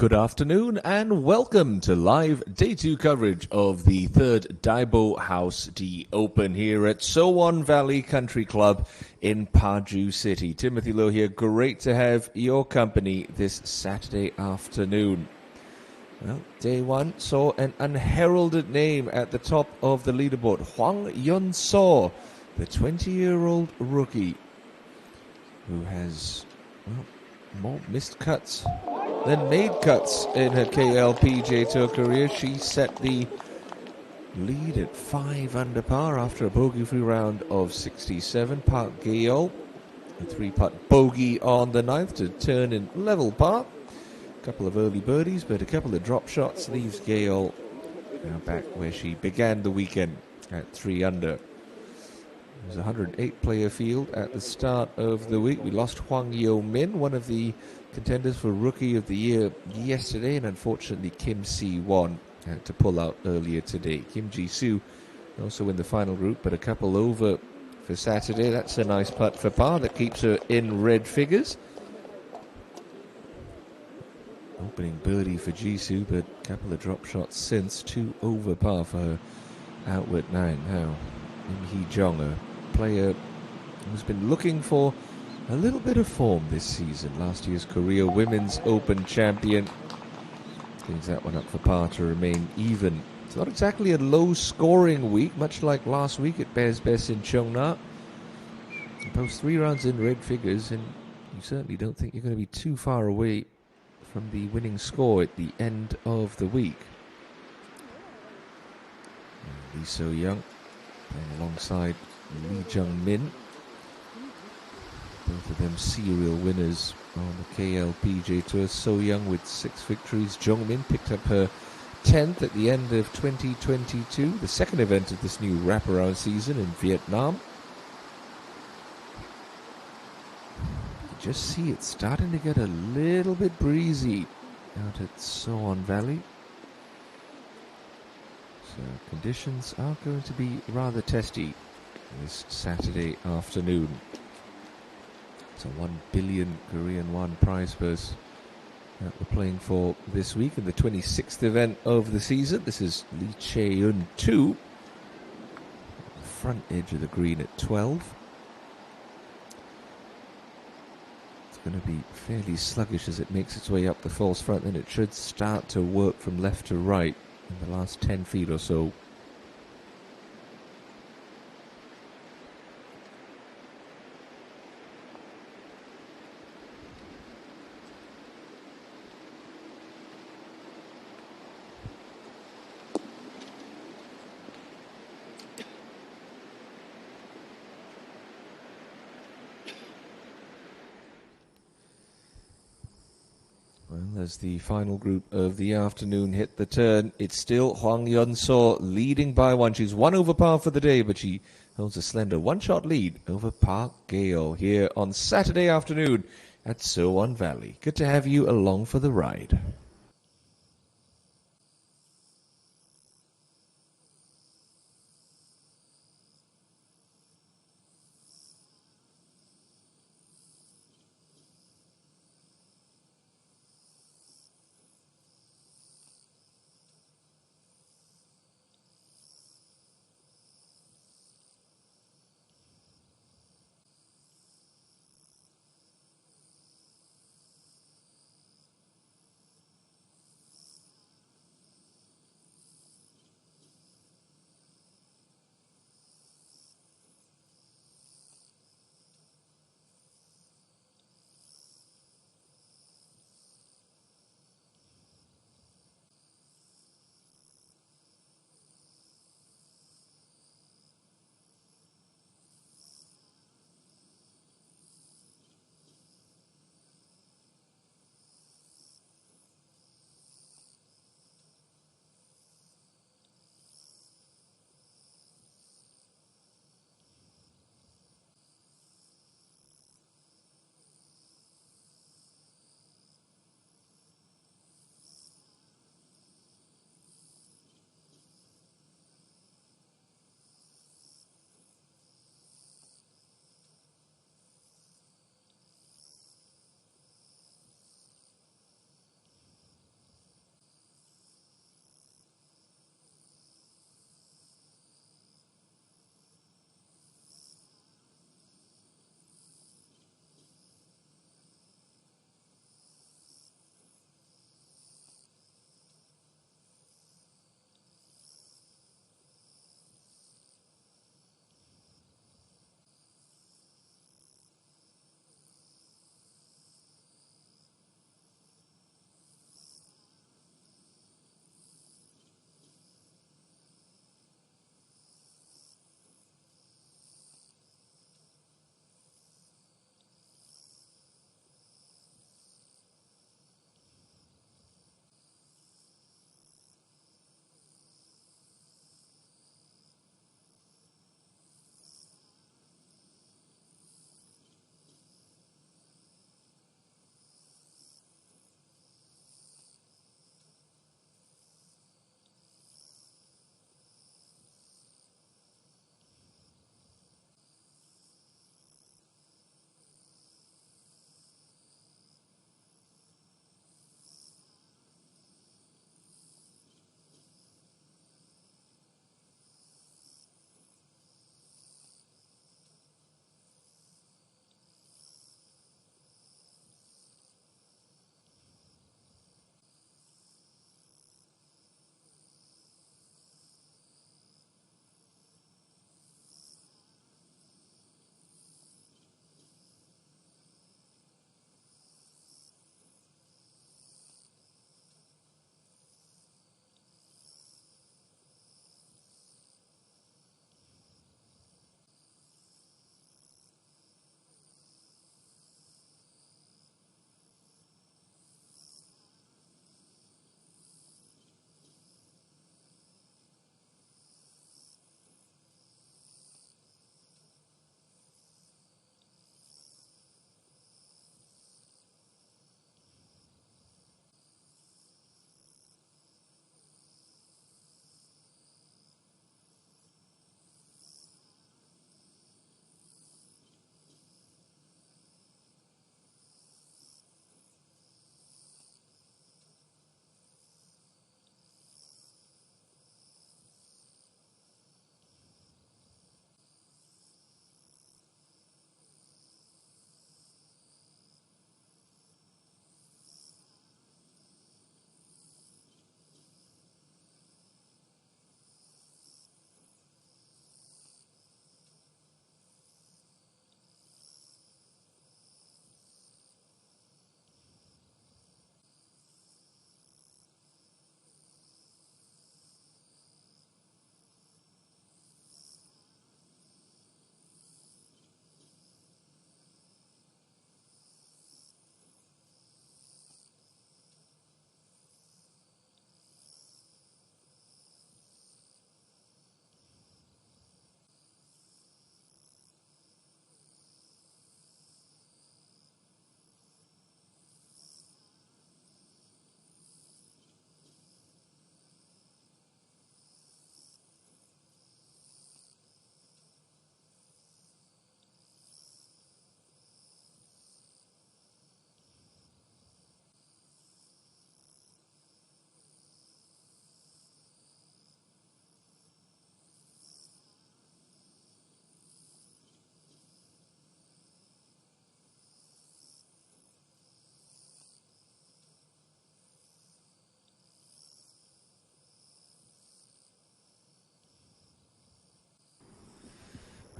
Good afternoon and welcome to live Day 2 coverage of the third DAEBO hausD Open here at Swan Valley Country Club in Paju City. Timothy Lowe here, great to have your company this Saturday afternoon. Well, day 1 saw an unheralded name at the top of the leaderboard, Hwang Yun-so, the 20-year-old rookie who has, well, more missed cuts than made cuts in her KLPGA Tour career. She set the lead at 5 under par after a bogey-free round of 67. Park Gale, a 3-putt bogey on the 9th to turn in level par. A couple of early birdies, but a couple of drop shots leaves Gale now back where she began the weekend at 3 under. It was a 108-player field at the start of the week. We lost Hwang Yo-min, one of the contenders for Rookie of the Year yesterday, and unfortunately Kim Si-won had to pull out earlier today. Kim Ji-soo also in the final group, but a couple over for Saturday. That's a nice putt for par that keeps her in red figures. Opening birdie for Ji-soo, but a couple of drop shots since. 2 over par for her outward 9. Now, Im Hee-jong, a player who's been looking for a little bit of form this season. Last year's Korea Women's Open champion. Brings that one up for par to remain even. It's not exactly a low-scoring week, much like last week at Bears Best in Cheongna. You post 3 rounds in red figures, and you certainly don't think you're going to be too far away from the winning score at the end of the week. Lee So-young playing alongside Lee Jung-min. Both of them serial winners on the KLPGA Tour. So-young with 6 victories. Jung-min picked up her 10th at the end of 2022, the second event of this new wraparound season in Vietnam. You just see it starting to get a little bit breezy out at Swan Valley. So conditions are going to be rather testy this Saturday afternoon. It's a 1 billion Korean won prize purse that we're playing for this week in the 26th event of the season. This is Lee Chae-eun 2. Front edge of the green at 12. It's going to be fairly sluggish as it makes its way up the false front, and it should start to work from left to right in the last 10 feet or so. Well, as the final group of the afternoon hit the turn, it's still Hwang Yun-so leading by 1. She's 1 over par for the day, but she holds a slender 1-shot lead over Park Gale here on Saturday afternoon at Swan Valley. Good to have you along for the ride.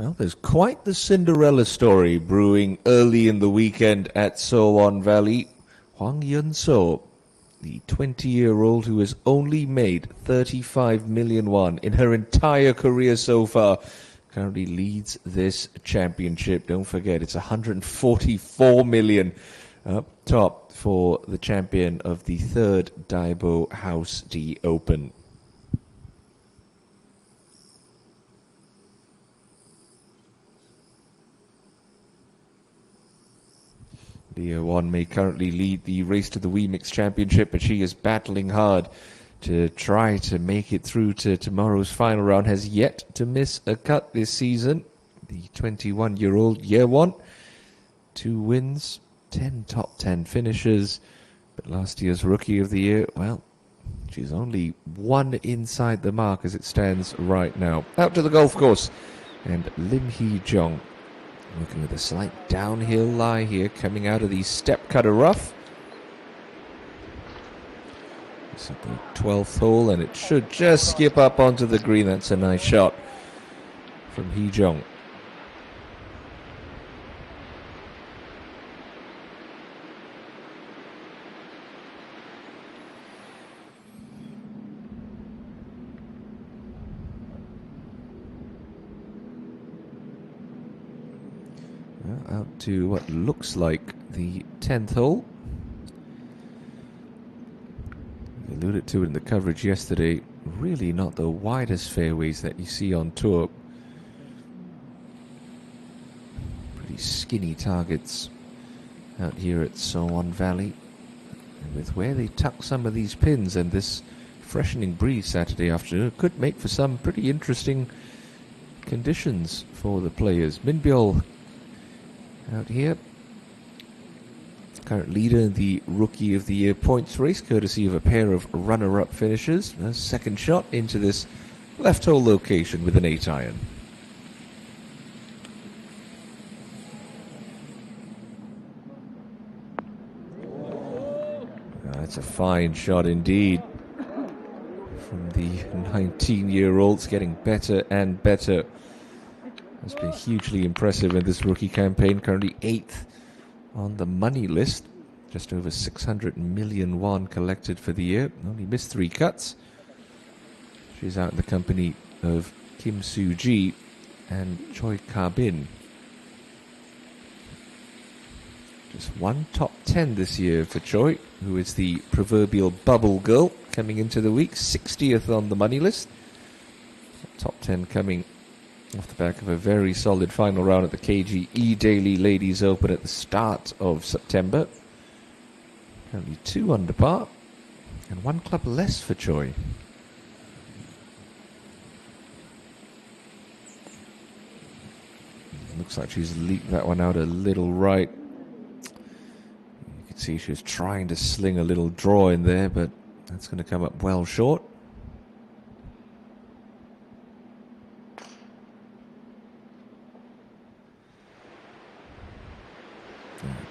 Well, there's quite the Cinderella story brewing early in the weekend at So-Won Valley. Hwang Yun-so, the 20-year-old who has only made 35 million won in her entire career so far, currently leads this championship. Don't forget, it's 144 million up top for the champion of the third DAEBO hausD Open. Leah Won may currently lead the race to the Wii Mix Championship, but she is battling hard to try to make it through to tomorrow's final round. Has yet to miss a cut this season. The 21-year-old Year Won, 2 wins, 10 top 10 finishes, but last year's Rookie of the Year, well, she's only 1 inside the mark as it stands right now. Out to the golf course, and Lim Hee-jung working with a slight downhill lie here, coming out of the step cutter rough. It's at the 12th hole, and it should just skip up onto the green. That's a nice shot from Hee-jung. Out to what looks like the 10th hole. We alluded to it in the coverage yesterday. Really not the widest fairways that you see on tour. Pretty skinny targets out here at So-Won Valley. And with where they tuck some of these pins and this freshening breeze Saturday afternoon, it could make for some pretty interesting conditions for the players. Min Byul out here, current leader in the Rookie of the Year points race, courtesy of a pair of runner-up finishes. A second shot into this left hole location with an 8-iron. That's a fine shot indeed from the 19-year-old. It's getting better and better. Has been hugely impressive in this rookie campaign. Currently 8th on the money list. Just over 600 million won collected for the year. Only missed 3 cuts. She's out in the company of Kim Soo-ji and Choi Ka-bin. Just 1 top 10 this year for Choi, who is the proverbial bubble girl coming into the week. 60th on the money list. Top 10 coming off the back of a very solid final round at the KGE Daily Ladies Open at the start of September. Currently 2 under par and 1 club less for Choi. Looks like she's leaked that one out a little right. You can see she was trying to sling a little draw in there, but that's going to come up well short.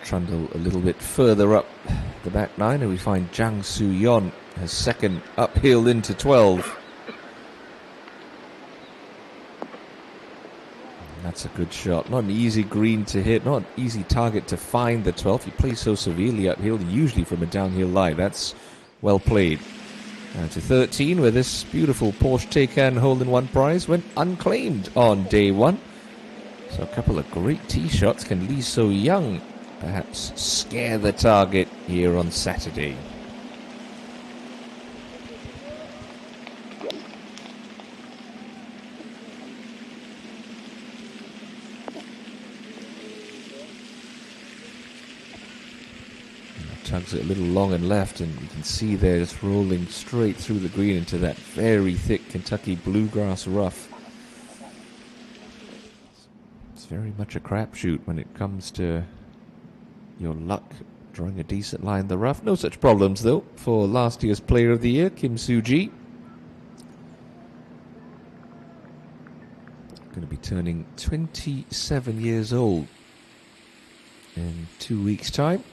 Trundle a little bit further up the back 9, and we find Jang Soo-yeon, her second uphill into 12. That's a good shot. Not an easy green to hit, not an easy target to find the 12th. He plays so severely uphill, usually from a downhill lie. That's well played. To 13, where this beautiful Porsche Taycan hole-in-one prize went unclaimed on day 1. So a couple of great tee shots. Can Lee So-young perhaps scare the target here on Saturday? Tugs it a little long and left, and you can see there just rolling straight through the green into that very thick Kentucky bluegrass rough. It's very much a crapshoot when it comes to your luck drawing a decent line in the rough. No such problems though for last year's Player of the Year, Kim Soo-ji. Going to be turning 27 years old in 2 weeks' time.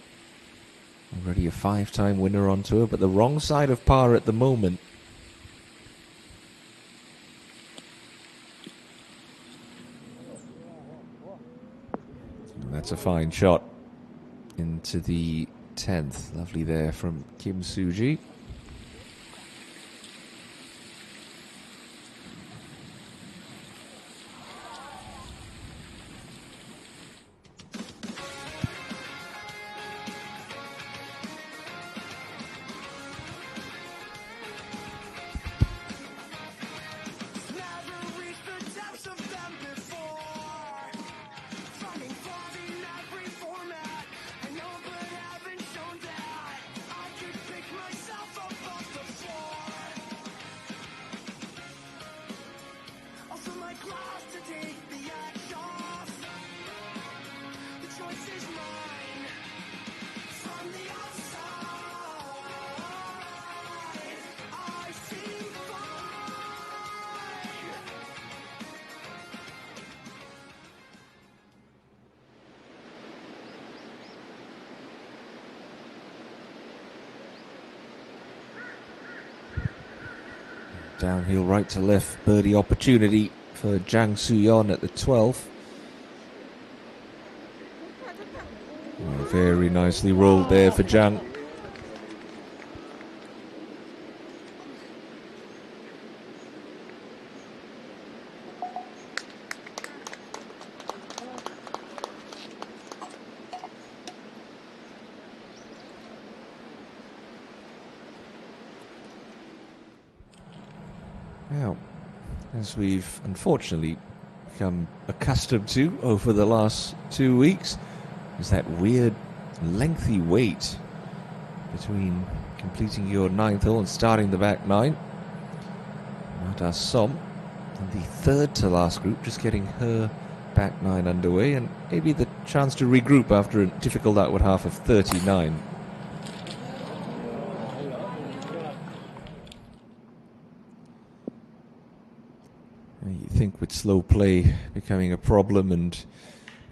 Already a 5-time winner on tour, but the wrong side of par at the moment. That's a fine shot into the 10th. Lovely there from Kim Soo-ji. Downhill right to left, birdie opportunity for Jang Soo-yeon at the 12th. Oh, very nicely rolled there for Jang. Now, as we've unfortunately become accustomed to over the last 2 weeks, is that weird lengthy wait between completing your 9th hole and starting the back 9. Nada Som in the third to last group, just getting her back 9 underway, and maybe the chance to regroup after a difficult outward half of 39. You think with slow play becoming a problem, and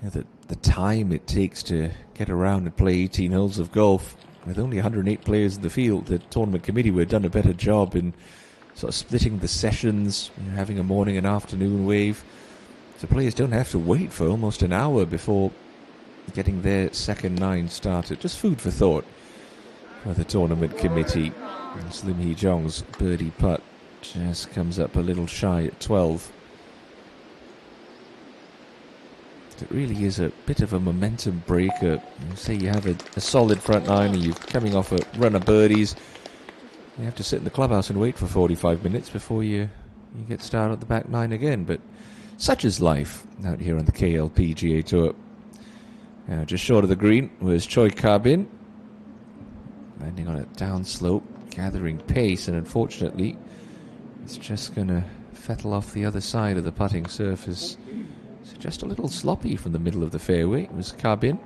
the time it takes to get around and play 18 holes of golf, with only 108 players in the field, the tournament committee would have done a better job in sort of splitting the sessions, having a morning and afternoon wave. So players don't have to wait for almost an hour before getting their second 9 started. Just food for thought for the tournament committee. And Slim Hee-jong's birdie putt just comes up a little shy at 12. It really is a bit of a momentum breaker. Say you have a solid front 9 and you're coming off a run of birdies. You have to sit in the clubhouse and wait for 45 minutes before you get started at the back 9 again. But such is life out here on the KLPGA Tour. Just short of the green was Choi Ka-bin, landing on a downslope, gathering pace, and unfortunately it's just going to fettle off the other side of the putting surface. So just a little sloppy from the middle of the fairway. It was Ka-bin.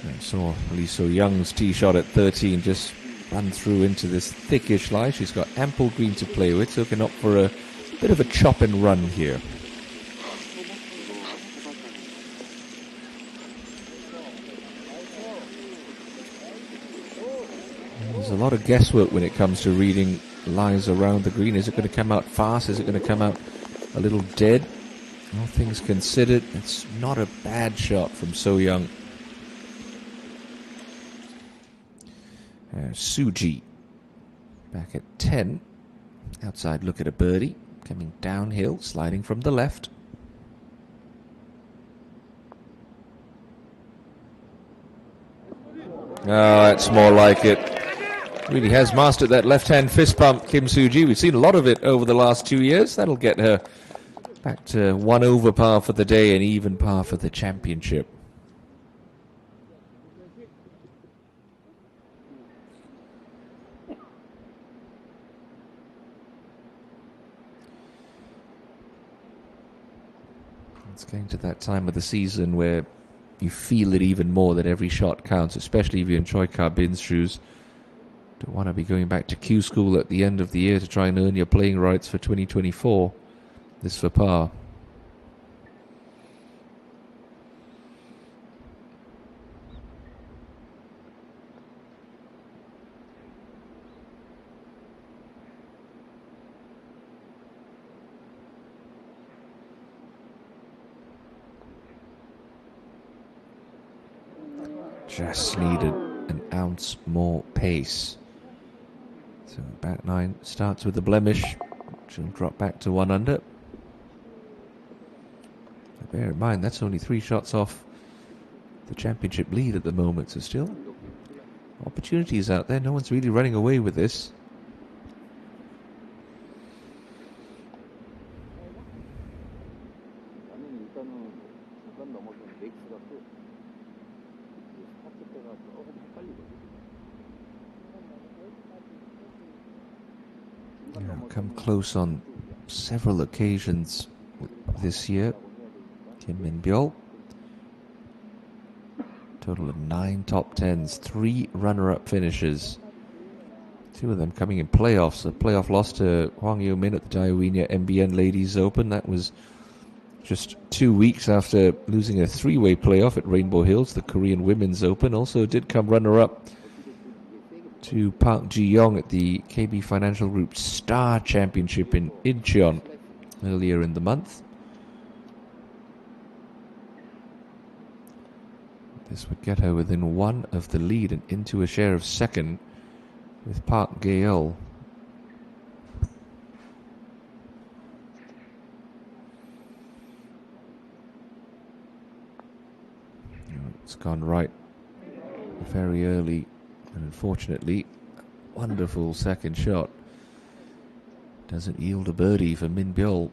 And saw Lee So-young's tee shot at 13 just run through into this thickish lie. She's got ample green to play with, so looking up for a bit of a chop and run here. There's a lot of guesswork when it comes to reading lies around the green. Is it going to come out fast? Is it going to come out a little dead? All things considered, it's not a bad shot from So-young. Soo-ji back at 10. Outside look at a birdie. Coming downhill, sliding from the left. Oh, that's more like it. Really has mastered that left-hand fist pump, Kim Soo-ji. We've seen a lot of it over the last 2 years. That'll get her back to 1 over par for the day and even par for the championship. It's getting to that time of the season where you feel it even more that every shot counts, especially if you're in Choi Ka-bin's shoes. Don't want to be going back to Q school at the end of the year to try and earn your playing rights for 2024. This for par. Just needed an ounce more pace. So back nine starts with a blemish. She'll drop back to 1 under. Bear in mind, that's only 3 shots off the championship lead at the moment, so still opportunities out there. No one's really running away with this. Come close on several occasions this year. Kim Min-byul. Total of 9 top 10s, 3 runner-up finishes. 2 of them coming in playoffs. A playoff loss to Hwang Yo-min at the Daewoo MBN Ladies Open. That was just 2 weeks after losing a 3-way playoff at Rainbow Hills, the Korean Women's Open. Also did come runner-up to Park Ji-young at the KB Financial Group Star Championship in Incheon earlier in the month. This would get her within 1 of the lead and into a share of second with Park Gaeol. It's gone right very early, and unfortunately, wonderful second shot doesn't yield a birdie for Min-byul.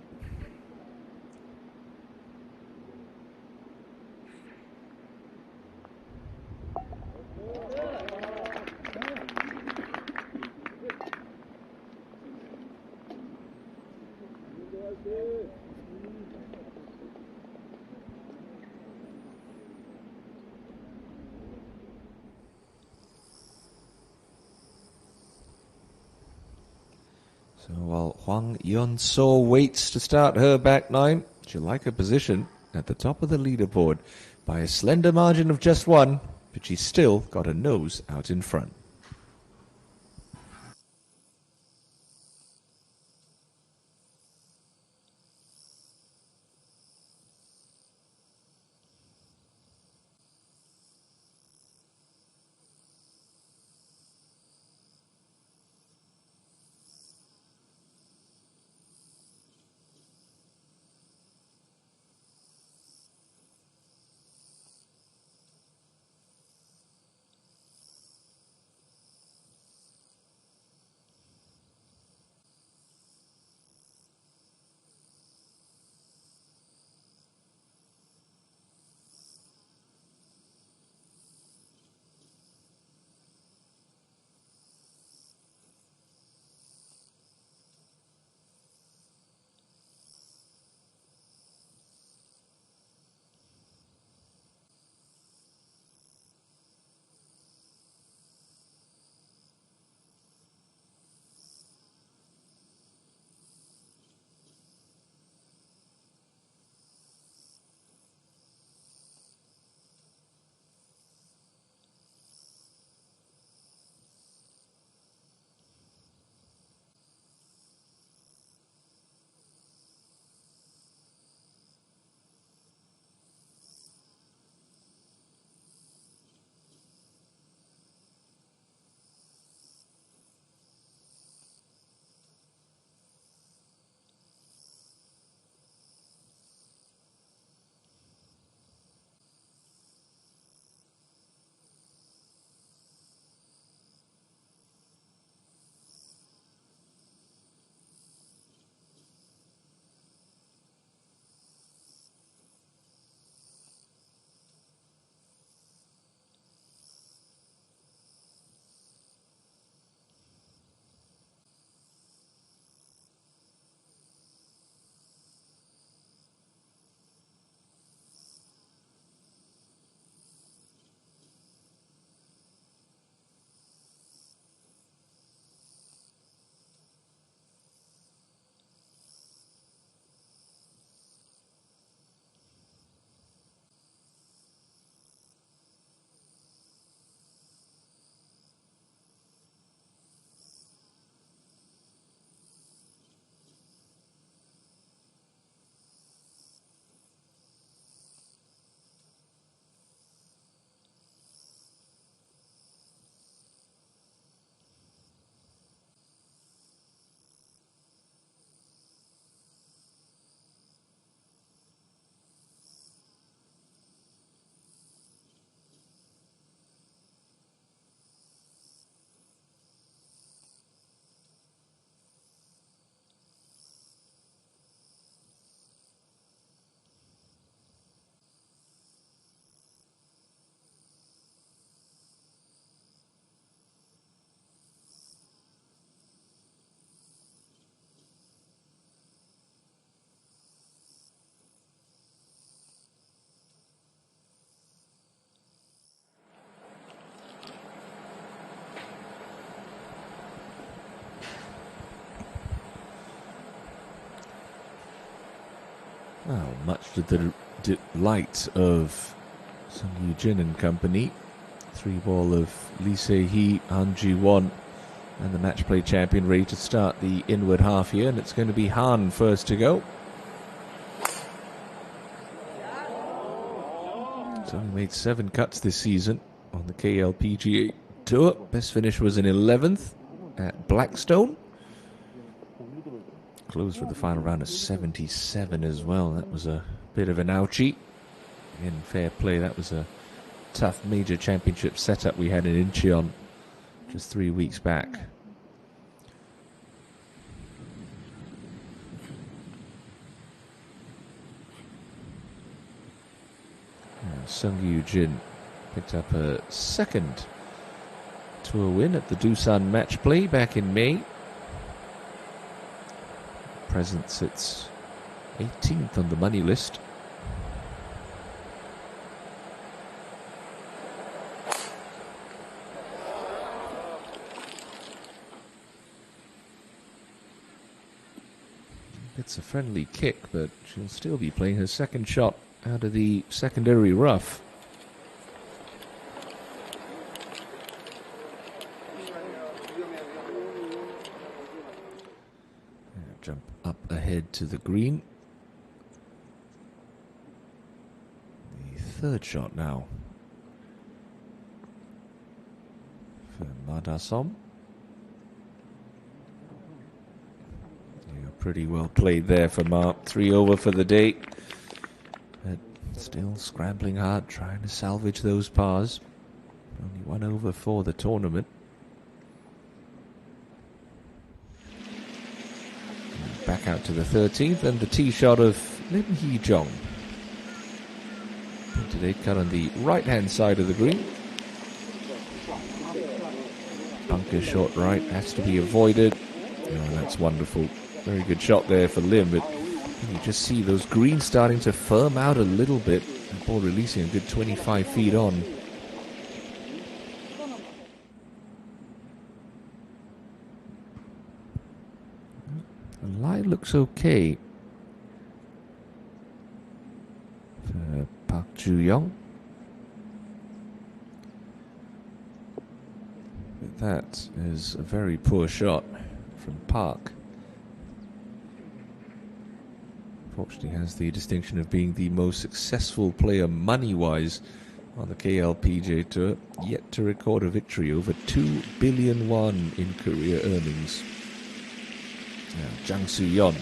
So while Hwang Yeon-so waits to start her back nine, she'll like her position at the top of the leaderboard by a slender margin of just 1, but she's still got her nose out in front. Well, much to the delight of Sung Yoo-jin and company. 3-ball of Lee Se-hee, Han Ji-won, and the match play champion ready to start the inward half here, and it's going to be Han first to go. He's only made 7 cuts this season on the KLPGA Tour. Best finish was an 11th at Blackstone. Closed with the final round of 77 as well. That was a bit of an ouchie. In fair play, that was a tough major championship setup we had in Incheon just 3 weeks back. Sung Yoo-jin picked up a second tour win at the Doosan match play back in May. Present sits 18th on the money list. It's a friendly kick, but she'll still be playing her second shot out of the secondary rough. Jump up ahead to the green. The third shot now for Madasom. Pretty well played there for Mark. 3 over for the day. But still scrambling hard, trying to salvage those pars. Only 1 over for the tournament. And back out to the 13th, and the tee shot of Lim Hee-jong. Today cut on the right-hand side of the green. Bunker short right, has to be avoided. Oh, that's wonderful. Very good shot there for Lim, but you just see those greens starting to firm out a little bit. The ball releasing a good 25 feet on. The lie looks okay for Park Ju-young. But that is a very poor shot from Park. Fortunately has the distinction of being the most successful player money-wise on the KLPGA Tour, yet to record a victory over 2 billion won in career earnings. Jang Soo-yeon,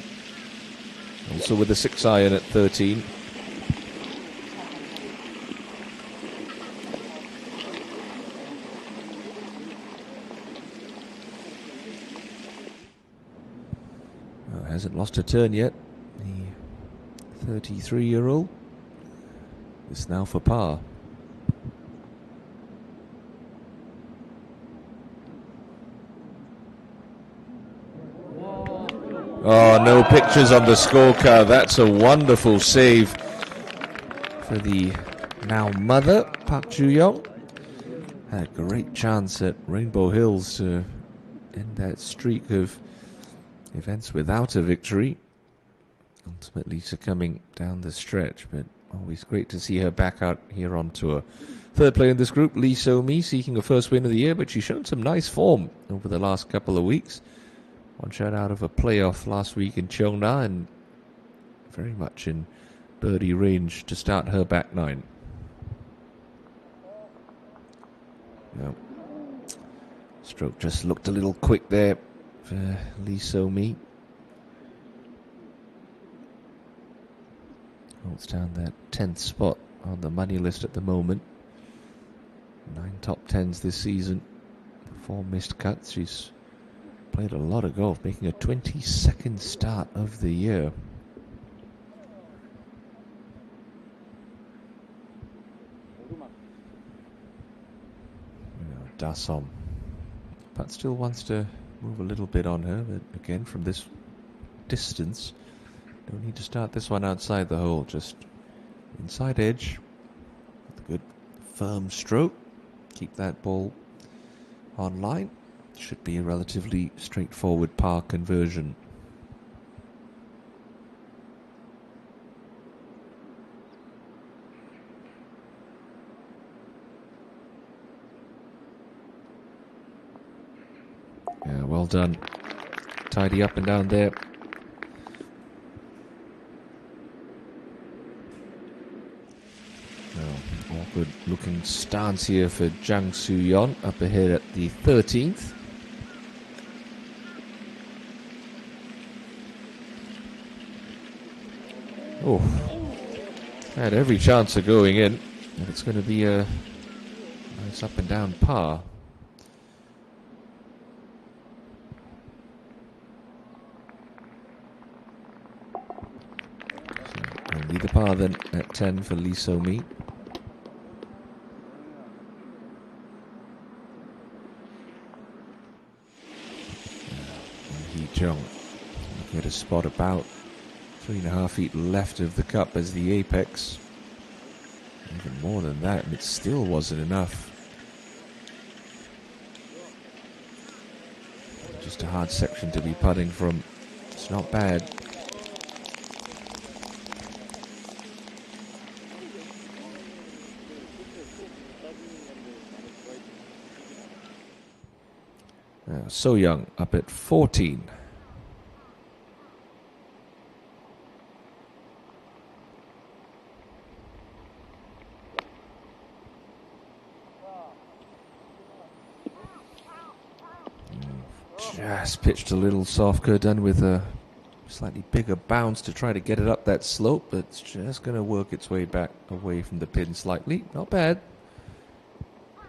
also with a 6-iron at 13. Hasn't lost a turn yet. 33-year-old is now for par. Oh, no pictures on the scorecard. That's a wonderful save for the now mother, Park Ju-young. Had a great chance at Rainbow Hills to end that streak of events without a victory. Ultimately succumbing down the stretch, but always great to see her back out here on tour. Third player in this group, Lee So-mi, seeking a first win of the year, but she's shown some nice form over the last couple of weeks. 1 shot out of a playoff last week in Cheongna, and very much in birdie range to start her back 9. No. Stroke just looked a little quick there for Lee So-mi. Holds down that 10th spot on the money list at the moment. 9 top 10s this season. 4 missed cuts. She's played a lot of golf, making a 22nd start of the year. Dasom. But still wants to move a little bit on her, but again from this distance. Don't need to start this one outside the hole, just inside edge. With a good firm stroke. Keep that ball on line. Should be a relatively straightforward par conversion. Yeah, well done. Tidy up and down there. Well, awkward looking stance here for Zhang Suyon up ahead at the 13th. Oh, had every chance of going in. And it's going to be a nice up and down par. So, only the par then at 10 for Lee So-mi. And Hee Jung get a spot about 3.5 feet left of the cup as the apex. Even more than that, and it still wasn't enough. Just a hard section to be putting from. It's not bad. So Young up at 14. Just pitched a little softer, done with a slightly bigger bounce to try to get it up that slope, but it's just going to work its way back away from the pin slightly. Not bad.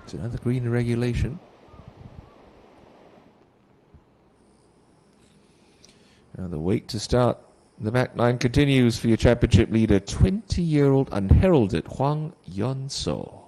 It's another green in regulation. Now the wait to start. The back nine continues for your championship leader, 20-year-old unheralded Huang Yunso.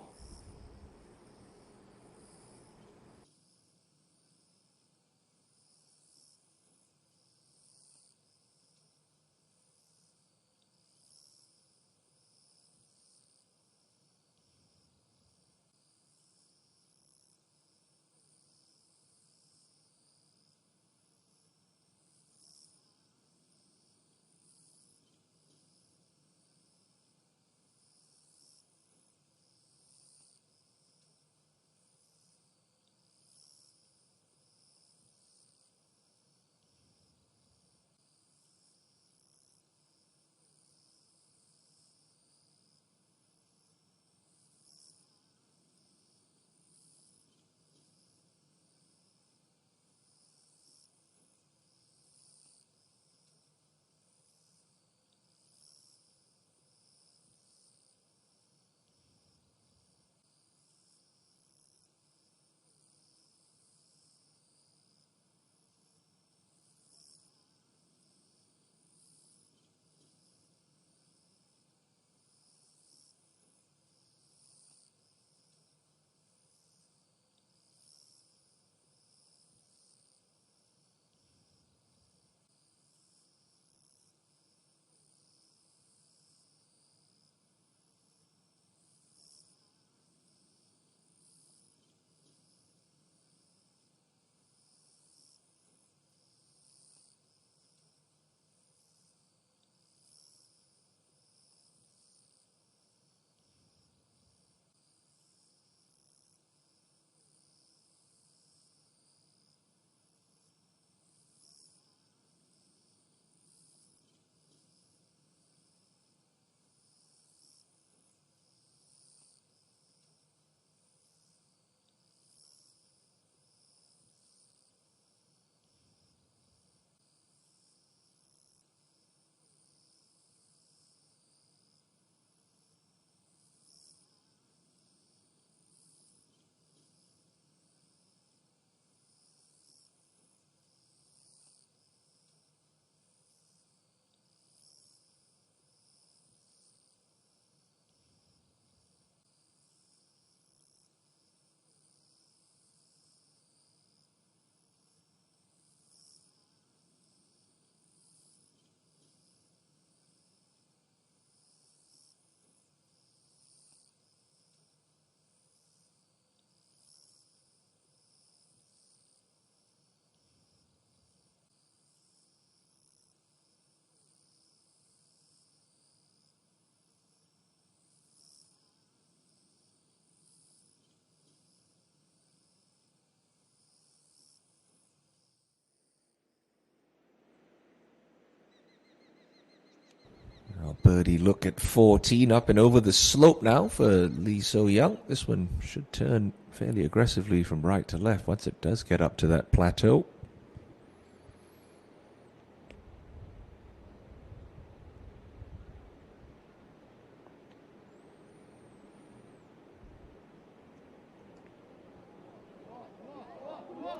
birdie look at 14, up and over the slope now for Lee So-young. This one should turn fairly aggressively from right to left once it does get up to that plateau.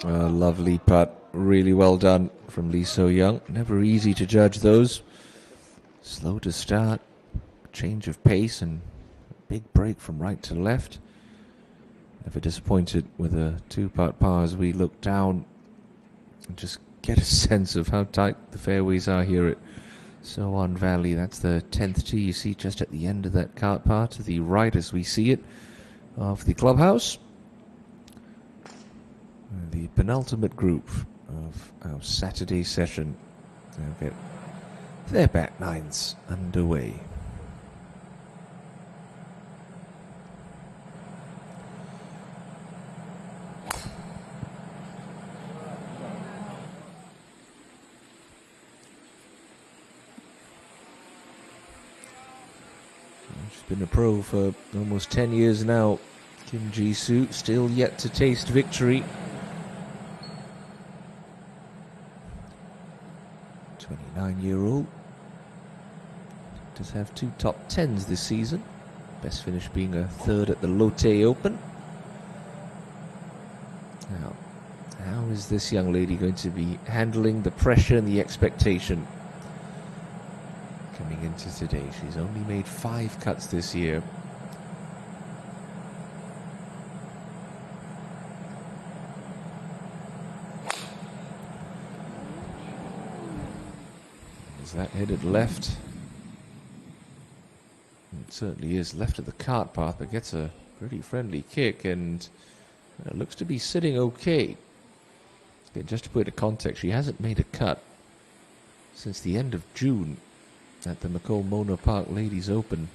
A lovely putt, really well done from Lee So-young. Never easy to judge those. Slow to start, change of pace, and a big break from right to left. Never disappointed with a two-putt par as we look down and just get a sense of how tight the fairways are here at So-on Valley. That's the 10th tee you see just at the end of that cart path to the right as we see it of the clubhouse. The penultimate group of our Saturday session. They'll get their back nines underway. She's been a pro for almost 10 years now. Kim Ji-soo still yet to taste victory. 29-year-old. Does have 2 top 10s this season. Best finish being a 3rd at the Lotte Open. Now, how is this young lady going to be handling the pressure and the expectation coming into today? She's only made 5 cuts this year. Is that headed left? It certainly is left of the cart path, but gets a pretty friendly kick, and it looks to be sitting okay. Okay, just to put it in context, she hasn't made a cut since the end of June at the McCall Mona Park Ladies Open.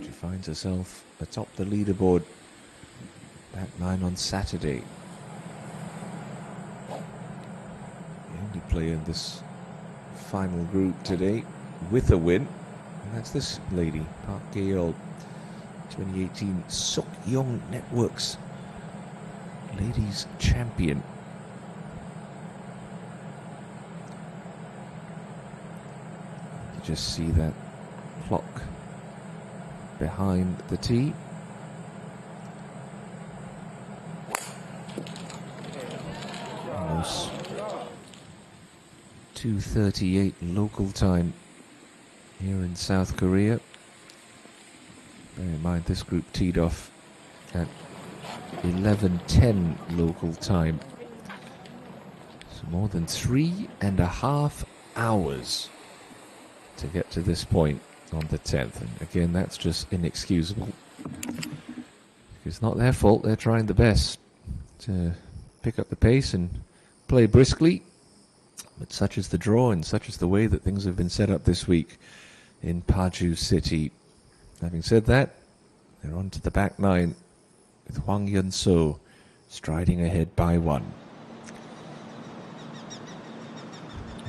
She finds herself atop the leaderboard, back 9 on Saturday. The only player in this final group today with a win, and that's this lady, Park Gaeol, 2018 Sok-young Networks Ladies Champion. You just see that clock behind the tee. Almost 2:38 local time here in South Korea. Bear in mind this group teed off at 11:10 local time. So more than 3.5 hours to get to this point on the 10th. And again, that's just inexcusable. It's not their fault. They're trying the best to pick up the pace and play briskly. But such is the draw and such is the way that things have been set up this week in Paju City. Having said that, they're on to the back 9 with Hwang Yun-so striding ahead by 1.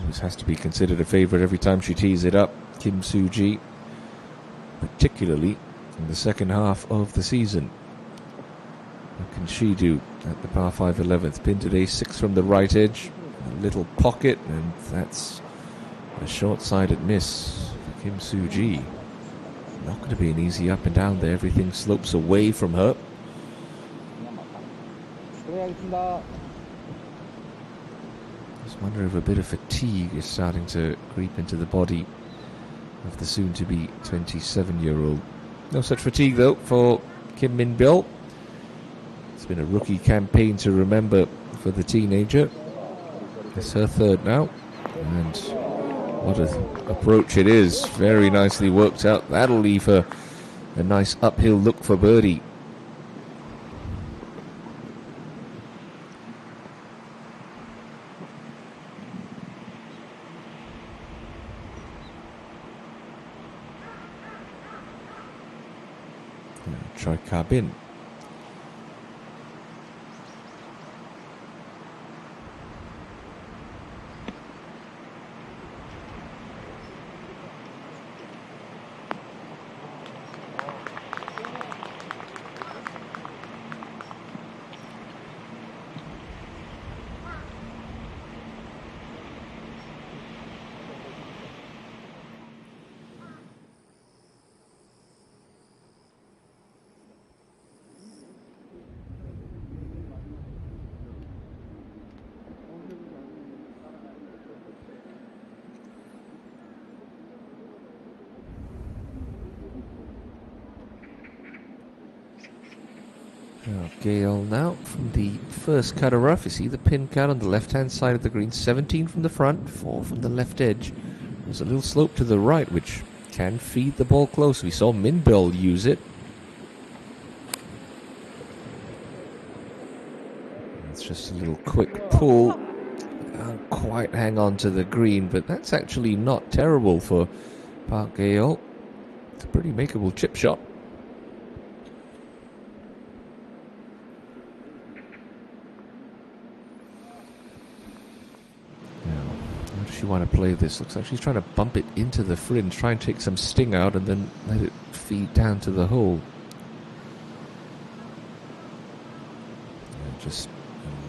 Always has to be considered a favorite every time she tees it up, Kim Soo-ji, particularly in the second half of the season. What can she do at the par 5 11th? Pinned at A6 from the right edge, a little pocket, and that's a short-sided miss for Kim Soo-ji. Not going to be an easy up and down there. Everything slopes away from her. Just wonder if a bit of fatigue is starting to creep into the body of the soon-to-be 27-year-old. No such fatigue, though, for Kim Min-byul. It's been a rookie campaign to remember for the teenager. It's her 3rd now. And what an approach it is. Very nicely worked out. That'll leave her a nice uphill look for birdie. Choi Ka-bin. Now, Gale now from the first cut of rough. You see the pin cut on the left-hand side of the green. 17 from the front, 4 from the left edge. There's a little slope to the right, which can feed the ball close. We saw Minbill use it. It's just a little quick pull. Can't quite hang on to the green, but that's actually not terrible for Park Gale. It's a pretty makeable chip shot. How does she want to play this? Looks like she's trying to bump it into the fringe, try and take some sting out and then let it feed down to the hole. Just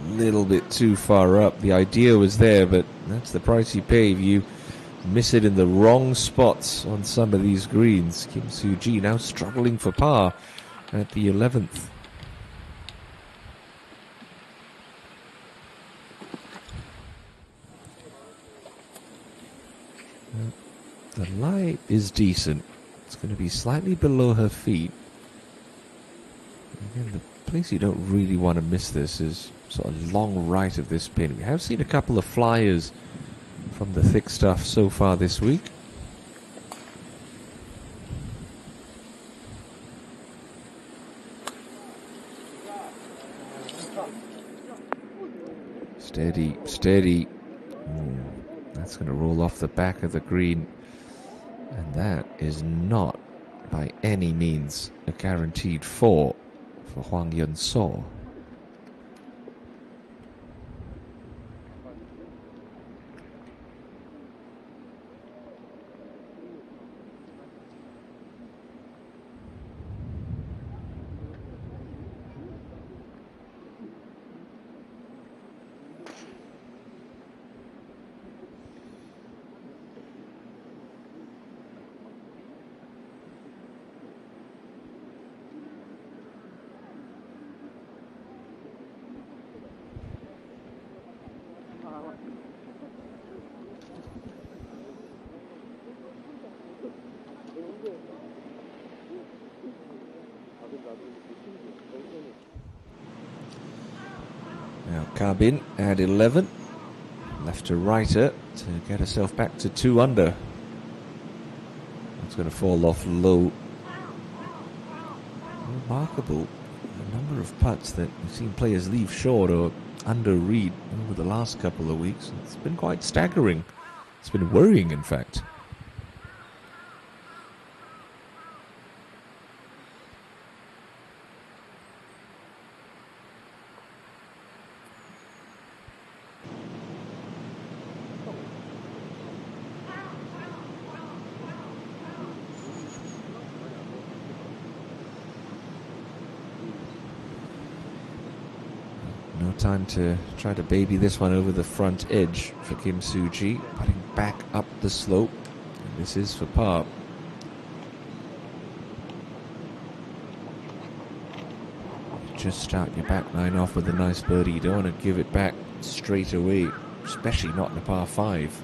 a little bit too far up. The idea was there, but that's the price you pay if you miss it in the wrong spots on some of these greens. Kim Soo-ji now struggling for par at the 11th. The lie is decent. It's going to be slightly below her feet. Again, the place you don't really want to miss this is sort of long right of this pin. We have seen a couple of flyers from the thick stuff so far this week. Steady, steady. That's going to roll off the back of the green. And that is not by any means a guaranteed four for Hwang Yun-so. Now Carbin at 11, left to righter to get herself back to 2 under. It's going to fall off low. Remarkable the number of putts that we've seen players leave short or under read over the last couple of weeks. It's been quite staggering. It's been worrying, in fact. No time to try to baby this one over the front edge for Kim Soo-ji. Putting back up the slope. And this is for par. Just start your back nine off with a nice birdie. You don't want to give it back straight away, especially not in a par 5.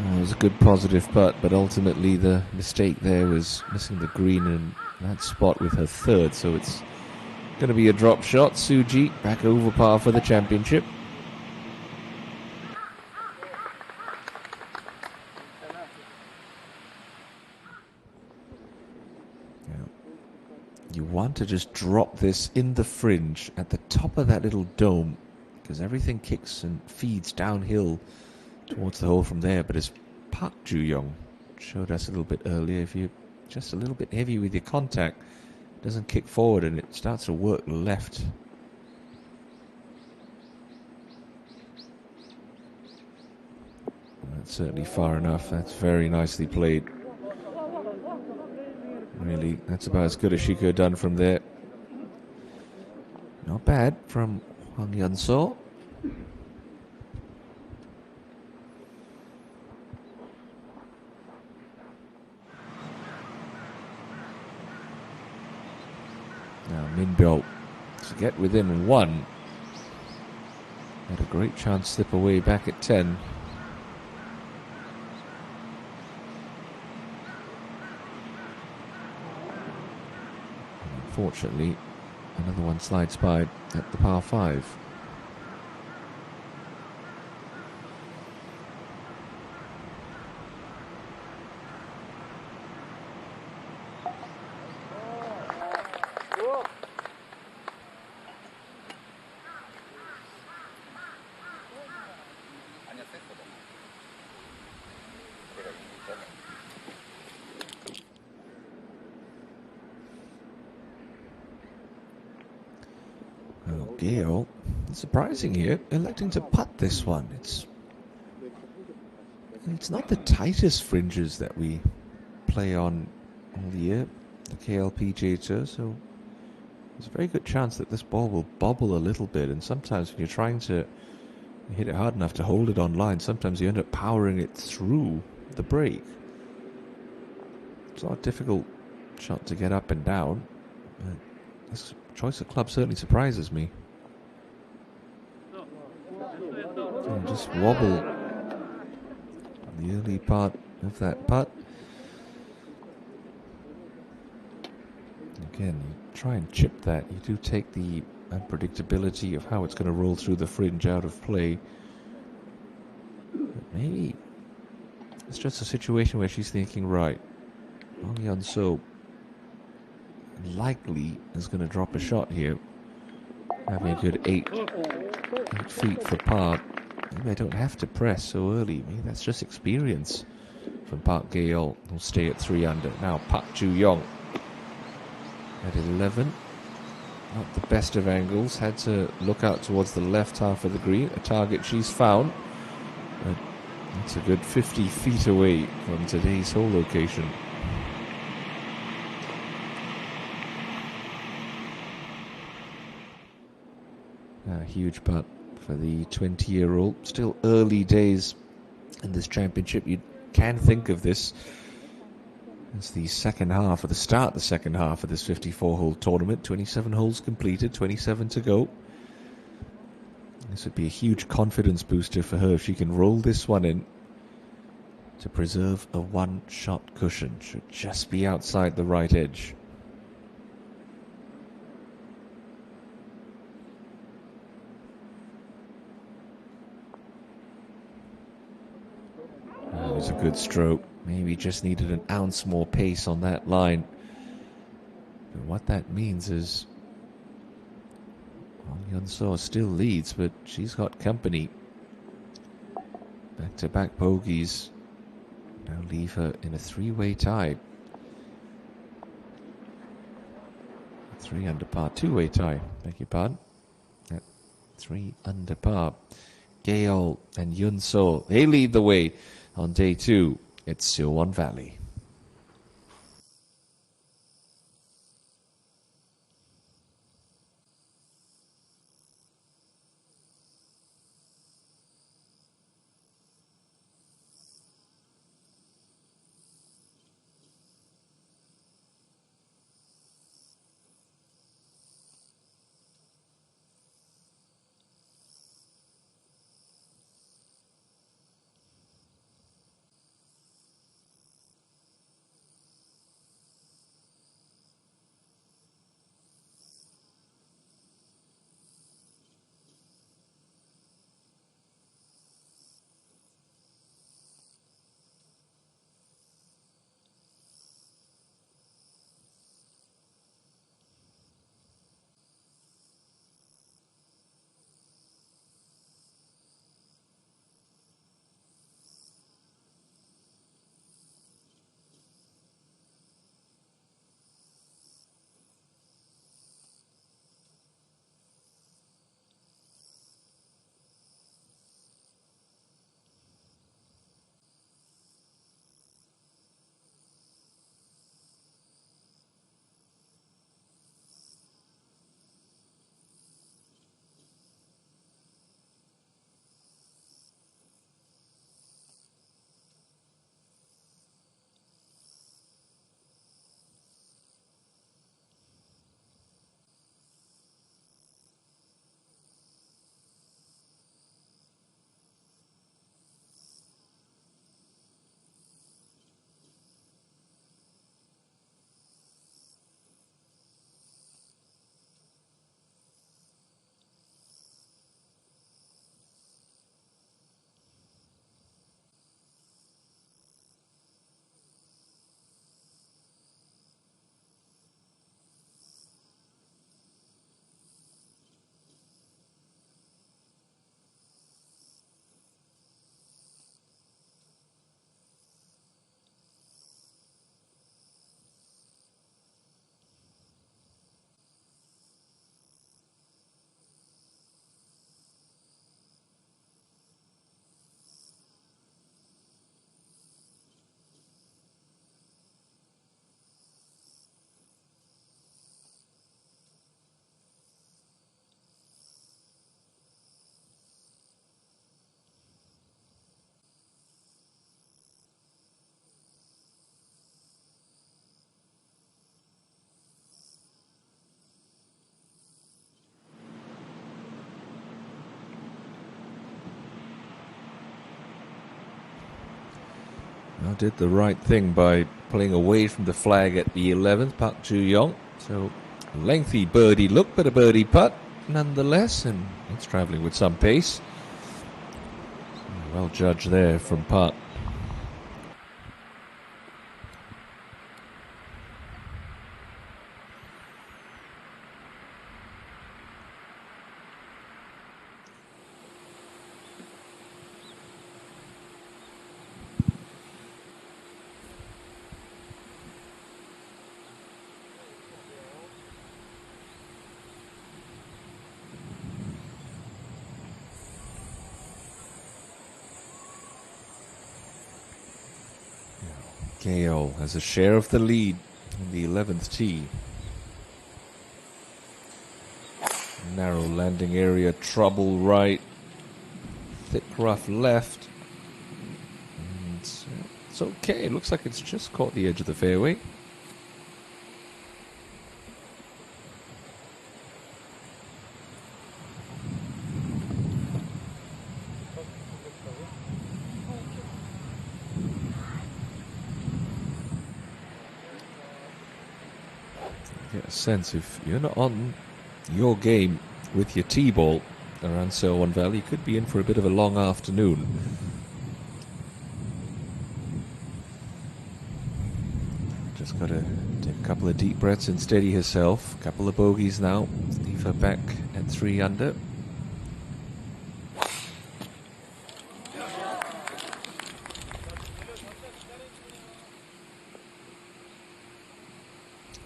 It was a good positive putt, but ultimately the mistake there was missing the green in that spot with her third, so it's going to be a drop shot. Soo-ji back over par for the championship. You want to just drop this in the fringe at the top of that little dome, because everything kicks and feeds downhill towards the hole from there. But as Park Ju-young showed us a little bit earlier, if you're just a little bit heavy with your contact, it doesn't kick forward and it starts to work left. That's certainly far enough. That's very nicely played. Really, that's about as good as she could have done from there. Not bad from Hwang Yun-so. Now Minbyo to get within 1. Had a great chance to slip away back at 10. And unfortunately, another one slides by at the par 5. Oh, Gale, surprising here, electing to putt this one. It's not the tightest fringes that we play on all year, the KLPGA Tour, so there's a very good chance that this ball will bobble a little bit, and sometimes when you're trying to hit it hard enough to hold it on line, sometimes you end up powering it through the break. It's not a difficult shot to get up and down. This choice of club certainly surprises me. And just wobble the early part of that putt. Again, you try and chip that. You do take the unpredictability of how it's going to roll through the fringe out of play. But maybe it's just a situation where she's thinking, right, Wang Yun-so likely is going to drop a shot here. Having a good 8 feet for par. Maybe I don't have to press so early. Maybe that's just experience from Park Gaeol, who'll stay at 3 under. Now Park Ju-young at 11. Not the best of angles. Had to look out towards the left half of the green. A target she's found. But it's a good 50 feet away from today's hole location. A huge putt for the 20-year-old. Still early days in this championship. You can think of this as the second half, or the start of the second half of this 54-hole tournament. 27 holes completed, 27 to go. This would be a huge confidence booster for her if she can roll this one in to preserve a one-shot cushion. Should just be outside the right edge. That was a good stroke. Maybe just needed an ounce more pace on that line. But what that means is Wang Yun-so still leads, but she's got company. Back-to-back bogeys now leave her in a 3-way tie. 3 under par, 2-way tie, beg your pardon. At 3 under par. Gaeol and Yun-so, they lead the way on day 2 at Silwan Valley. did the right thing by playing away from the flag at the 11th, Park Ju-yong. So a lengthy birdie look, but a birdie putt nonetheless, and it's travelling with some pace. Well judged there from Park. KL has a share of the lead in the 11th tee. Narrow landing area, trouble right, thick rough left. And it's okay, it looks like it's just caught the edge of the fairway. Get a sense if you're not on your game with your tee ball around So One Valley, you could be in for a bit of a long afternoon. Just got to take a couple of deep breaths and steady herself. A couple of bogeys now, leave her back at 3 under.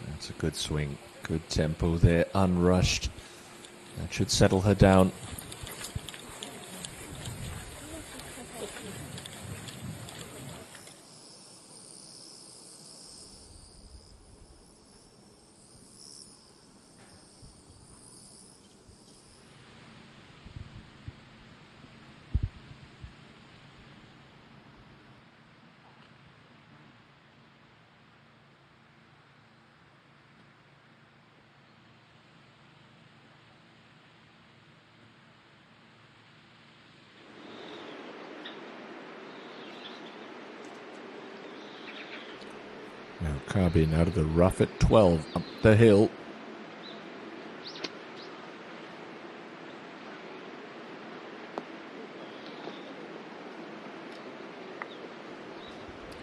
That's a good swing, good tempo there, unrushed. That should settle her down. Now Carbine out of the rough at 12, up the hill.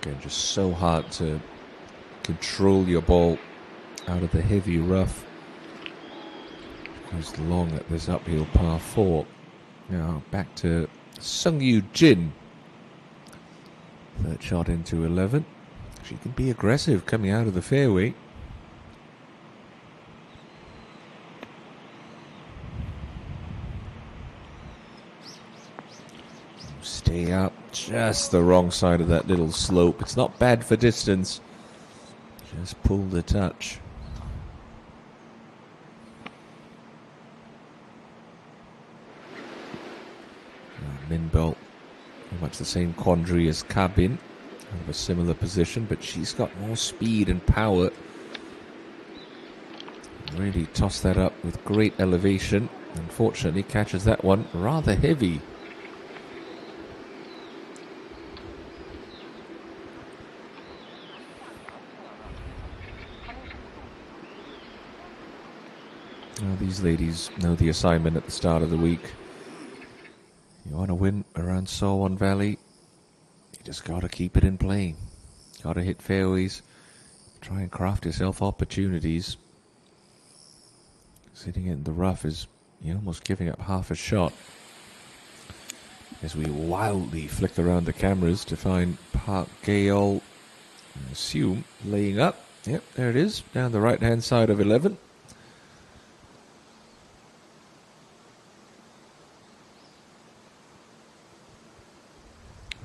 Again, just so hard to control your ball out of the heavy rough. Goes long at this uphill par 4. Now back to Sung Yu Jin. Third shot into 11. She can be aggressive coming out of the fairway. Stay up, just the wrong side of that little slope. It's not bad for distance. Just pull the touch. Minbelt, very much the same quandary as Cabin. Kind of a similar position, but she's got more speed and power. Really tossed that up with great elevation. Unfortunately, catches that one rather heavy. Now, these ladies know the assignment at the start of the week. You want to win around So One Valley, you just got to keep it in play. Got to hit fairways. Try and craft yourself opportunities. Sitting in the rough is almost giving up half a shot. As we wildly flick around the cameras to find Park Gale, I assume, laying up. Yep, there it is, down the right-hand side of 11.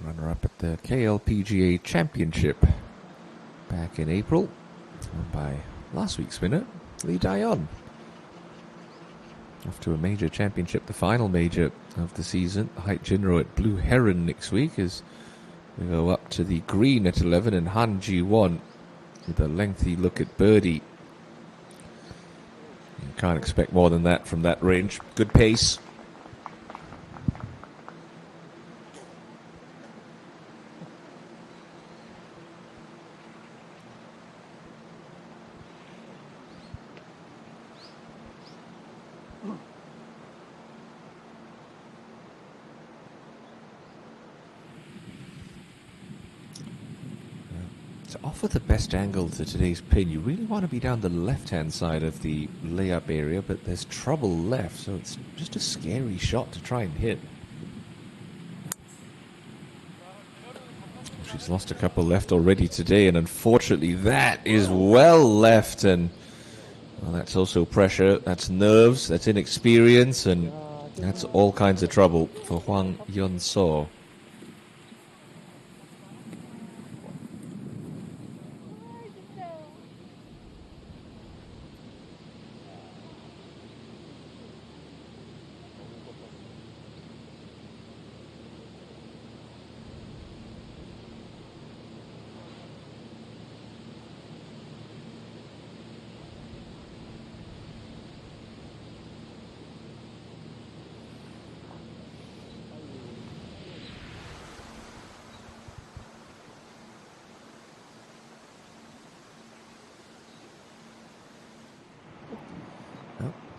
Runner-up at the KLPGA Championship back in April, won by last week's winner, Lee Dion. Off to a major championship, the final major of the season, Height Jinro at Blue Heron next week, as we go up to the green at 11, and Han Ji-won with a lengthy look at birdie. You can't expect more than that from that range. Good pace. To offer the best angle to today's pin, you really want to be down the left-hand side of the layup area, but there's trouble left, so it's just a scary shot to try and hit. She's lost a couple left already today, and unfortunately that is well left, and well, that's also pressure, that's nerves, that's inexperience, and that's all kinds of trouble for Hwang Yun-so.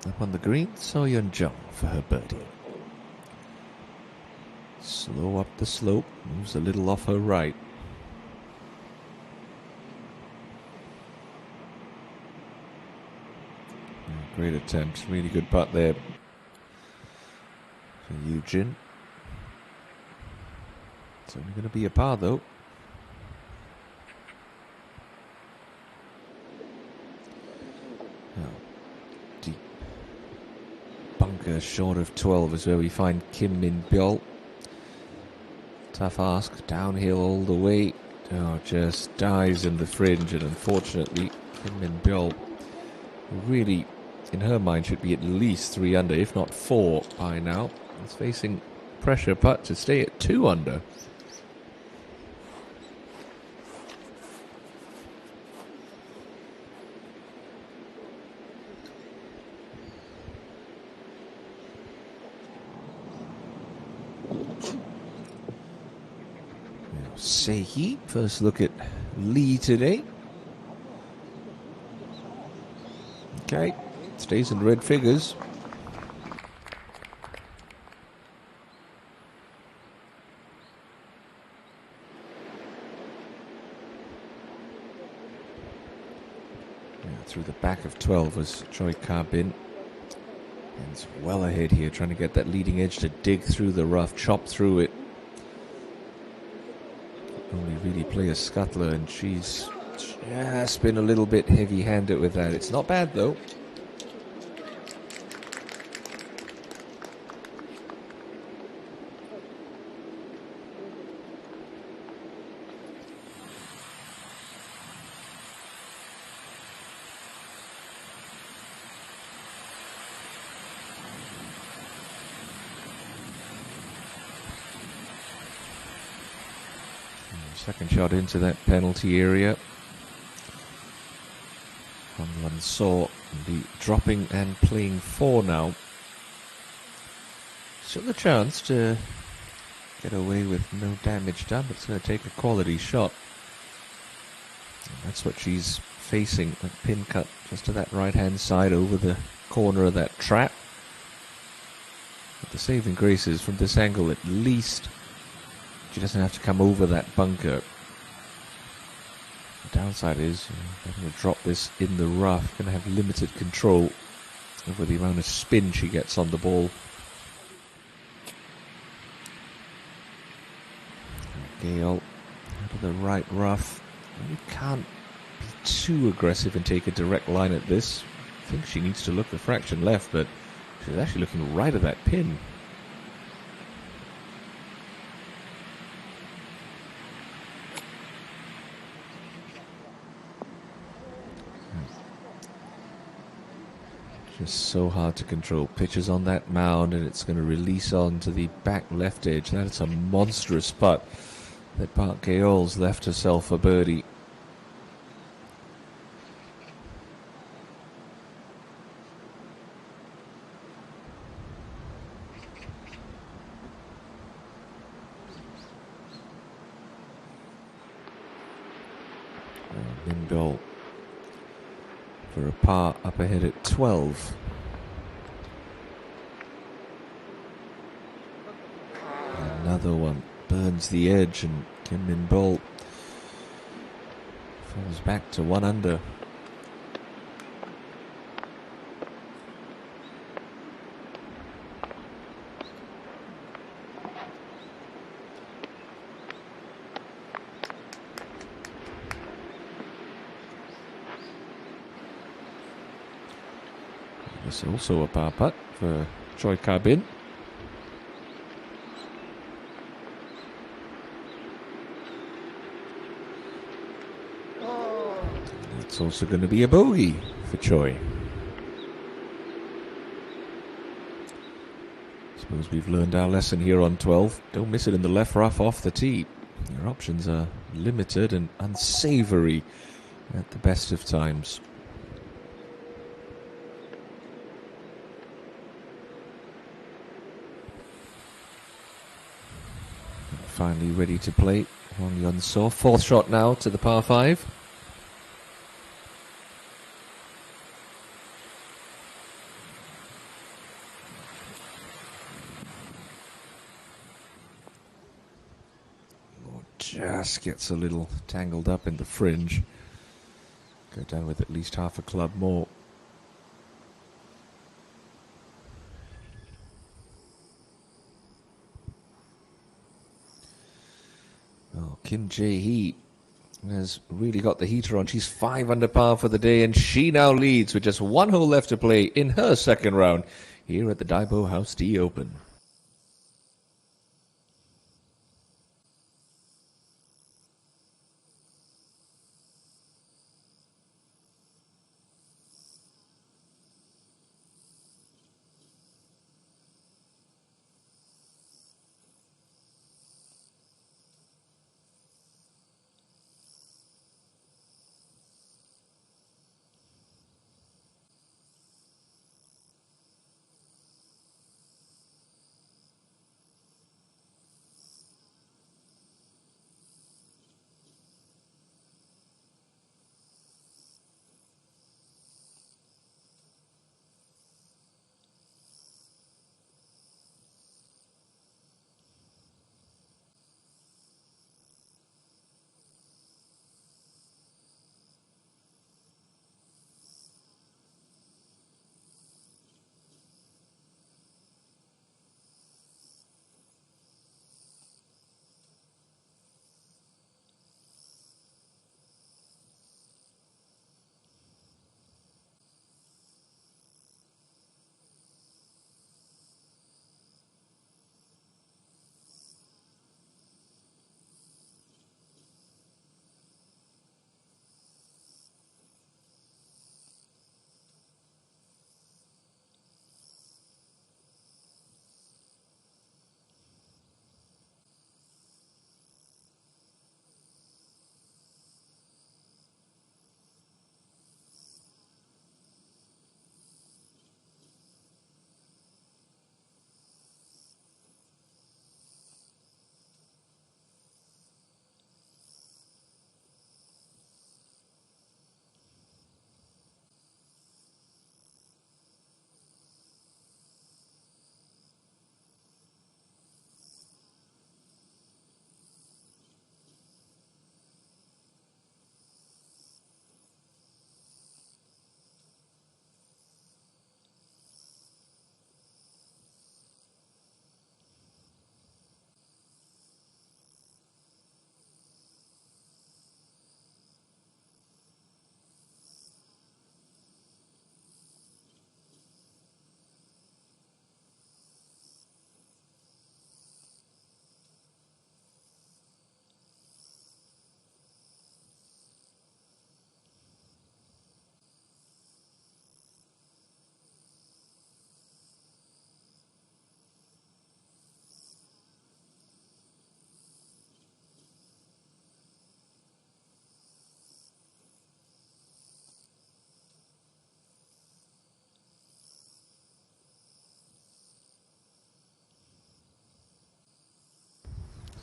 Up on the green, So Yeon-jung for her birdie. Slow up the slope, moves a little off her right. Great attempt, really good putt there for Eugene. It's only going to be a par though. Deep bunker short of 12 is where we find Kim Min-byul. Tough ask, downhill all the way. Oh, just dies in the fringe, and unfortunately Kim Min-byul really, in her mind, should be at least 3 under, if not 4 by now. He's facing pressure putt to stay at 2 under. Sehi, first look at Lee today. Okay, stays in red figures. Through the back of 12 was Choi Ka-bin. And it's well ahead here, trying to get that leading edge to dig through the rough, chop through it. Only really play a scuttler, and she's just been a little bit heavy-handed with that. It's not bad though. Second shot into that penalty area. Hwang Yun-so be dropping and playing 4 now. Still a chance to get away with no damage done, but it's going to take a quality shot. And that's what she's facing, a pin cut just to that right-hand side over the corner of that trap. But the saving grace is from this angle, at least she doesn't have to come over that bunker. The downside is they're going to drop this in the rough, going to have limited control over the amount of spin she gets on the ball. Gale out of the right rough. You can't be too aggressive and take a direct line at this. I think she needs to look a fraction left, but she's actually looking right at that pin. Just so hard to control. Pitches on that mound, and it's going to release on to the back left edge. That's a monstrous putt that Park Geol's left herself a birdie. Min-byul for a par up ahead at 12. Another one burns the edge, and Kim Min-byul Falls back to 1 under. It's also a par putt for Choi Kar-bin. It's also going to be a bogey for Choi. Suppose we've learned our lesson here on 12. Don't miss it in the left rough off the tee. Your options are limited and unsavory at the best of times. Finally ready to play. Hwang Yeon-so. Fourth shot now to the par 5. Just gets a little tangled up in the fringe. Go down with at least half a club more. Oh, Kim Jae-hee has really got the heater on. She's 5 under par for the day, and she now leads with just 1 hole left to play in her second hausD here at the DAEBO hausD Open.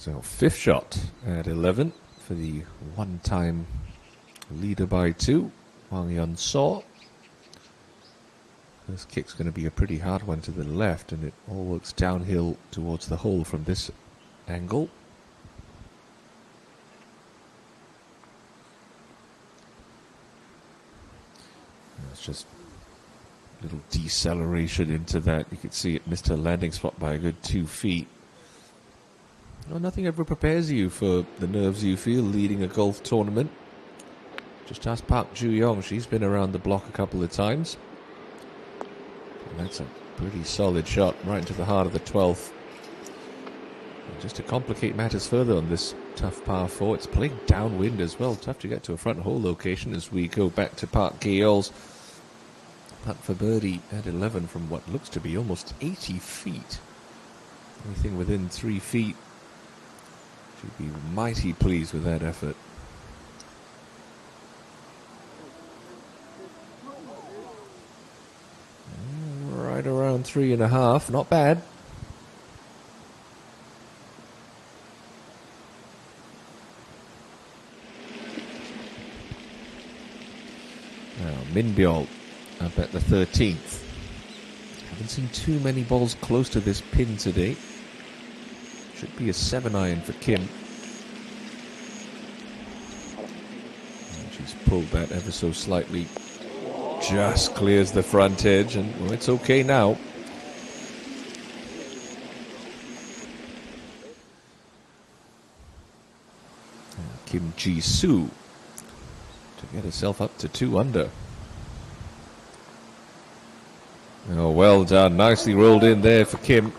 So 5th shot at 11 for the one-time leader by 2, Hwang Yeon-so. This kick's going to be a pretty hard one to the left, and it all works downhill towards the hole from this angle. just a little deceleration into that. You could see it missed her landing spot by a good 2 feet. Well, nothing ever prepares you for the nerves you feel leading a golf tournament. Just ask Park Ju-young. She's been around the block a couple of times. And that's a pretty solid shot right into the heart of the 12th. And just to complicate matters further on this tough par 4, it's playing downwind as well. Tough to get to a front hole location as we go back to Park Geol's putt for birdie at 11 from what looks to be almost 80 feet. Anything within 3 feet, she'd be mighty pleased with that effort. Right around 3.5, not bad. Now, Min Byul up at the 13th. Haven't seen too many balls close to this pin today. Should be a 7-iron for Kim. And she's pulled that ever so slightly. Just clears the front edge, and well, it's okay now. Kim Ji-soo to get herself up to 2 under. Oh, well done. Nicely rolled in there for Kim.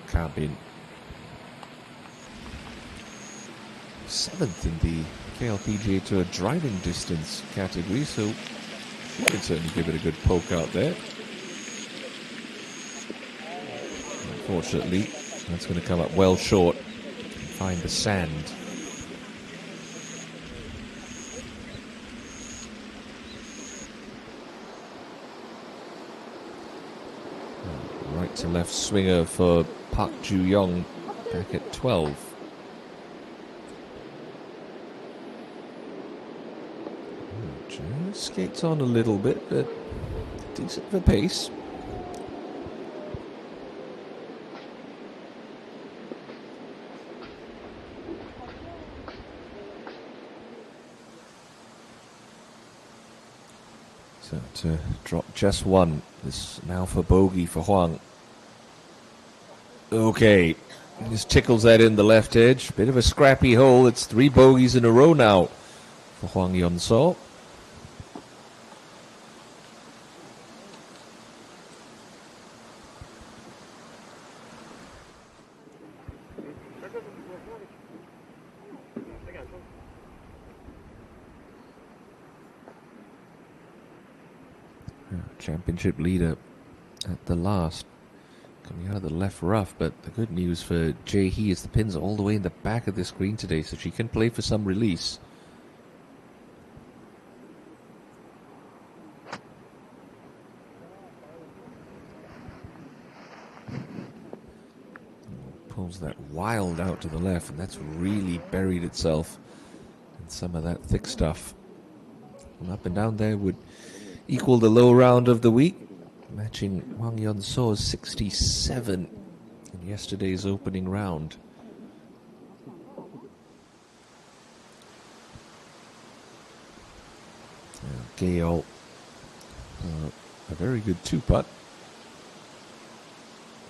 Carbin 7th in the KLPGA Tour driving distance category, so she could certainly give it a good poke out there. Unfortunately, that's going to come up well short and find the sand. Right to left swinger for Park Ju-young back at 12. Just skates on a little bit, but decent for pace. So to drop just one. This now for bogey for Huang. Okay, just tickles that in the left edge. Bit of a scrappy hole. It's 3 bogeys in a row now for Hwang Yeon-so. Championship leader at the last, coming out of the left rough, but the good news for Jae-hee is the pins are all the way in the back of the screen today, so she can play for some release. Pulls that wild out to the left, and that's really buried itself in some of that thick stuff. And up and down there would equal the low round of the week, matching Hwang Yeon-so's 67 in yesterday's opening round. Gale, a very good 2-putt.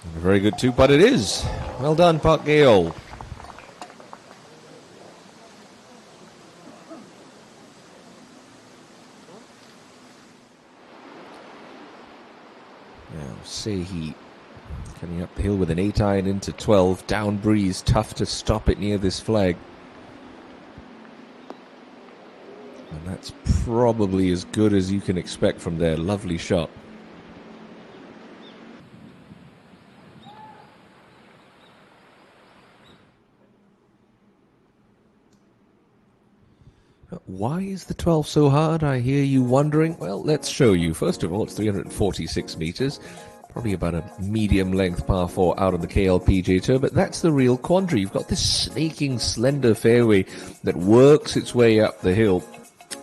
And a very good 2-putt it is. Well done, Park Gale. Sehee coming up the hill with an 8-iron into 12, down breeze, tough to stop it near this flag. And that's probably as good as you can expect from their lovely shot. Why is the 12 so hard, I hear you wondering? Well, let's show you. First of all, it's 346 meters. Probably about a medium-length par 4 out on the KLPGA Tour, but that's the real quandary. You've got this snaking, slender fairway that works its way up the hill.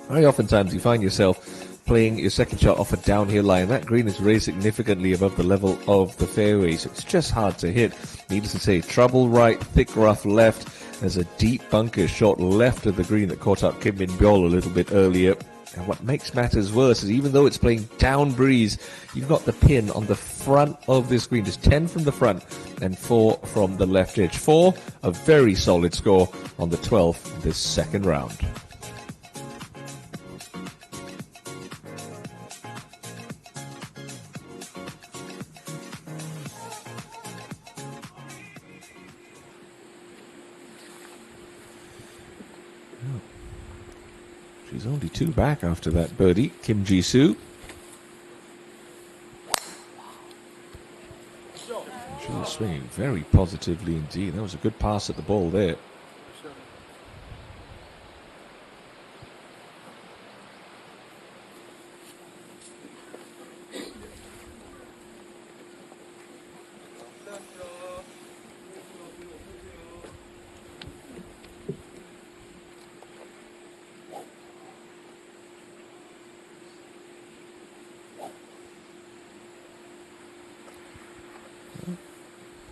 Very oftentimes you find yourself playing your second shot off a downhill line. That green is raised significantly above the level of the fairway, so it's just hard to hit. Needless to say, trouble right, thick rough left. There's a deep bunker shot left of the green that caught up Kim Min Byul a little bit earlier. And what makes matters worse is even though it's playing down breeze, you've got the pin on the front of this green, just 10 from the front and 4 from the left edge. 4, a very solid score on the 12th of this second round. She's only 2 back after that birdie, Kim Ji-soo. She was swinging very positively indeed. That was a good pass at the ball there.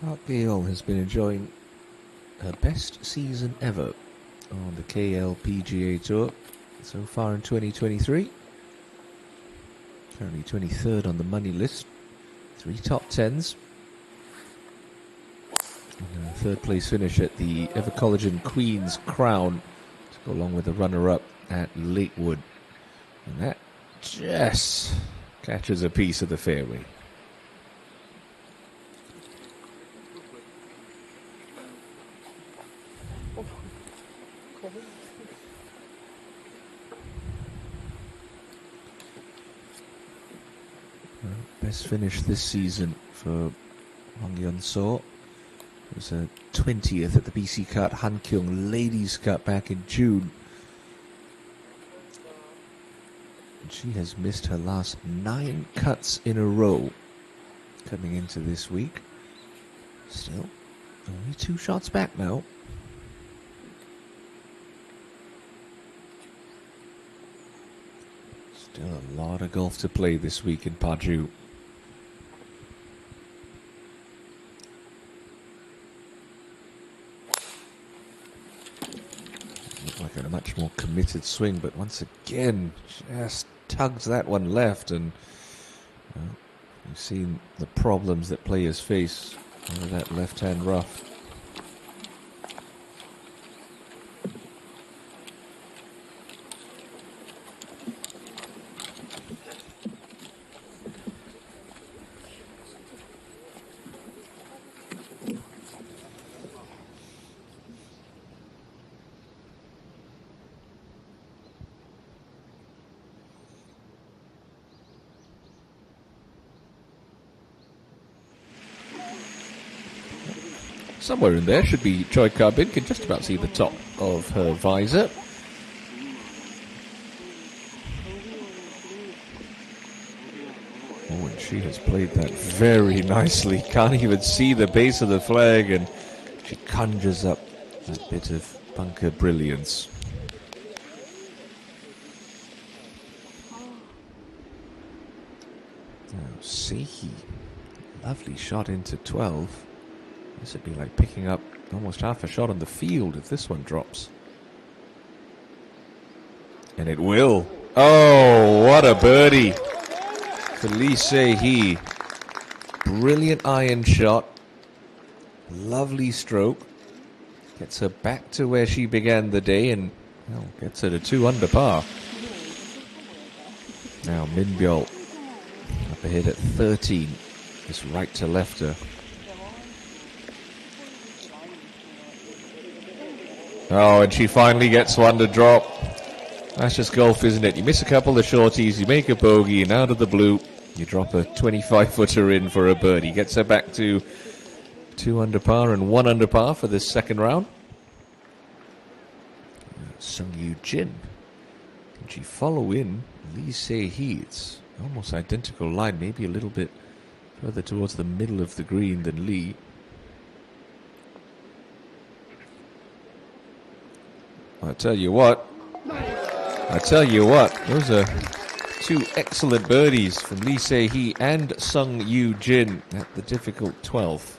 Park Gaol has been enjoying her best season ever on the KLPGA Tour so far in 2023. Currently 23rd on the money list, 3 top 10s. And a third place finish at the Evercollege Queen's Crown to go along with the runner-up at Lakewood. And that just catches a piece of the fairway. Best finish this season for Hong Yun-so. It was a 20th at the BC Cut Han Kyung Ladies Cup back in June. And she has missed her last 9 cuts in a row coming into this week. Still, only 2 shots back now. Still a lot of golf to play this week in Paju. Looked like a much more committed swing, but once again, just tugs that one left, and you've seen the problems that players face under that left-hand rough. Somewhere in there should be Choi Kar-bin. Can just about see the top of her visor. Oh, and she has played that very nicely. Can't even see the base of the flag, and she conjures up that bit of bunker brilliance. Now, Seiki, lovely shot into 12. This would be like picking up almost half a shot on the field if this one drops. And it will. Oh, what a birdie for Lee Se-hee. Brilliant iron shot. Lovely stroke. Gets her back to where she began the day and gets her to 2 under par. Now Min Byul up ahead at 13. Just right to lefter. Oh, and she finally gets one to drop. That's just golf, isn't it? You miss a couple of shorties, you make a bogey, and out of the blue, you drop a 25-footer in for a birdie. Gets her back to 2 under par and 1 under par for this second round. Sung Yu Jin. Can she follow in Lee Se-hee? It's almost identical line, maybe a little bit further towards the middle of the green than Lee. I tell you what, those are Two excellent birdies from Lee Se-hee and Sung Yu Jin at the difficult 12th.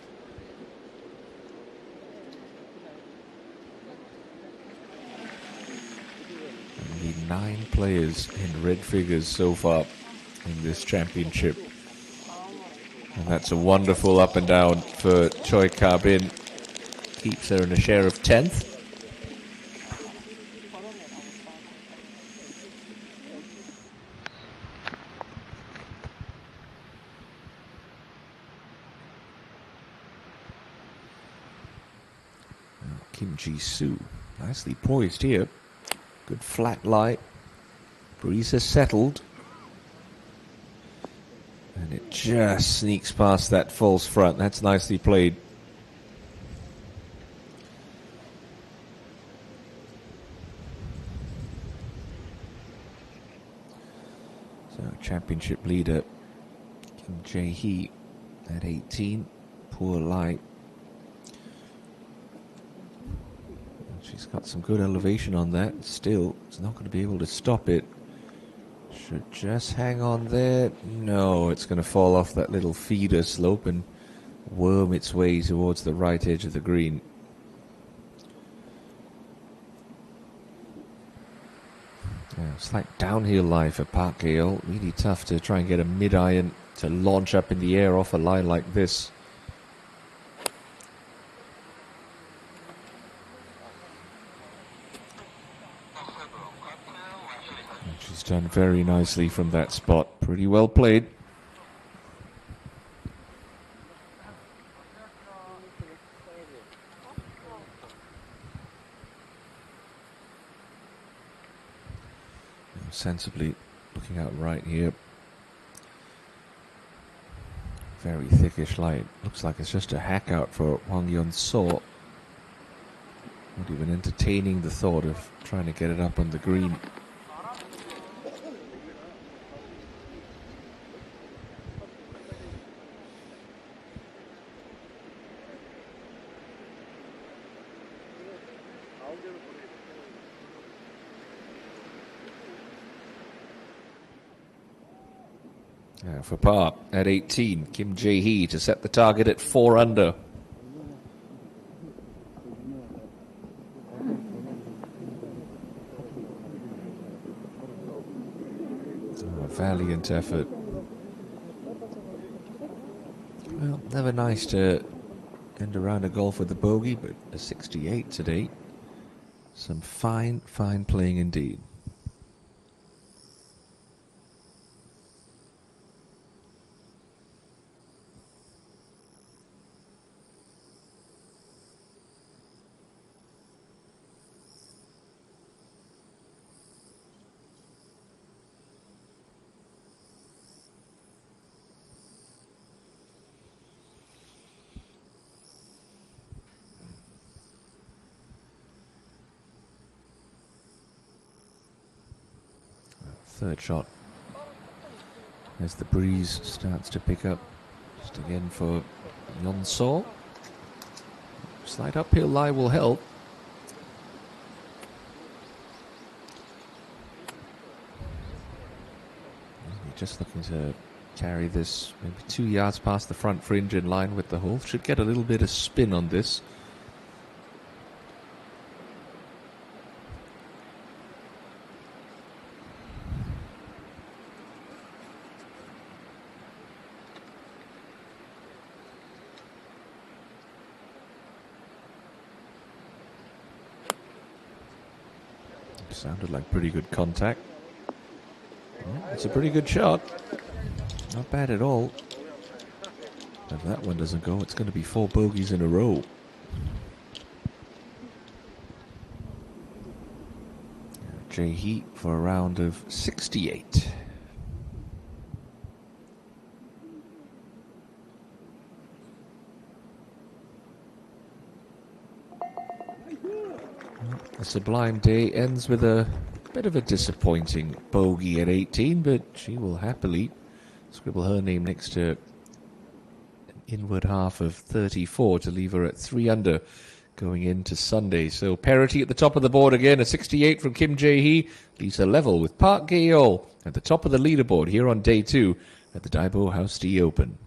Only 9 players in red figures so far in this championship. And that's a wonderful up and down for Choi Ka-bin. Keeps her in a share of 10th. Kim Ji-soo, nicely poised here. Good flat lie. Breeze has settled. And it just sneaks past that false front. That's nicely played. So championship leader Kim Jae-hee at 18. Poor lie. She's got some good elevation on that. Still, it's not going to be able to stop it. Should just hang on there. No, it's going to fall off that little feeder slope and worm its way towards the right edge of the green. Yeah, it's like downhill lie for Park Gaol. Really tough to try and get a mid-iron to launch up in the air off a line like this. She's done very nicely from that spot. Pretty well played. Sensibly looking out right here. Very thickish light. Looks like it's just a hack out for Hwang Yeon-so. Not even entertaining the thought of trying to get it up on the green. For par at 18, Kim Jae-hee to set the target at 4 under. Oh, a valiant effort. Well, never nice to end a round of golf with a bogey, but a 68 today. Some fine, fine playing indeed. Third shot as the breeze starts to pick up. Just again for Yeon-so. Slight uphill lie will help. Just looking to carry this maybe 2 yards past the front fringe in line with the hole. Should get a little bit of spin on this. Sounded like pretty good contact. Yeah, it's a pretty good shot. Not bad at all. If that one doesn't go, it's going to be 4 bogeys in a row. Jae-hee for a round of 68. A sublime day ends with a bit of a disappointing bogey at 18, but she will happily scribble her name next to an inward half of 34 to leave her at 3 under going into Sunday. So parity at the top of the board again. A 68 from Kim Jae-hee leaves her level with Park Gae-yeol at the top of the leaderboard here on day 2 at the DAEBO hausD Open.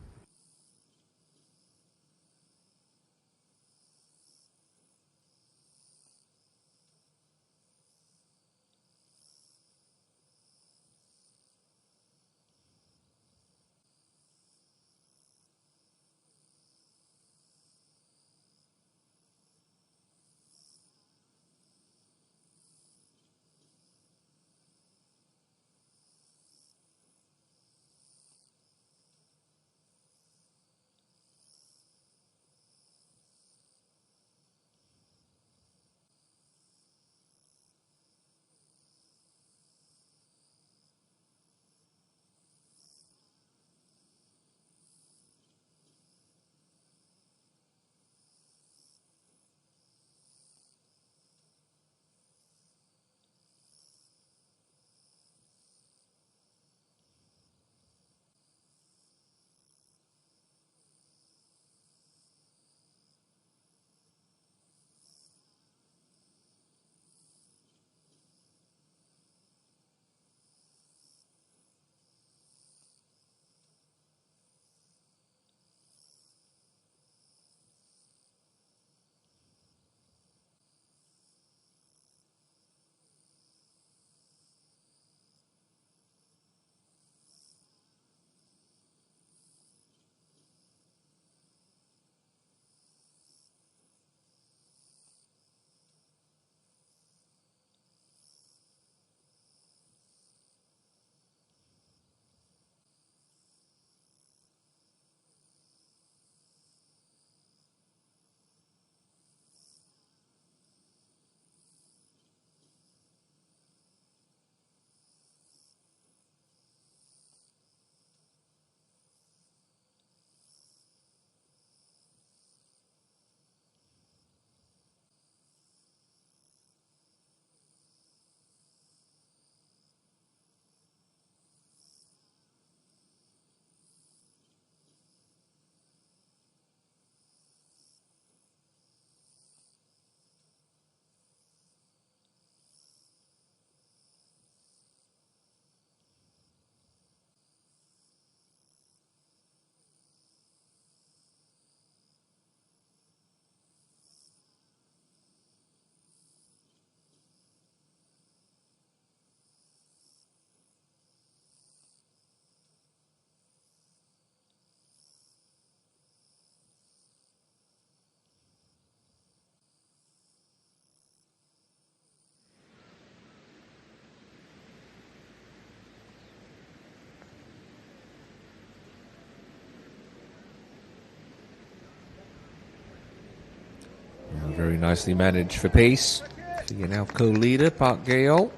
Very nicely managed for pace. So you're now co-leader, Park Gae-yeol.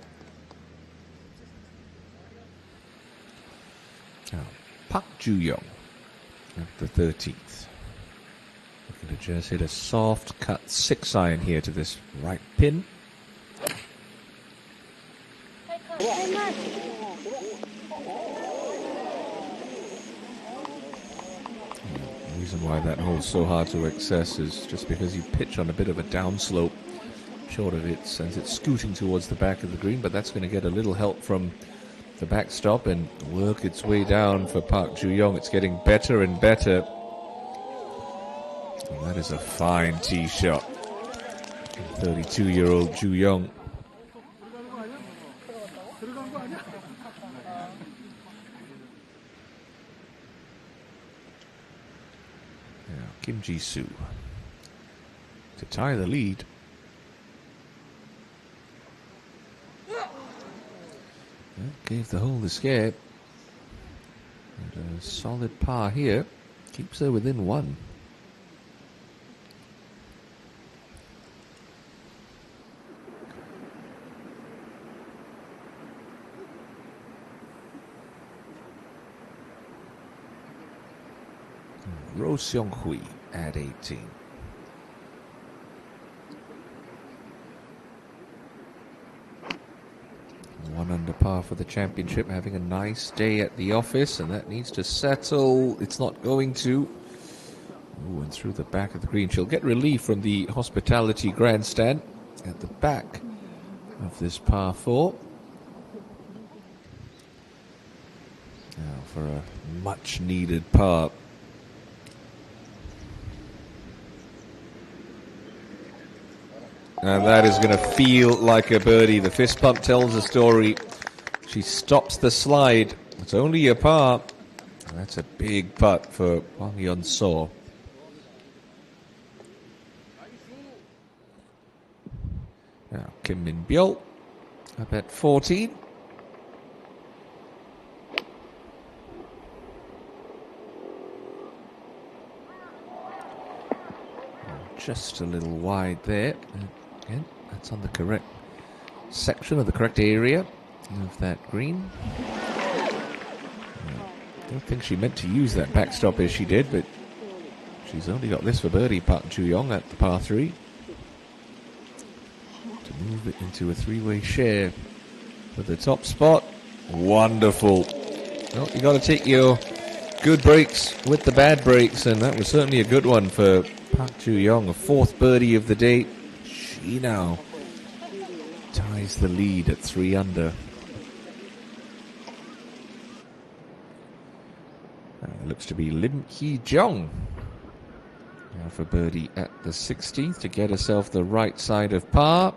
Now, Park Joo-young at the 13th. Looking to just hit a soft cut 6-iron here to this right pin. The reason why that hole's so hard to access is just because you pitch on a bit of a downslope short of it, sends it scooting towards the back of the green, but that's going to get a little help from the backstop and work its way down for Park Joo-young. It's getting better and better. And that is a fine tee shot. 32-year-old Joo-young. Kim Ji-soo to tie the lead. Well, gave the hole the scare. And a solid par here. Keeps her within 1. Roh Seong-hui at 18. One under par for the championship, having a nice day at the office, and that needs to settle. It's not going to. Ooh, and through the back of the green. She'll get relief from the hospitality grandstand at the back of this par 4. Now for a much needed par. And that is going to feel like a birdie. The fist pump tells the story. She stops the slide. It's only a par. And that's a big putt for Hwang Yeon-so. Now Kim Min-byul up at 14. Just a little wide there. Again, that's on the correct section of the correct area of that green. I don't think she meant to use that backstop as she did, but she's only got this for birdie. Park Ju-young at the par 3 to move it into a 3-way share for the top spot. Wonderful. Well, you got to take your good breaks with the bad breaks, and that was certainly a good one for Park Ju-young, a 4th birdie of the day. She now ties the lead at 3 under. Looks to be Lim Hee-jung now for birdie at the 16th to get herself the right side of par.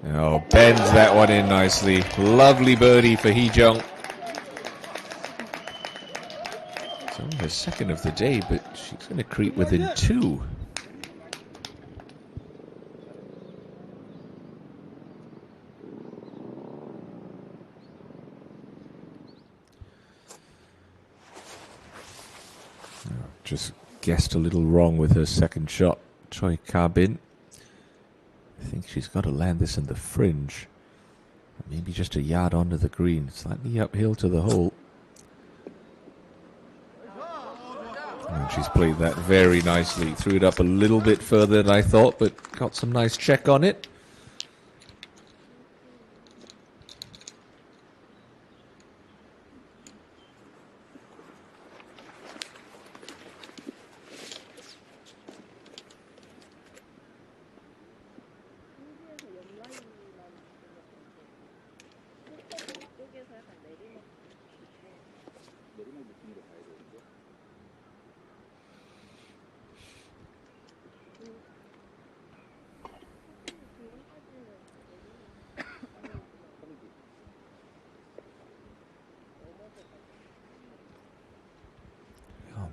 Oh, bends that one in nicely. Lovely birdie for Hee-jung. It's only her 2nd of the day, but she's going to creep within 2. Just guessed a little wrong with her 2nd shot. Choi Ka-bin. I think she's got to land this in the fringe. Maybe just a yard onto the green. Slightly uphill to the hole. And she's played that very nicely. Threw it up a little bit further than I thought, but got some nice check on it.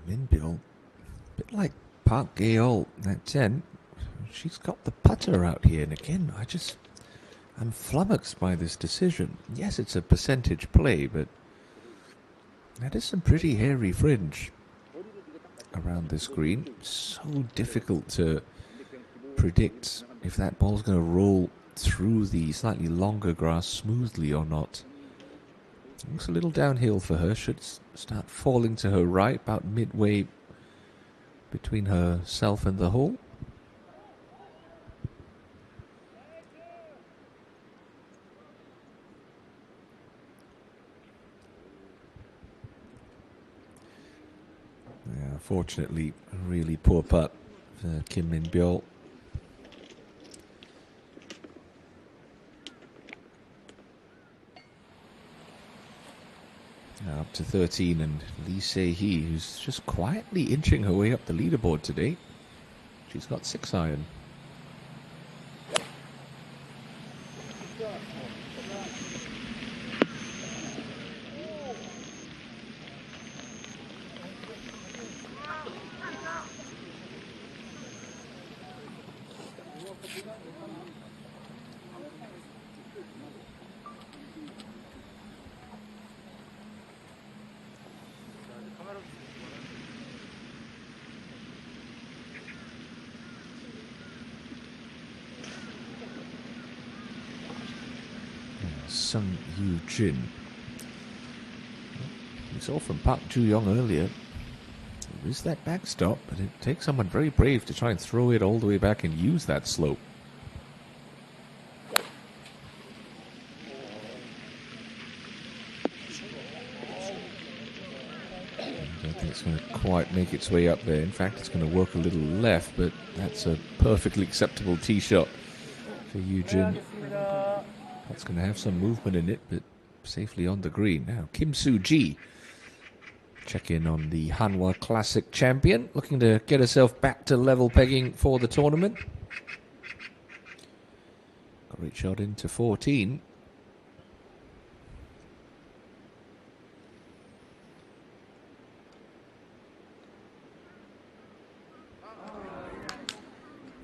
Min-byul, a bit like Park Gaeol at 10. She's got the putter out here, and again, I'm flummoxed by this decision. Yes, it's a percentage play, but that is some pretty hairy fringe around this green. So difficult to predict if that ball's going to roll through the slightly longer grass smoothly or not. Looks a little downhill for her. Should start falling to her right, about midway between herself and the hole. Yeah, fortunately, a really poor putt for Kim Min-byul. Now up to 13, and Lee Se-hee, who's just quietly inching her way up the leaderboard today. She's got 6 iron. Sung Yoo-jin. We saw from Park Ju-young earlier. There is that backstop, but it takes someone very brave to try and throw it all the way back and use that slope. I don't think it's going to quite make its way up there. In fact, it's going to work a little left, but that's a perfectly acceptable tee shot for Eugene. That's going to have some movement in it, but safely on the green. Now, Kim Soo-ji, check in on the Hanwha Classic champion, looking to get herself back to level pegging for the tournament. Great shot into 14.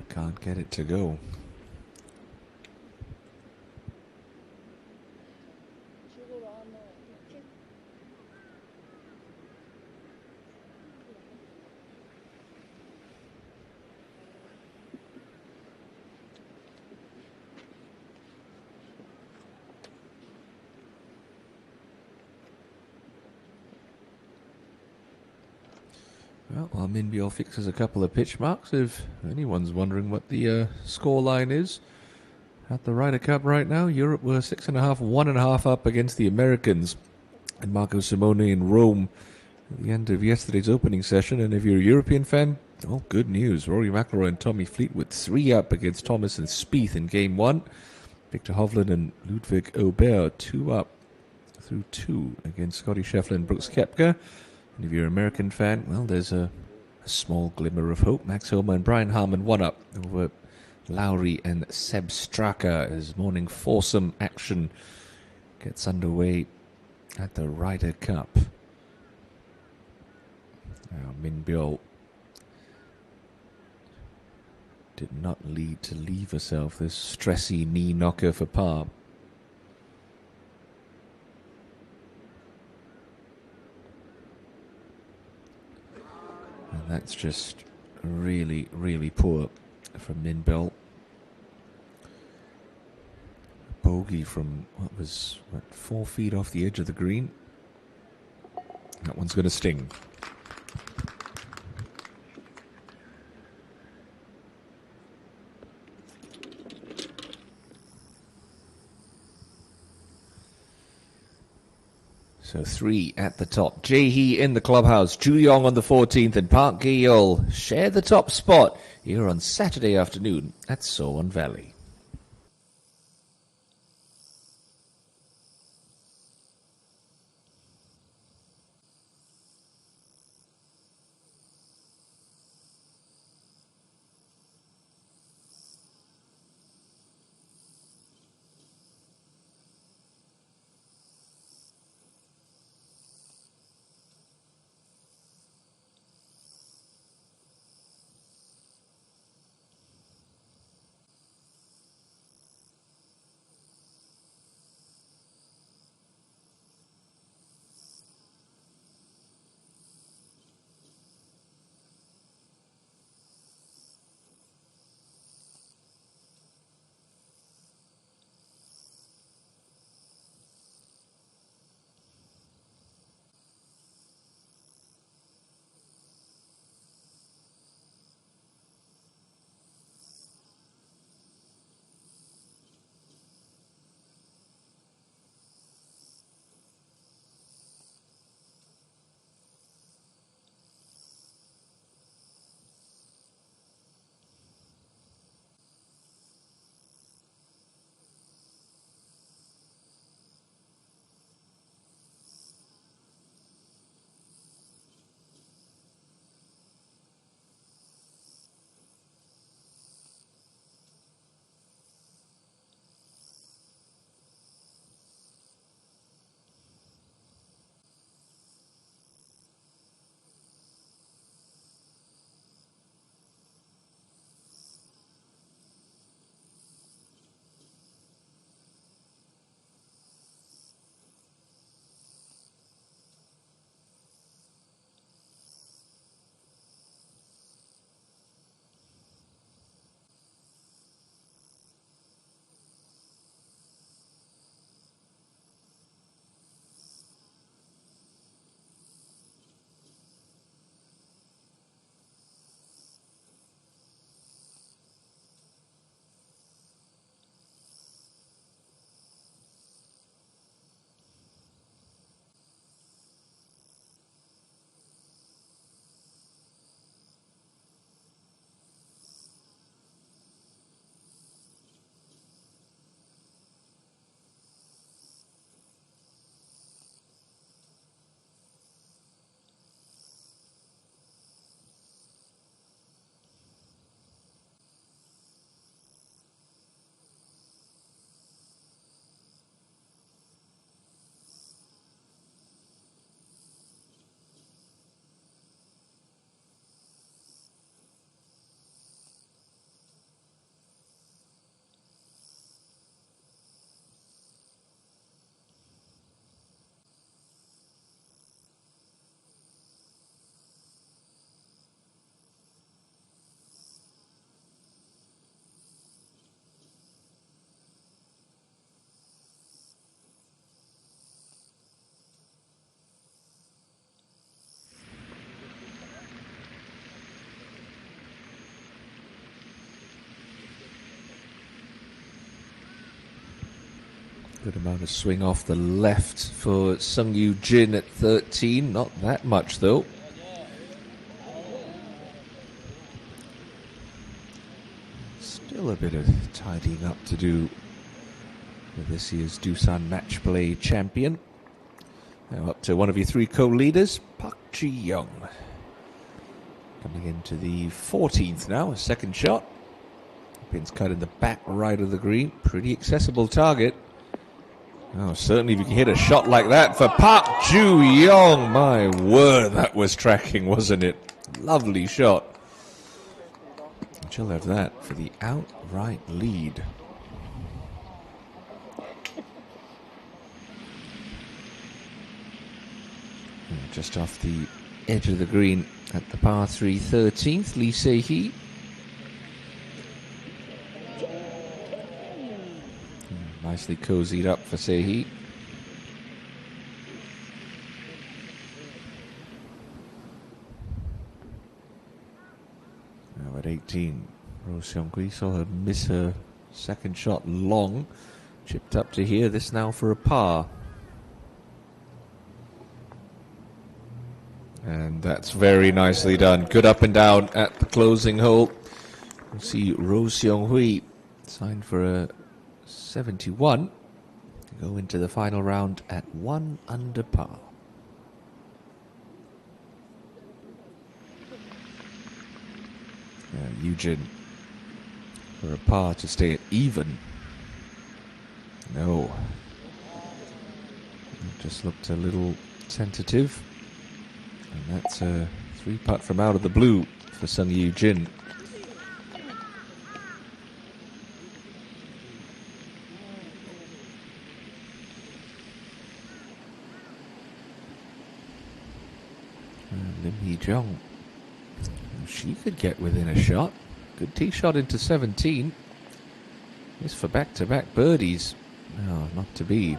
Can't get it to go. Well, while Minbyul fixes a couple of pitch marks, if anyone's wondering what the score line is at the Ryder Cup right now, Europe were 6.5, 1.5 up against the Americans and Marco Simone in Rome at the end of yesterday's opening session. And if you're a European fan, oh, good news. Rory McIlroy and Tommy Fleetwood 3 up against Thomas and Spieth in Game 1. Victor Hovland and Ludwig Aubert 2 up through 2 against Scotty Scheffler and Brooks Koepka. And if you're an American fan, well, there's a small glimmer of hope. Max Homa and Brian Harman 1 up over Lowry and Seb Straka as morning foursome action gets underway at the Ryder Cup. Now, Minbyul did not lead to leave herself this stressy knee knocker for par. And that's just really, really poor from Minbyul. Bogey from, 4 feet off the edge of the green. That one's going to sting. So 3 at the top. Jae Hee in the clubhouse. Ju Yong on the 14th, and Park Gae-yeol share the top spot here on Saturday afternoon at So-won Valley. Good amount of swing off the left for Sung Yu Jin at 13. Not that much, though. Still a bit of tidying up to do with this year's Doosan Match Play champion. Now up to one of your three co-leaders, Park Ji-young. Coming into the 14th now, a second shot. Pin's cut in the back right of the green. Pretty accessible target. Oh, certainly if you can hit a shot like that for Park Ji-young. My word, that was tracking, wasn't it? Lovely shot. And she'll have that for the outright lead. And just off the edge of the green at the par 3 13th, Lee Se-hee. Nicely cozied up for Se-hee. Now at 18, Roh Seong-hui saw her miss her second shot long. Chipped up to here, this now for a par. And that's very nicely done. Good up and down at the closing hole. We'll see Roh Seong-hui signed for a 71. Go into the final round at 1 under par. Eugene for a par to stay at even. No. Just looked a little tentative. And that's a 3-putt from out of the blue for Sung Yu Jin. Lim Hee-jung, she could get within a shot. Good tee shot into 17. This for back-to-back birdies. No, not to be.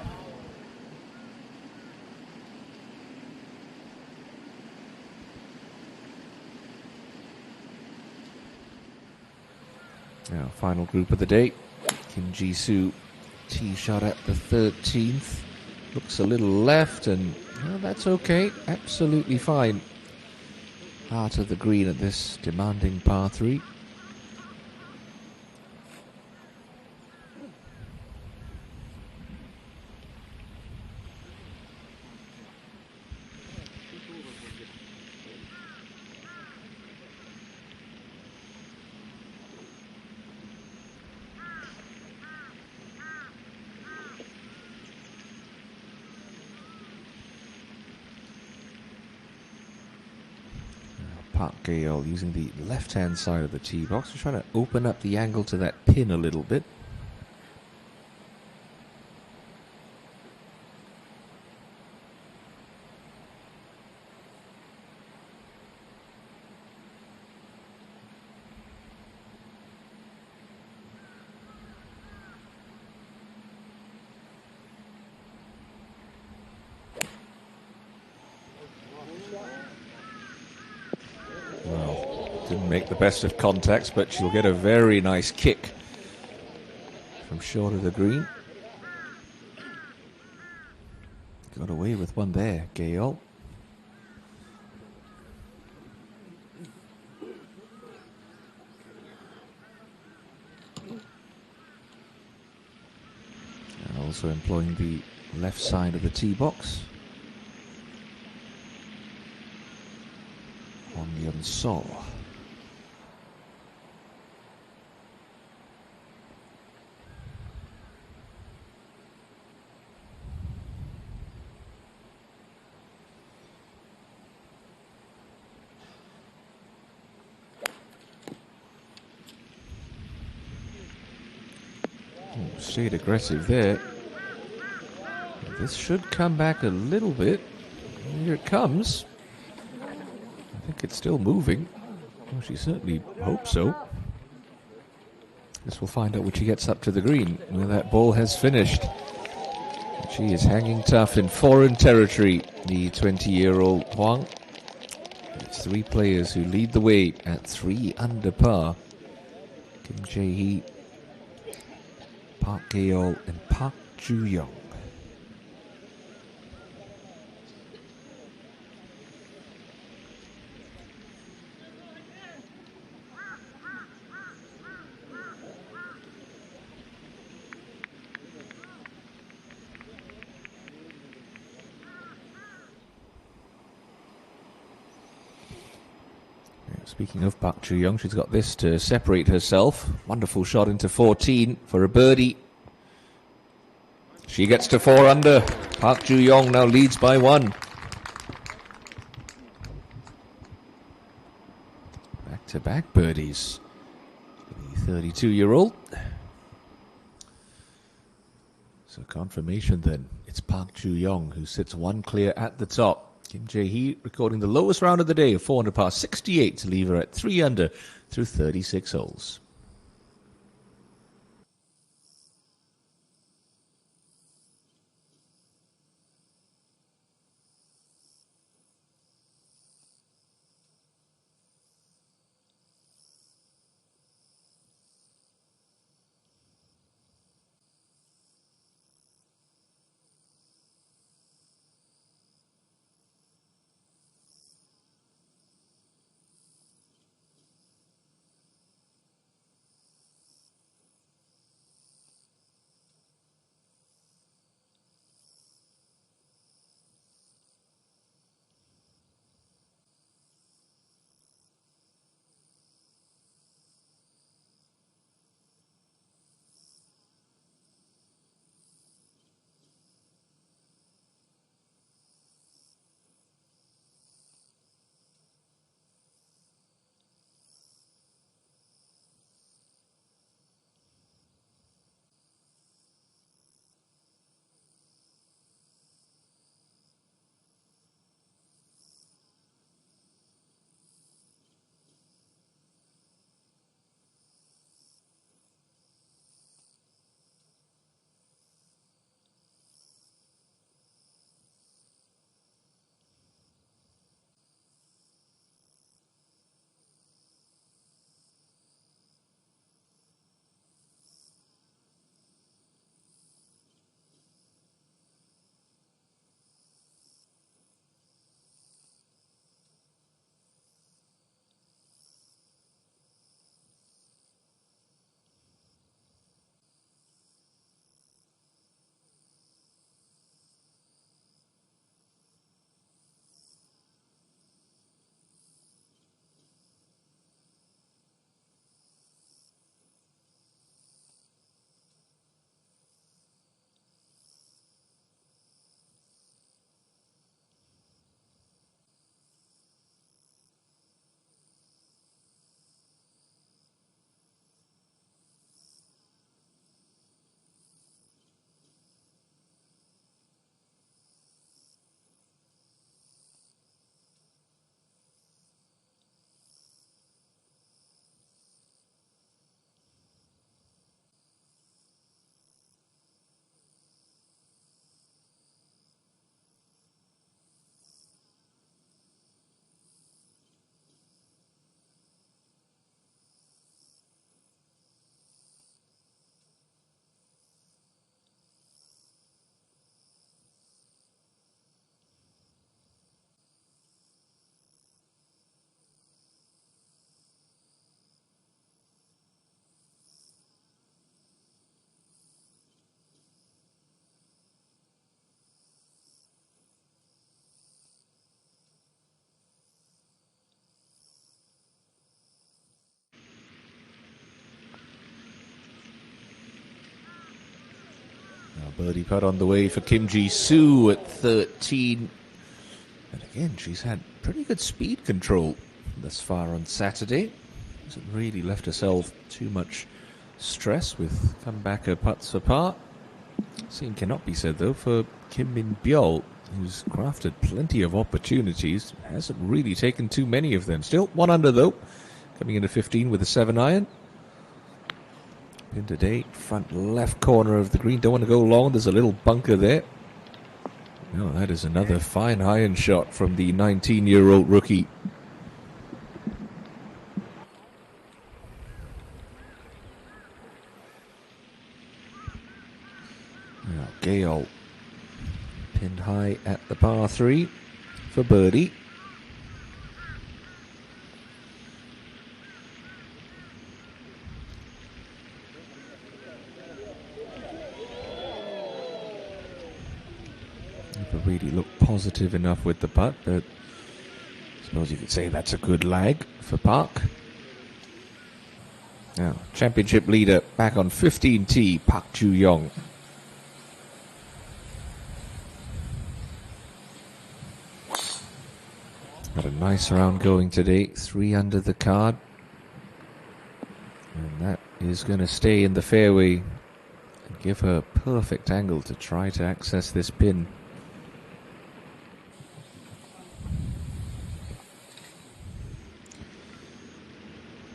Now, final group of the day. Kim Ji-soo, tee shot at the 13th. Looks a little left, and well, that's okay. Absolutely fine. Heart of the green at this demanding par 3. Park Gale using the left-hand side of the tee box. We're trying to open up the angle to that pin a little bit. Didn't make the best of contacts, but she'll get a very nice kick from short of the green. Got away with one there, Gale. And also employing the left side of the tee box. Hwang Yeon-sol. Stayed aggressive there. This should come back a little bit. Here it comes. I think it's still moving. Well, she certainly hopes so. Guess we'll find out when she gets up to the green, where that ball has finished. She is hanging tough in foreign territory, the 20-year-old Hwang. It's 3 players who lead the way at 3 under par. Kim Jae-hee, Park Gale and Park Ju-young. Speaking of Park Ju-young, she's got this to separate herself. Wonderful shot into 14 for a birdie. She gets to 4 under. Park Ju-young now leads by 1. Back-to-back birdies for the 32-year-old. So confirmation then. It's Park Ju-young who sits 1 clear at the top. Kim Jae-hee recording the lowest round of the day of 4 under par 68 to leave her at 3 under through 36 holes. Birdie putt on the way for Kim Ji-soo at 13. And again, she's had pretty good speed control thus far on Saturday. Hasn't really left herself too much stress with comebacker putts for par. Same cannot be said, though, for Kim Min-byul, who's crafted plenty of opportunities. Hasn't really taken too many of them. Still 1 under, though. Coming into 15 with a 7-iron. Pin today, front left corner of the green. Don't want to go long. There's a little bunker there. No, that is another fine iron shot from the 19-year-old rookie. Now Gale pinned high at the par 3 for birdie. Never really looked positive enough with the putt, but I suppose you could say that's a good lag for Park. Now, championship leader back on 15T, Park Ju-yong. Got a nice round going today, 3 under the card. And that is going to stay in the fairway and give her a perfect angle to try to access this pin.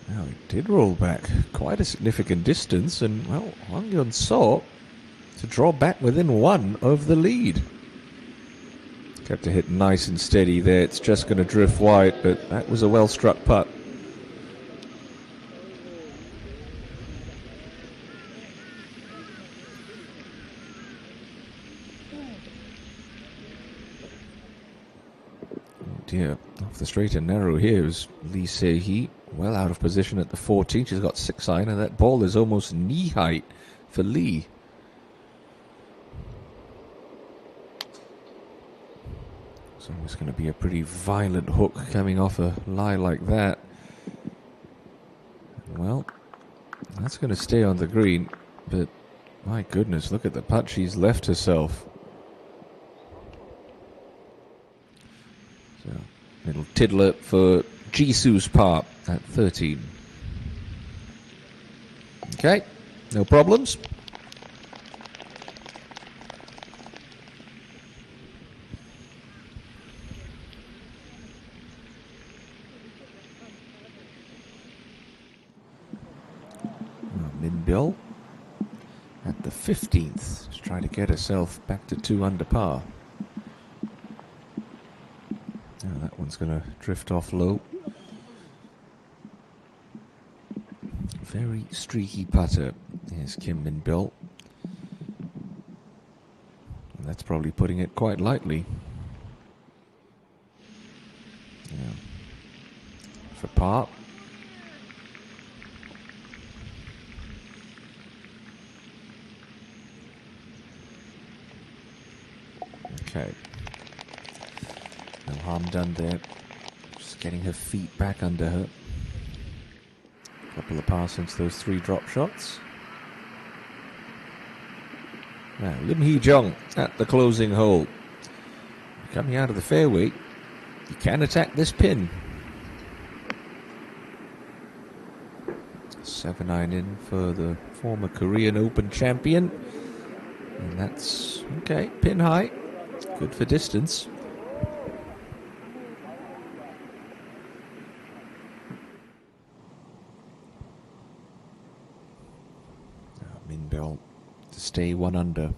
Now, he did roll back quite a significant distance, and, well, Hwang Yun saw to draw back within 1 of the lead. Kept it hit nice and steady there. It's just going to drift wide, but that was a well-struck putt. Oh dear, off the straight and narrow here is Lee Se-hee. Well out of position at the 14. She's got 6 iron, and that ball is almost knee height for Lee. It's always going to be a pretty violent hook coming off a lie like that. Well, that's going to stay on the green, but my goodness, look at the putt she's left herself. So, little tiddler for Jisoo's par at 13. Okay, no problems. Min-bill at the 15th to try to get herself back to 2 under par. Now that one's going to drift off low. Very streaky putter. Here's Kim Min-bill. And that's probably putting it quite lightly. Yeah. For par. Okay. No harm done there. Just getting her feet back under her. Couple of par since those 3 drop shots. Now, Lim Hee-jung at the closing hole. Coming out of the fairway, you can attack this pin. 7-9 in for the former Korean Open champion. And that's, okay, pin high. Good for distance. Min-bill to stay 1 under.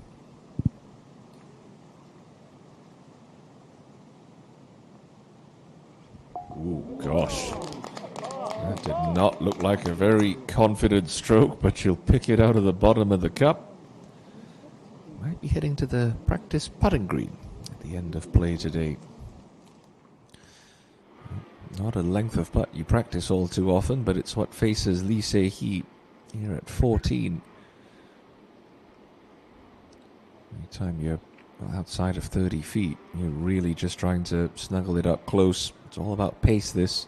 Ooh, gosh. That did not look like a very confident stroke, but she'll pick it out of the bottom of the cup. Might be heading to the practice putting green at the end of play today. Not a length of putt you practice all too often, but it's what faces Lee Se-hee here at 14. Anytime you're outside of 30 feet, you're really just trying to snuggle it up close. It's all about pace, this.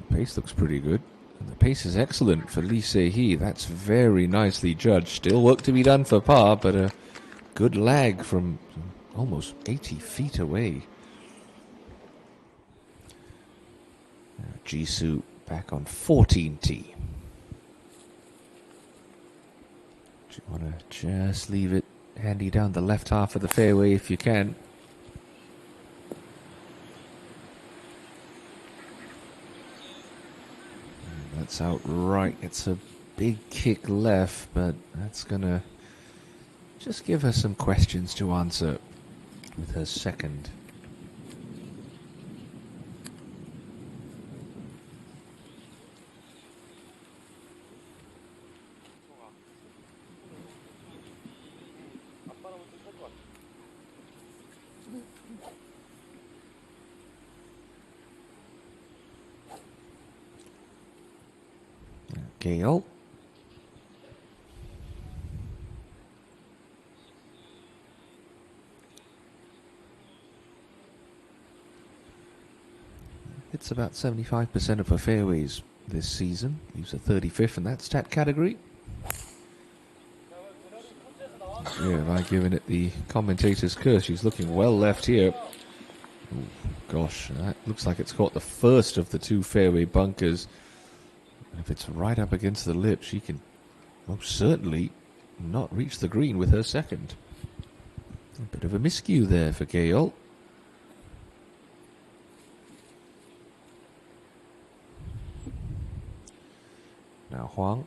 The pace looks pretty good. And the pace is excellent for Lee Se-hee. That's very nicely judged. Still work to be done for par, but a good lag from almost 80 feet away. Jisoo back on 14T. Do you want to just leave it handy down the left half of the fairway if you can? And that's out right. It's a big kick left, but that's going to just give her some questions to answer with her second. Gale. Hits about 75% of her fairways this season. Leaves her 35th in that stat category. Yeah, have I given it the commentator's curse? She's looking well left here. Ooh, gosh, that looks like it's caught the first of the two fairway bunkers. And if it's right up against the lip, she can most certainly not reach the green with her second. A bit of a miscue there for Gale. Now Huang.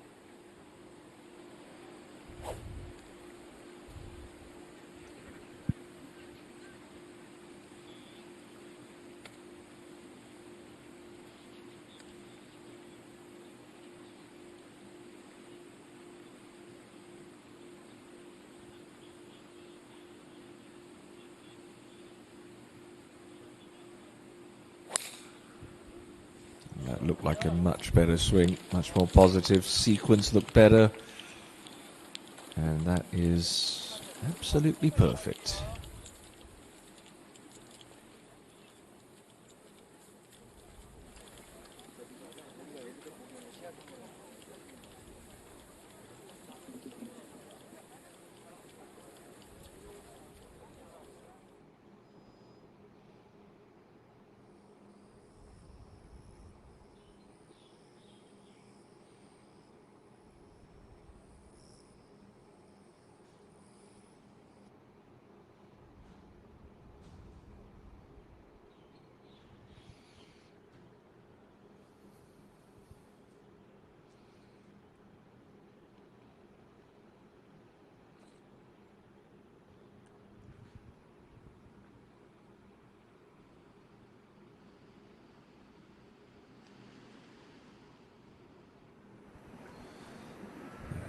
That looked like a much better swing, much more positive. Sequence looked better. And that is absolutely perfect.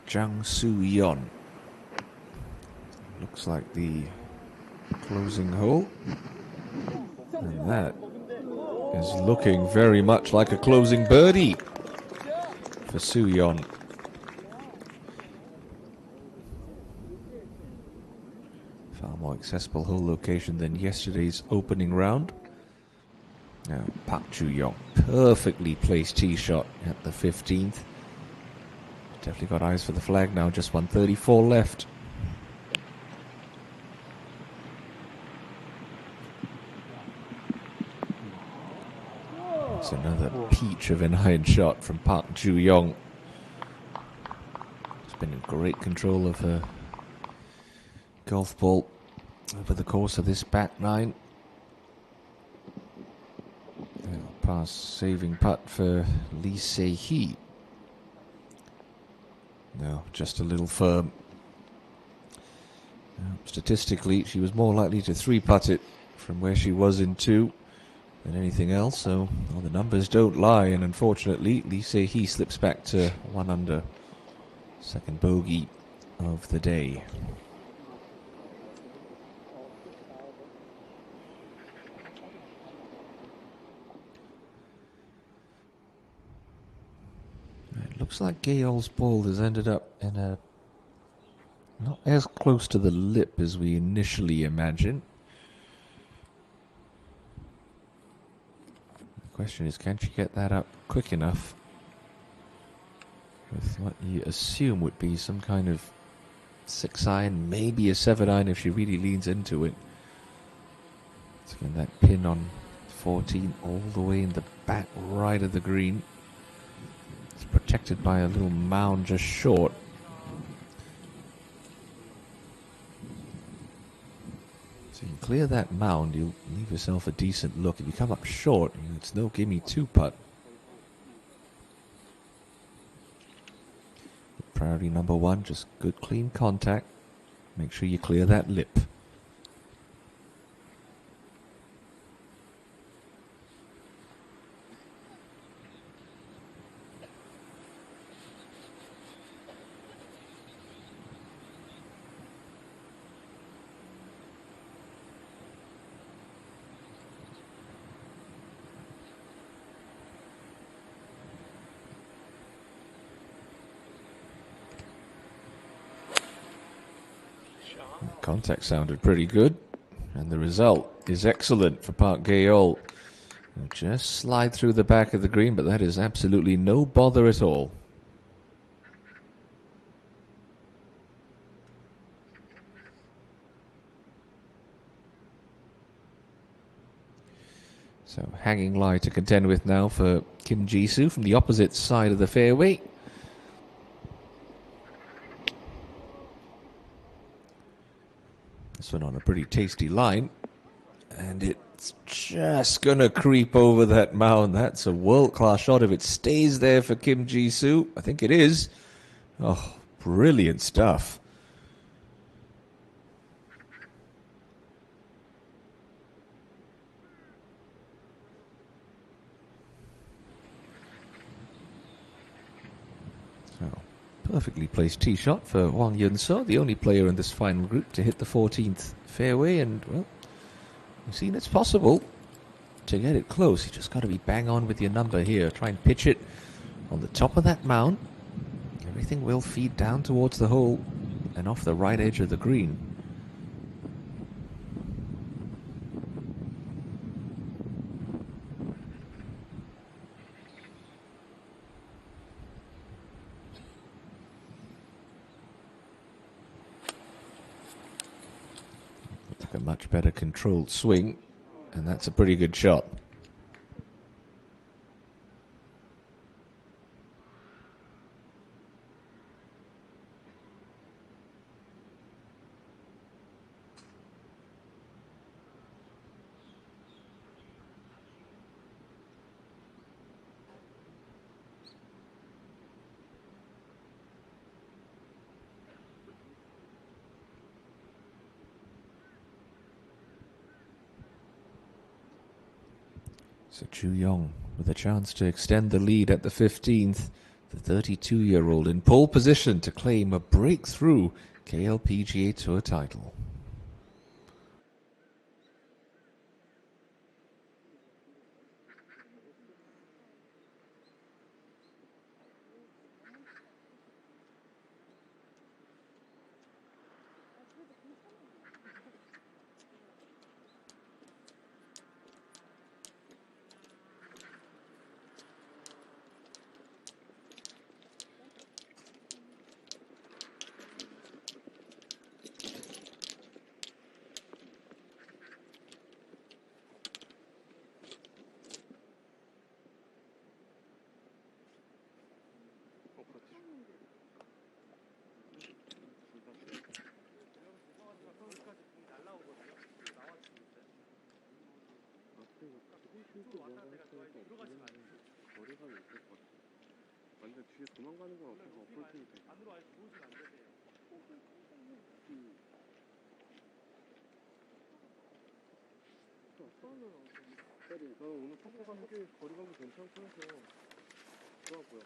Zhang Su-yeon. Looks like the closing hole. And that is looking very much like a closing birdie for Su-yeon. Far more accessible hole location than yesterday's opening round. Now Park Ju-young, perfectly placed tee shot at the 15th. Definitely got eyes for the flag now, just 134 left. It's another peach of an iron shot from Park Ju-young. She's been in great control of her golf ball over the course of this back nine. Pass saving putt for Lee Se-hee. No, just a little firm. Statistically, she was more likely to three-putt it from where she was in two than anything else, so well, the numbers don't lie, and unfortunately, Lee Se-hee slips back to 1 under. Second bogey of the day. It looks like Gale's ball has ended up in a not as close to the lip as we initially imagined. The question is, can she get that up quick enough with what you assume would be some kind of 6-iron, maybe a 7-iron if she really leans into it. So again, that pin on 14 all the way in the back right of the green. It's protected by a little mound just short. So you can clear that mound, you'll leave yourself a decent look. If you come up short, it's no gimme two putt. Priority number one, just good clean contact. Make sure you clear that lip. Contact sounded pretty good, and the result is excellent for Park Gaol. Just slide through the back of the green, but that is absolutely no bother at all. So hanging lie to contend with now for Kim Ji-soo from the opposite side of the fairway. This one on a pretty tasty line. And it's just going to creep over that mound. That's a world-class shot if it stays there for Kim Ji-soo. I think it is. Oh, brilliant stuff. So, perfectly placed tee shot for Wang Yun-so, the only player in this final group to hit the 14th fairway. And, well, you've seen it's possible to get it close. You just got to be bang on with your number here. Try and pitch it on the top of that mound. Everything will feed down towards the hole and off the right edge of the green. Took a much better controlled swing, and that's a pretty good shot. So Chu Yong with a chance to extend the lead at the 15th. The 32-year-old in pole position to claim a breakthrough KLPGA Tour title. 완전 뒤에 도망가는 건 없어서 어플 테니까 안으로 아예 들어오시면 안 되세요. 저는 오늘 속도가 꽤 거리감도 괜찮고 해서 좋았고요.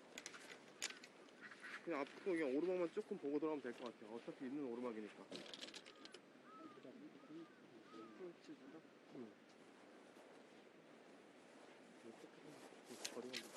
그냥 앞으로 그냥 오르막만 조금 보고 들어가면 될 것 같아요. 어차피 있는 오르막이니까. 거리감도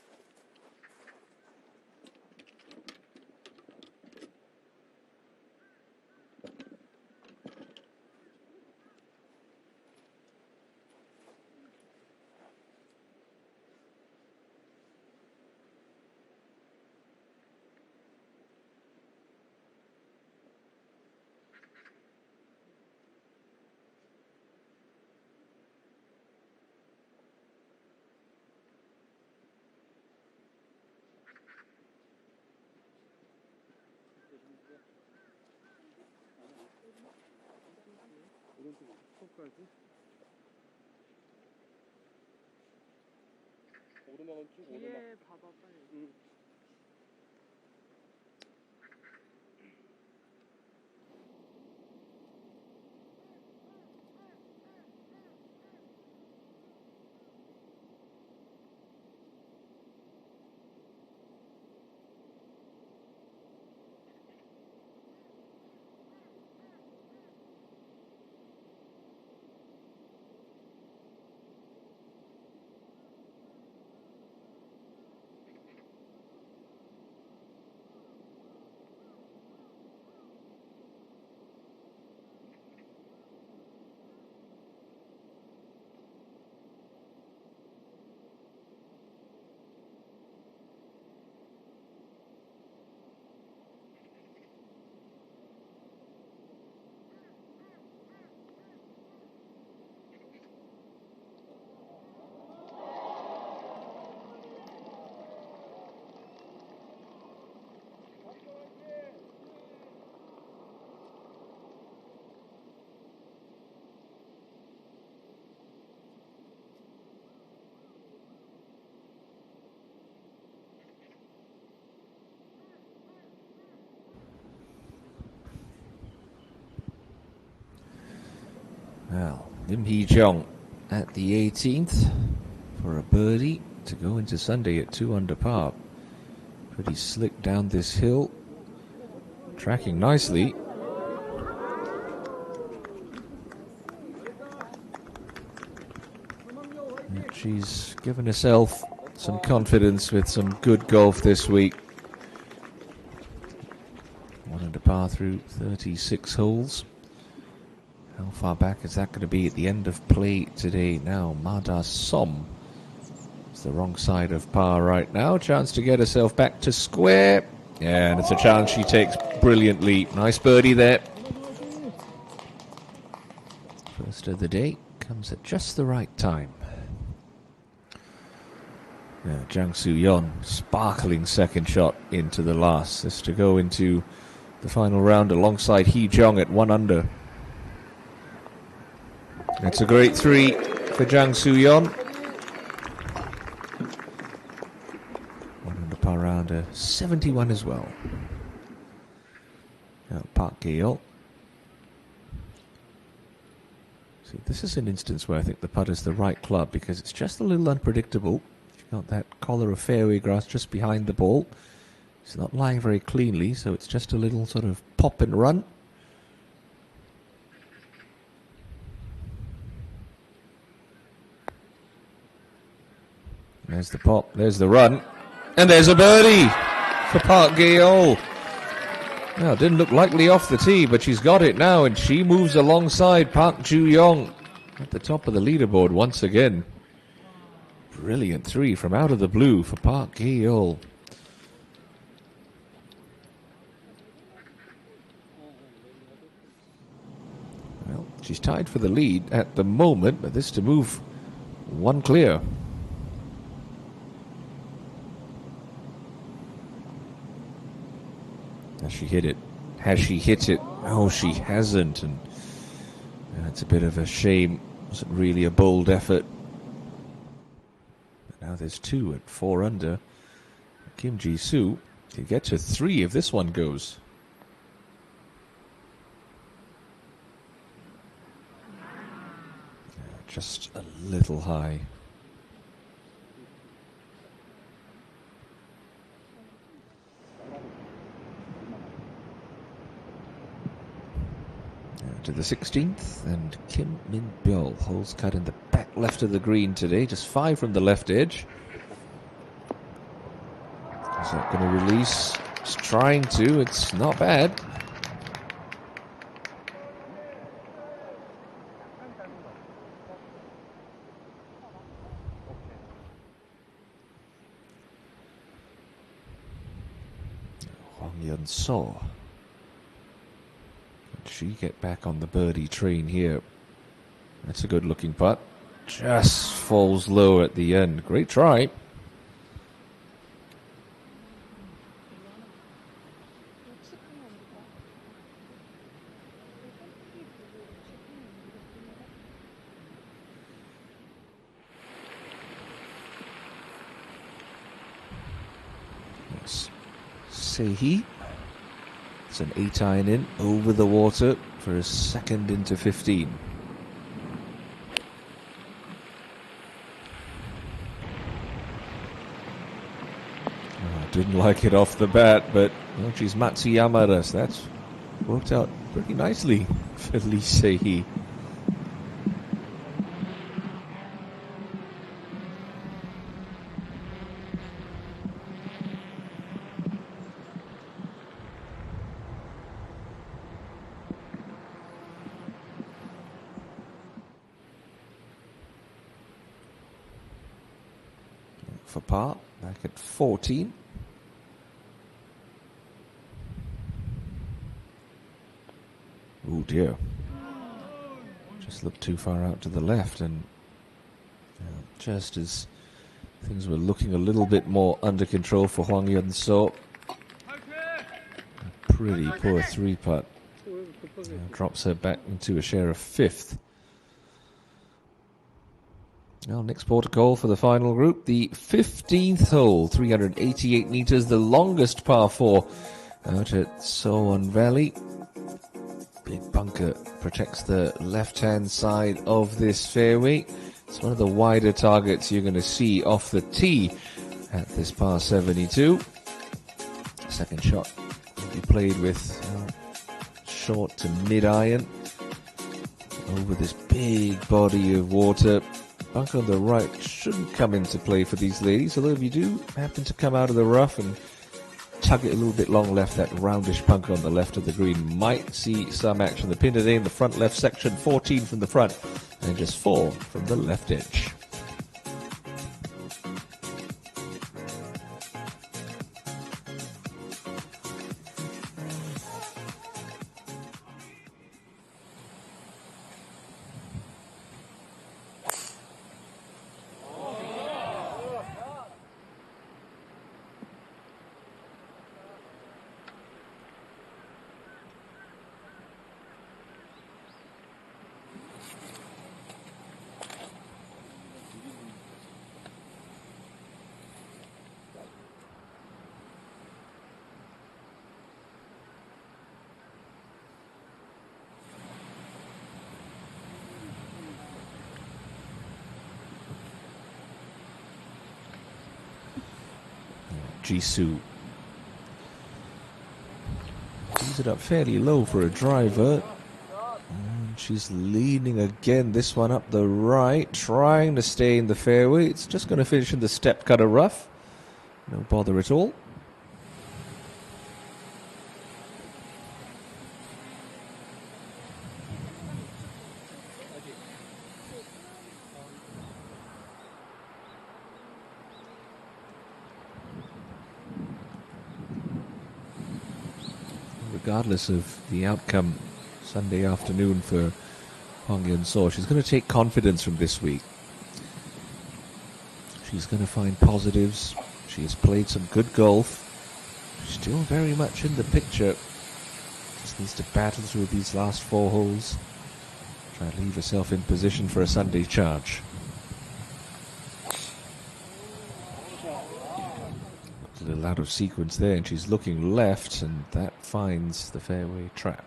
오른쪽 스톱까지 오르막은 쭉 오르막 뒤에 봐봐 빨리. Lim Hee-jung at the 18th for a birdie to go into Sunday at 2 under par. Pretty slick down this hill, tracking nicely. She's given herself some confidence with some good golf this week. 1 under par through 36 holes. How far back is that going to be at the end of play today? Now, Mada Som is the wrong side of par right now. Chance to get herself back to square. Yeah, and it's a chance she takes brilliantly. Nice birdie there. First of the day comes at just the right time. Yeah, Jang Soo-yeon, sparkling second shot into the last. This to go into the final round alongside Hee-jung at 1 under. It's a great 3 for Jang Soo-yeon. 1 under par round, 71 as well. Now Park Gi-yeol. See, this is an instance where I think the putt is the right club because it's just a little unpredictable. You've got that collar of fairway grass just behind the ball. It's not lying very cleanly, so it's just a little sort of pop and run. There's the pop, there's the run, and there's a birdie for Park Gi-yeol. Now, didn't look likely off the tee, but she's got it now, and she moves alongside Park Joo-young at the top of the leaderboard once again. Brilliant 3 from out of the blue for Park Gi-yeol. Well, she's tied for the lead at the moment, but this to move 1 clear. Has she hit it? Has she hit it? Oh, she hasn't, and that's a bit of a shame. Wasn't really a bold effort. But now there's 2 at 4 under. Kim Ji-soo can get to 3 if this one goes. Just a little high. To the 16th, and Kim Min-byul holes cut in the back left of the green today, just 5 from the left edge. Is that going to release? It's trying to, it's not bad. Hwang Yeon-so. She get back on the birdie train here. That's a good looking putt. Just falls low at the end. Great try. Yes. Sehi. It's an 8-iron in over the water for a second into 15. Oh, didn't like it off the bat, but well, she's Matsuyama, so that's worked out pretty nicely for Lee Se-hee. For par, back at 14. Oh dear. Just looked too far out to the left, and just as things were looking a little bit more under control for Hwang Yeon-so, a pretty poor 3-putt drops her back into a share of 5th. Well, next protocol for the final group, the 15th hole, 388 meters, the longest par 4 out at Sowon Valley. Big bunker protects the left-hand side of this fairway. It's one of the wider targets you're going to see off the tee at this par 72. Second shot will be played with short to mid-iron over this big body of water. Bunker on the right shouldn't come into play for these ladies, although if you do happen to come out of the rough and tug it a little bit long left, that roundish bunker on the left of the green might see some action. The pin today in the front left section, 14 from the front and just 4 from the left edge. Jisoo tees it up fairly low for a driver. And she's leaning again, this one up the right, trying to stay in the fairway. It's just going to finish in the step cutter rough. No bother at all. Regardless of the outcome Sunday afternoon for Hong Yun-so, she's going to take confidence from this week. She's going to find positives. She has played some good golf. Still very much in the picture. Just needs to battle through these last 4 holes. Try to leave herself in position for a Sunday charge. A little out of sequence there, and she's looking left, and that finds the fairway trap.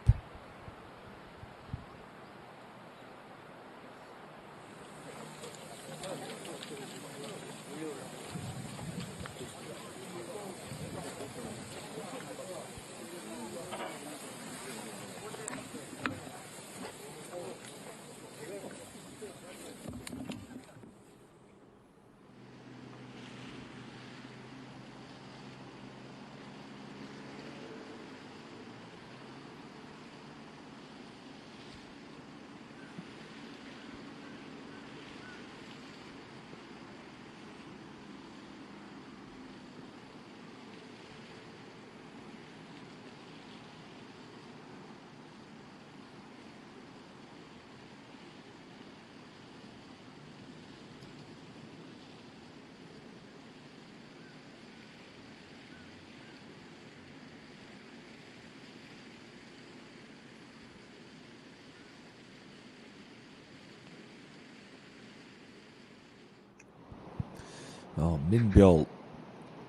Oh, Min Byul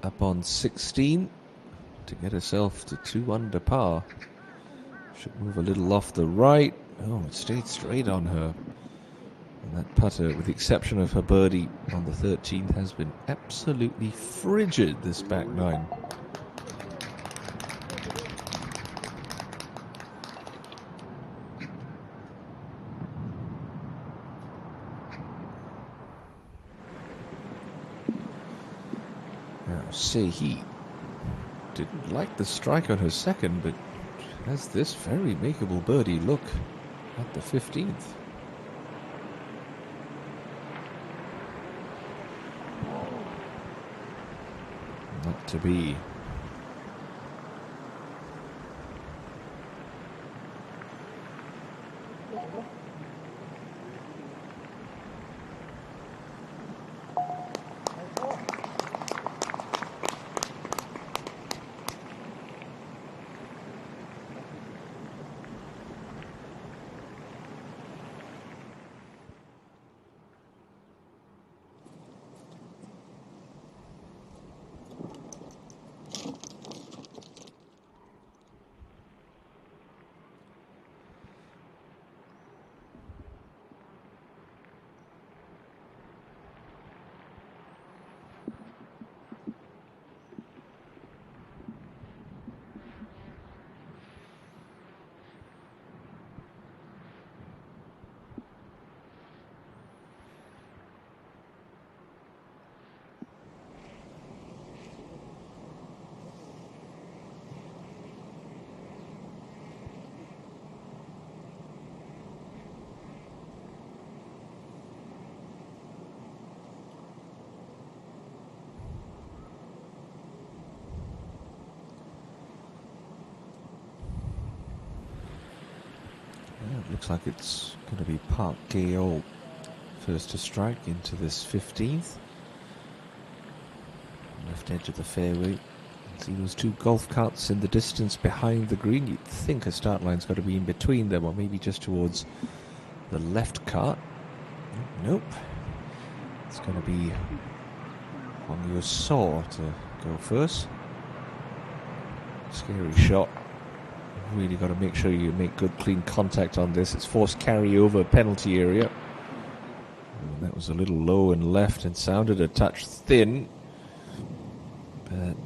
up on 16 to get herself to 2 under par. Should move a little off the right. Oh, it stayed straight on her. And that putter, with the exception of her birdie on the 13th, has been absolutely frigid, this back 9. He didn't like the strike on her second, but has this very makeable birdie look at the 15th. Not to be. Looks like it's going to be Park Gale first to strike into this 15th. Left edge of the fairway. See those two golf carts in the distance behind the green. You'd think a start line's got to be in between them, or maybe just towards the left cart. Nope. It's going to be on your saw to go first. Scary shot. Really got to make sure you make good clean contact on this. It's forced carryover penalty area. And that was a little low and left and sounded a touch thin, but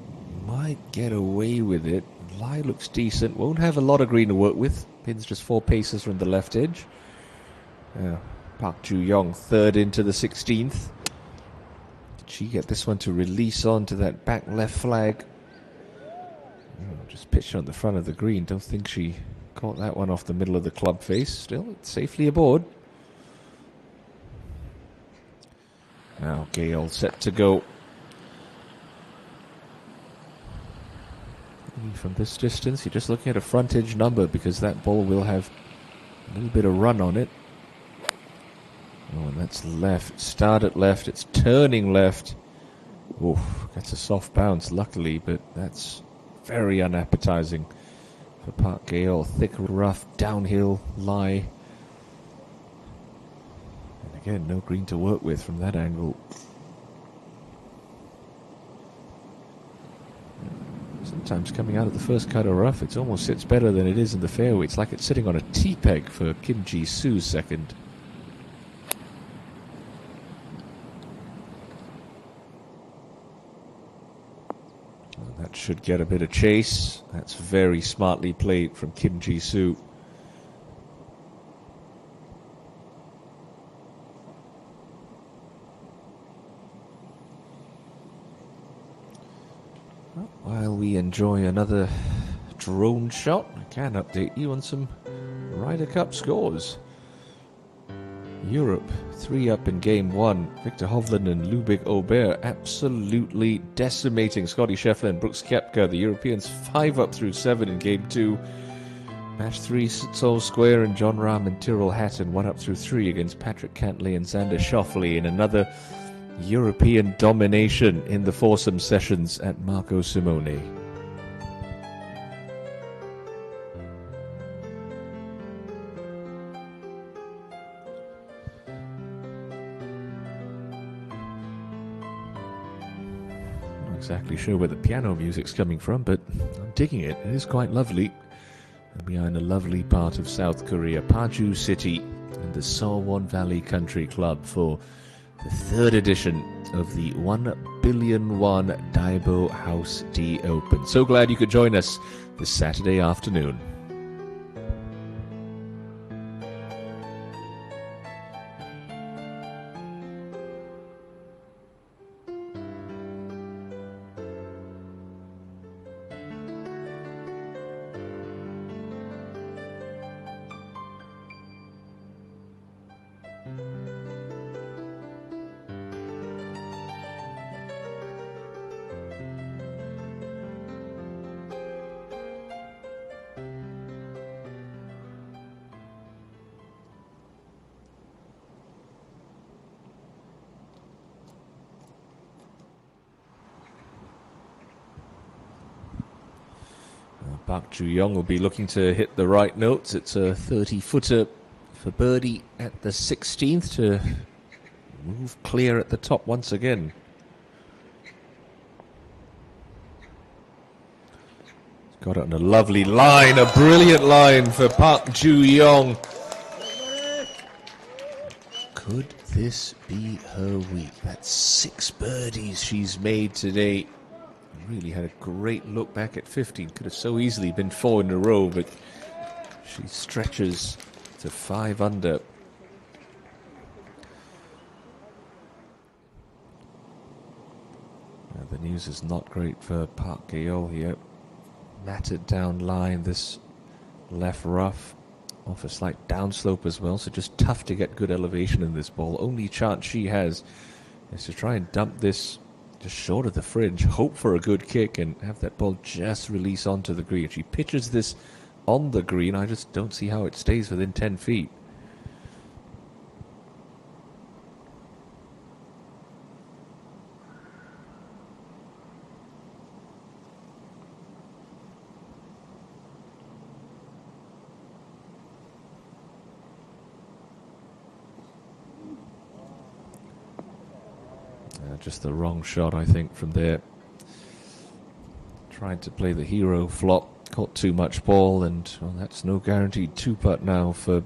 might get away with it. Lie looks decent. Won't have a lot of green to work with. Pin's just 4 paces from the left edge. Park Ju-young third into the 16th. Did she get this one to release onto that back left flag? Just pitched on the front of the green. Don't think she caught that one off the middle of the club face. Still, it's safely aboard. Now Gale set to go. From this distance, you're just looking at a frontage number because that ball will have a little bit of run on it. Oh, and that's left. Start at left. It's turning left. Oof, that's a soft bounce, luckily, but that's very unappetizing for Park Gale. Thick, rough, downhill lie. And again, no green to work with from that angle. Sometimes coming out of the first cut of rough, it almost sits better than it is in the fairway. It's like it's sitting on a T-peg for Kim Ji-soo's second. That should get a bit of chase. That's very smartly played from Kim Ji-soo. Well, while we enjoy another drone shot, I can update you on some Ryder Cup scores. Europe, 3 up in game 1. Victor Hovland and Ludovic Aubert absolutely decimating Scotty Scheffler and Brooks Koepka. The Europeans 5 up through 7 in game 2. Match 3, Seoul Square and John Rahm and Tyrrell Hatton 1 up through 3 against Patrick Cantley and Xander Schauffele in another European domination in the foursome sessions at Marco Simone. Exactly sure where the piano music's coming from, but I'm digging it. It is quite lovely. And behind a lovely part of South Korea, Paju City and the Sewon Valley Country Club for the 3rd edition of the 1 billion won DAEBO hausD Open. So glad you could join us this Saturday afternoon. Park Ju-young will be looking to hit the right notes. It's a 30-footer for birdie at the 16th to move clear at the top once again. Got it on a lovely line, a brilliant line for Park Ju-young. Could this be her week? That's 6 birdies she's made today. Really had a great look back at 15. Could have so easily been 4 in a row, but she stretches to 5 under. Now, the news is not great for Park Gale here. Matted down line, this left rough off a slight downslope as well, so just tough to get good elevation in this ball. Only chance she has is to try and dump this just short of the fringe, hope for a good kick and have that ball just release onto the green. She pitches this on the green. I just don't see how it stays within 10 feet. Just the wrong shot, I think, from there. Tried to play the hero flop, caught too much ball, and well, that's no guaranteed two-putt now for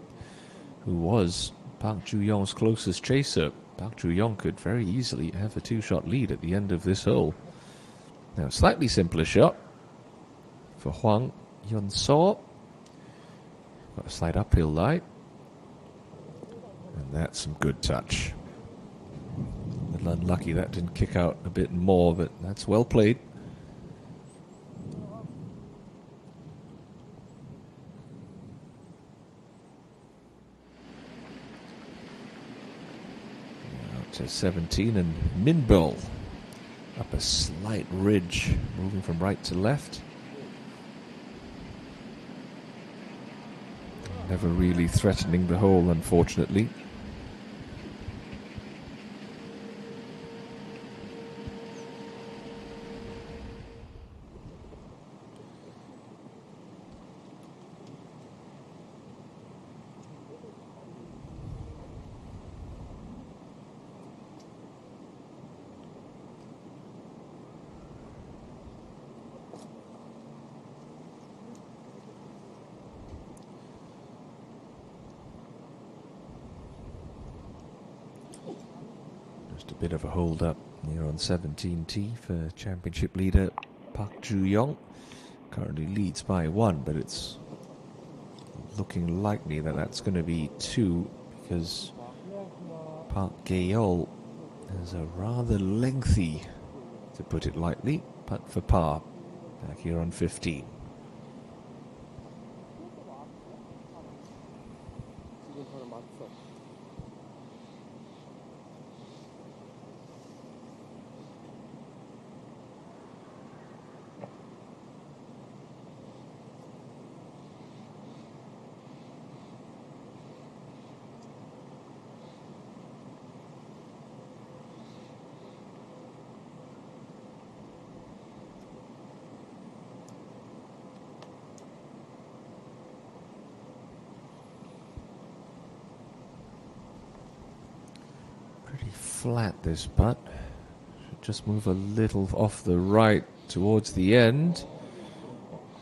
who was Park Ju-yong's closest chaser. Park Ju-yong could very easily have a two-shot lead at the end of this hole. Now, slightly simpler shot for Hwang Yun-so. Got a slight uphill lie. And that's some good touch. A little unlucky that didn't kick out a bit more, but that's well played. Out to 17, and Minbo up a slight ridge, moving from right to left. Never really threatening the hole, unfortunately. A bit of a hold up here on 17T for championship leader Park Ju-yong. Currently leads by 1, but it's looking likely that that's going to be 2 because Park Gaeol has a rather lengthy, to put it lightly, putt for par back here on 15. Flat this putt. Should just move a little off the right towards the end.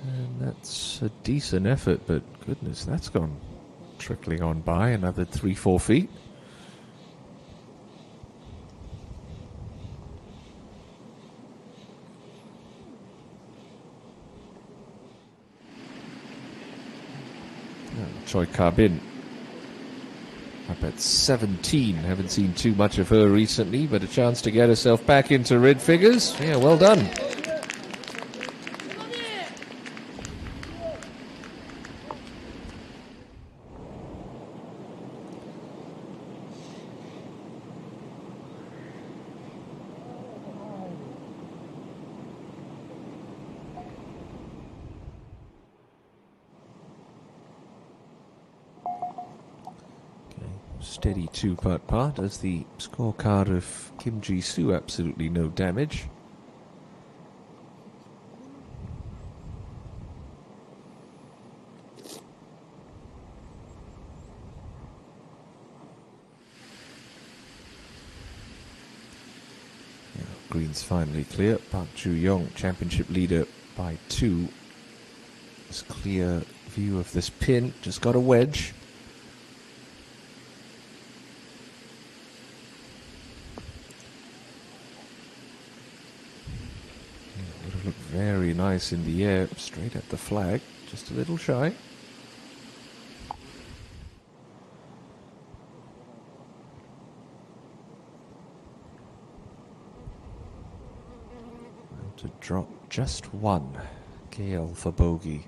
And that's a decent effort, but goodness, that's gone trickling on by another 3-4 feet. Choi Ka-bin up at 17. Haven't seen too much of her recently, but a chance to get herself back into red figures. Yeah, well done. Steady two-putt par. Does the scorecard of Kim Ji-soo absolutely no damage? Yeah, green's finally clear. Park Ju-yong, championship leader by 2. There's a clear view of this pin. Just got a wedge. Very nice in the air, straight at the flag, just a little shy. And to drop just 1, KL for bogey.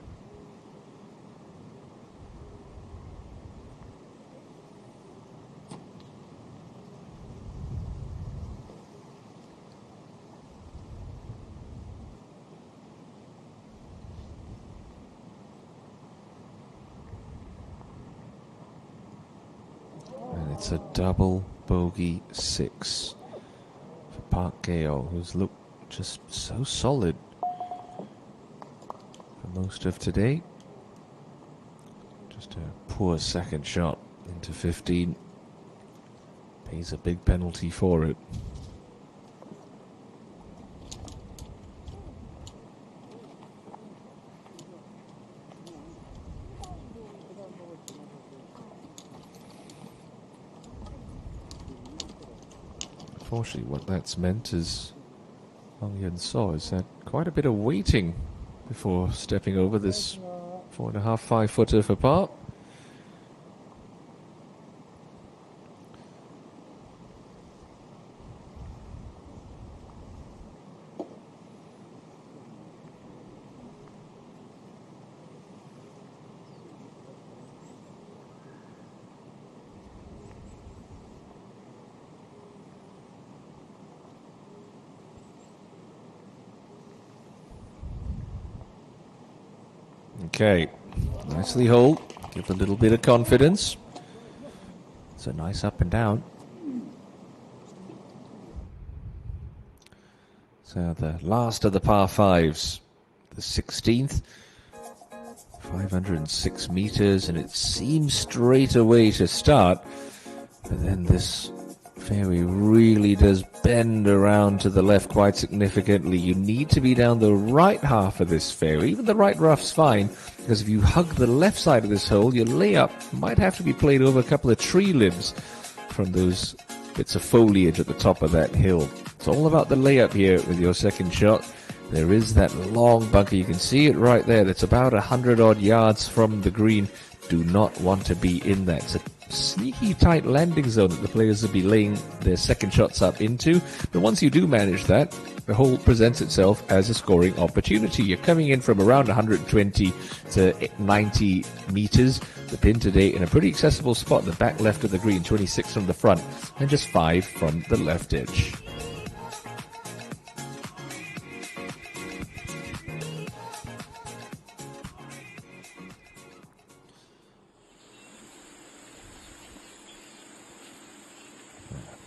That's a double bogey 6 for Park Gale, who's looked just so solid for most of today. Just a poor second shot into 15. Pays a big penalty for it. Unfortunately, what that's meant is Wang Yun-so has had quite a bit of waiting before stepping over this 4.5, 5-footer for par. Okay, nicely hold. Give a little bit of confidence. It's a nice up and down. So the last of the par 5s, the 16th, 506 meters, and it seems straight away to start, but then this fairway really does bend around to the left quite significantly. You need to be down the right half of this fairway. Even the right rough's fine, because if you hug the left side of this hole, your layup might have to be played over a couple of tree limbs from those bits of foliage at the top of that hill. It's all about the layup here with your second shot. There is that long bunker. You can see it right there. That's about 100-odd yards from the green. Do not want to be in that. It's a sneaky tight landing zone that the players will be laying their second shots up into. But once you do manage that, the hole presents itself as a scoring opportunity. You're coming in from around 120 to 90 meters. The pin today in a pretty accessible spot, the back left of the green, 26 from the front, and just 5 from the left edge.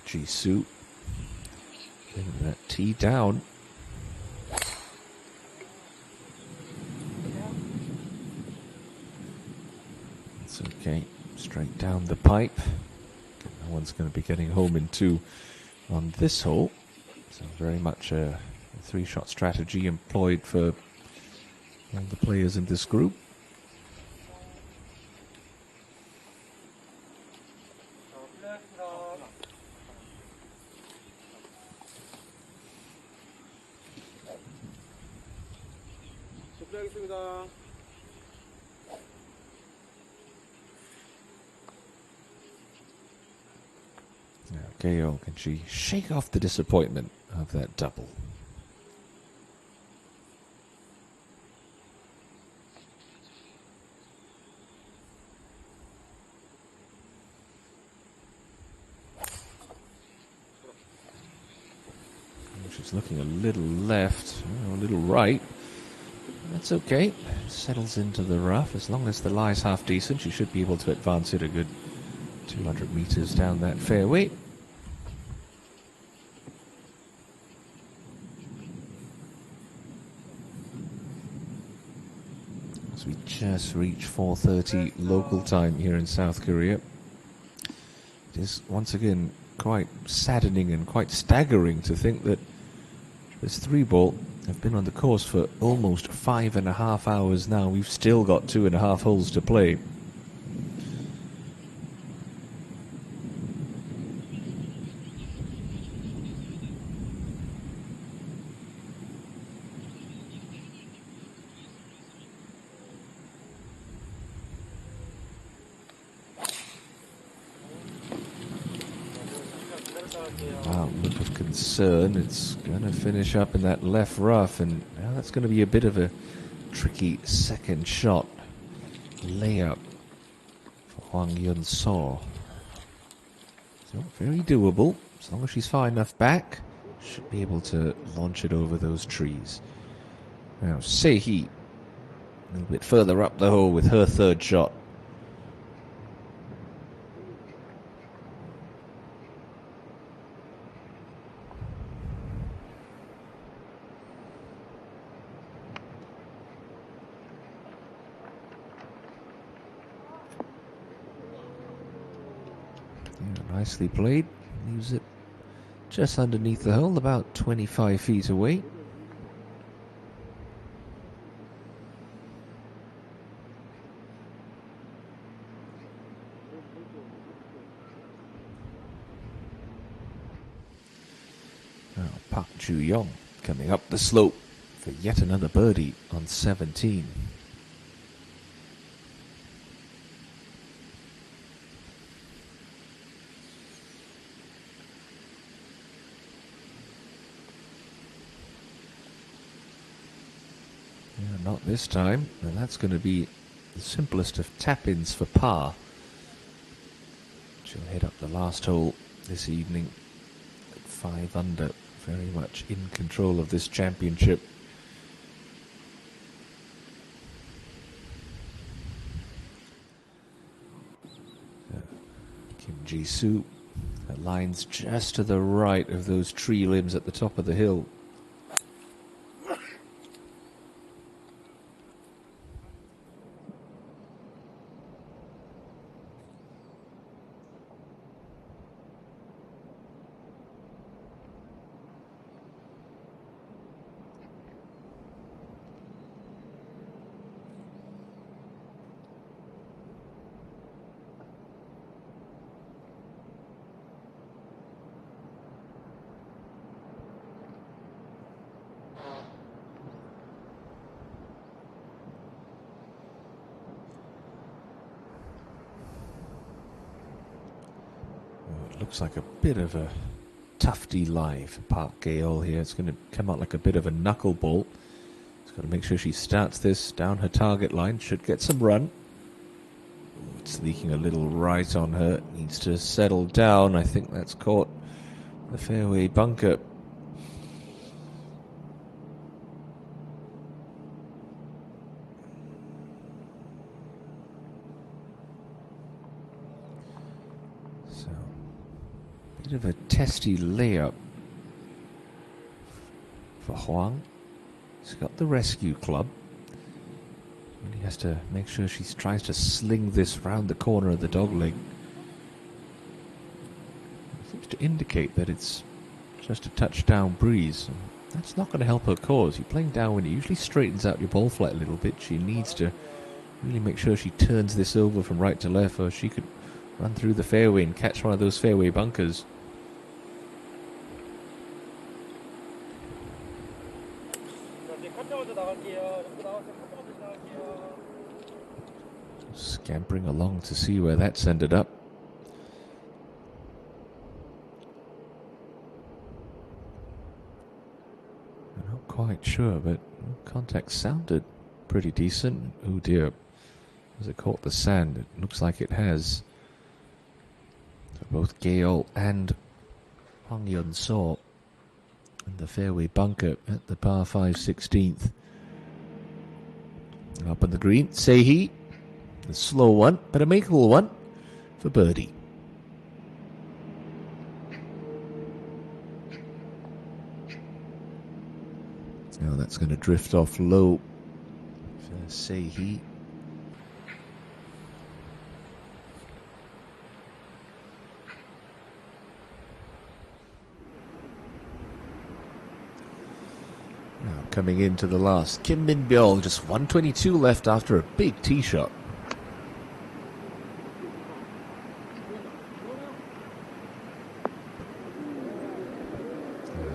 Jisoo getting that tee down. It's okay. Straight down the pipe. No one's going to be getting home in 2 on this hole. So very much a 3-shot strategy employed for all the players in this group. Now, Gale, can she shake off the disappointment of that double? She's looking a little left, a little right. That's okay. Settles into the rough. As long as the lie's half decent, she should be able to advance it a good 200 meters down that fairway. As we just reach 4:30 local time here in South Korea, it is once again quite saddening and quite staggering to think that this 3-ball have been on the course for almost 5.5 hours now. We've still got 2.5 holes to play. Wow, look of concern. It's going to finish up in that left rough, and now that's going to be a bit of a tricky second shot. Layup for Hwang Yun-so. So very doable. As long as she's far enough back, should be able to launch it over those trees. Now, Se-hee, a little bit further up the hole with her third shot. Nicely played. Leaves it just underneath the hole, about 25 feet away. Now Park Ju-yong coming up the slope for yet another birdie on 17. Yeah, not this time, and that's going to be the simplest of tap-ins for par. She'll head up the last hole this evening at 5 under, very much in control of this championship. Kim Ji-soo, her line's just to the right of those tree limbs at the top of the hill. Looks like a bit of a tufty lie for Park Gale here. It's going to come out like a bit of a knuckleball. It's got to make sure she starts this down her target line. Should get some run. Ooh, it's leaking a little right on her. Needs to settle down. I think that's caught the fairway bunker. Bit of a testy layup for Huang. She's got the rescue club. Really has to make sure she tries to sling this round the corner of the dogleg. Seems to indicate that it's just a touchdown breeze. That's not going to help her cause. You're playing downwind, it usually straightens out your ball flight a little bit. She needs to really make sure she turns this over from right to left, or she could run through the fairway and catch one of those fairway bunkers. Scampering along to see where that's ended up. I'm not quite sure, but contact sounded pretty decent. Oh dear. Has it caught the sand? It looks like it has. So both Gale and Hwang Yun-so in the fairway bunker at the par 5 16th. Up on the green, Sehi. A slow one, but a makeable one for birdie. Now that's going to drift off low for Sehi. Now coming into the last, Kim Min-byul, just 122 left after a big tee shot.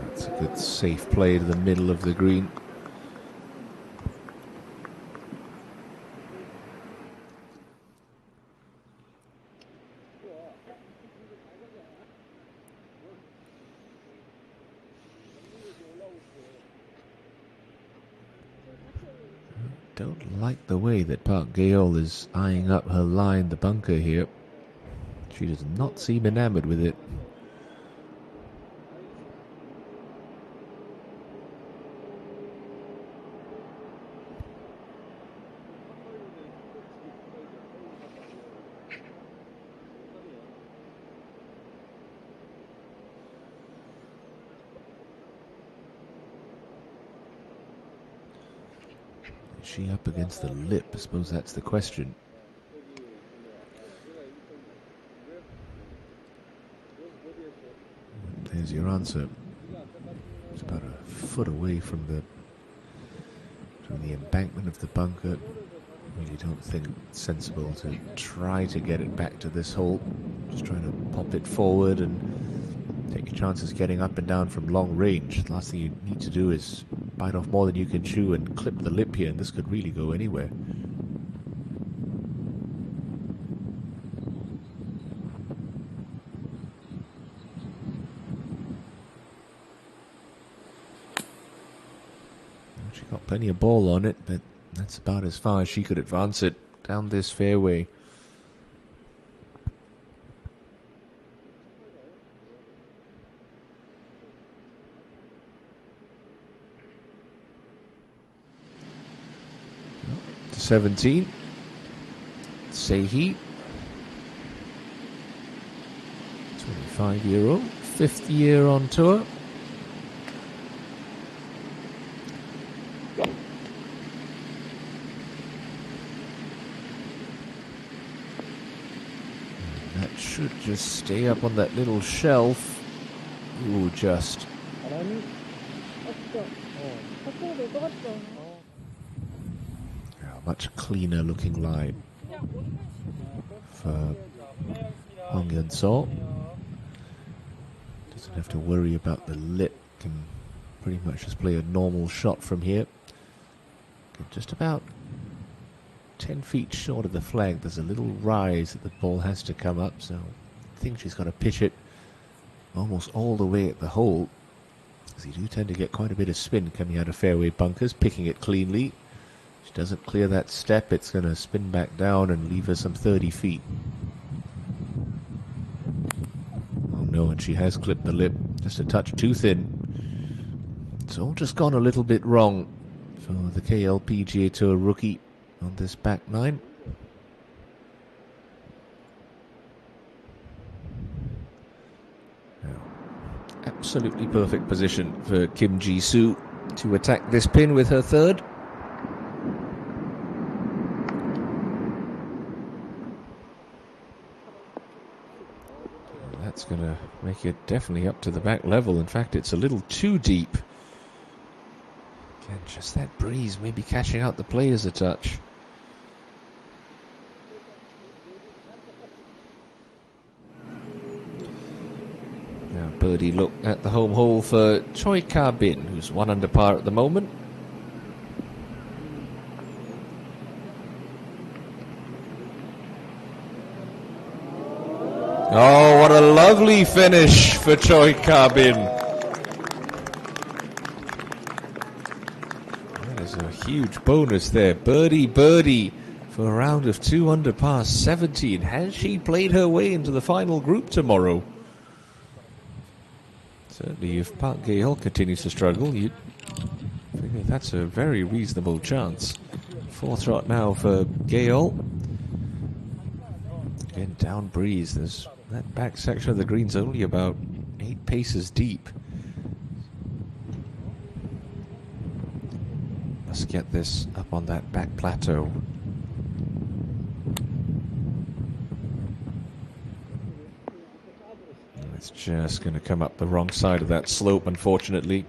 That's a good safe play to the middle of the green. Don't like the way that Park Gale is eyeing up her line, the bunker here. She does not seem enamored with it. Is she up against the lip? I suppose that's the question. There's your answer. It's about a foot away from the embankment of the bunker. Really don't think it's sensible to try to get it back to this hole. Just trying to pop it forward and take your chances getting up and down from long range. The last thing you need to do is bite off more than you can chew and clip the lip here, and this could really go anywhere. She got plenty of ball on it, but that's about as far as she could advance it down this fairway. To 17. Sehi. 25-year-old, 5th year on tour. That should just stay up on that little shelf. Ooh, just. Much cleaner looking line for Hong Yun-so. Doesn't have to worry about the lip. Can pretty much just play a normal shot from here. Just about 10 feet short of the flag, there's a little rise that the ball has to come up, so I think she's got to pitch it almost all the way at the hole, because you do tend to get quite a bit of spin coming out of fairway bunkers. Picking it cleanly. If she doesn't clear that step, it's going to spin back down and leave her some 30 feet. Oh no, and she has clipped the lip just a touch too thin. It's all just gone a little bit wrong for the KLPGA Tour rookie on this back nine. Now, absolutely perfect position for Kim Ji-soo to attack this pin with her third. That's going to make it definitely up to the back level. In fact, it's a little too deep. Again, just that breeze maybe catching out the players a touch. Now birdie look at the home hole for Choi Ka-bin, who's 1 under par at the moment. Oh, what a lovely finish for Choi Ka-bin. That is a huge bonus there. Birdie, birdie for a round of 2 under par 17. Has she played her way into the final group tomorrow? Certainly, if Park Gae-hol continues to struggle, you'd figure that's a very reasonable chance. 4th shot now for Gae-hol. Again, down breeze. There's that back section of the green's only about 8 paces deep. Let's get this up on that back plateau. It's just going to come up the wrong side of that slope, unfortunately.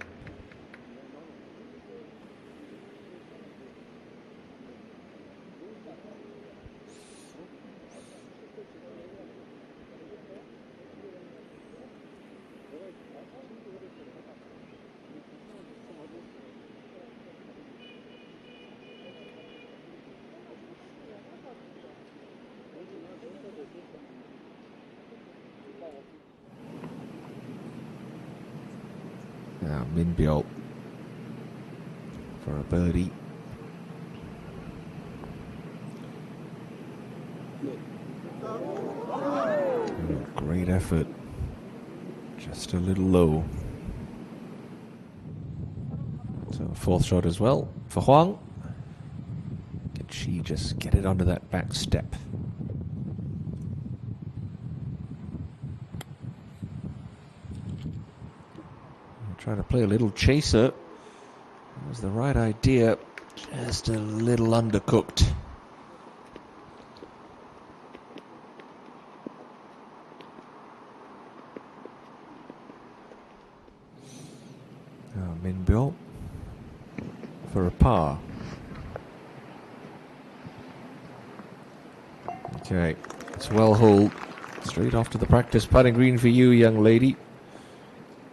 Now Min Byul for a birdie. Oh, great effort. Just a little low. So 4th shot as well for Huang. Can she just get it onto that back step? Trying to play a little chaser. That was the right idea. Just a little undercooked. Minbyo for a par. Okay, it's well holed. Straight off to the practice putting green for you, young lady.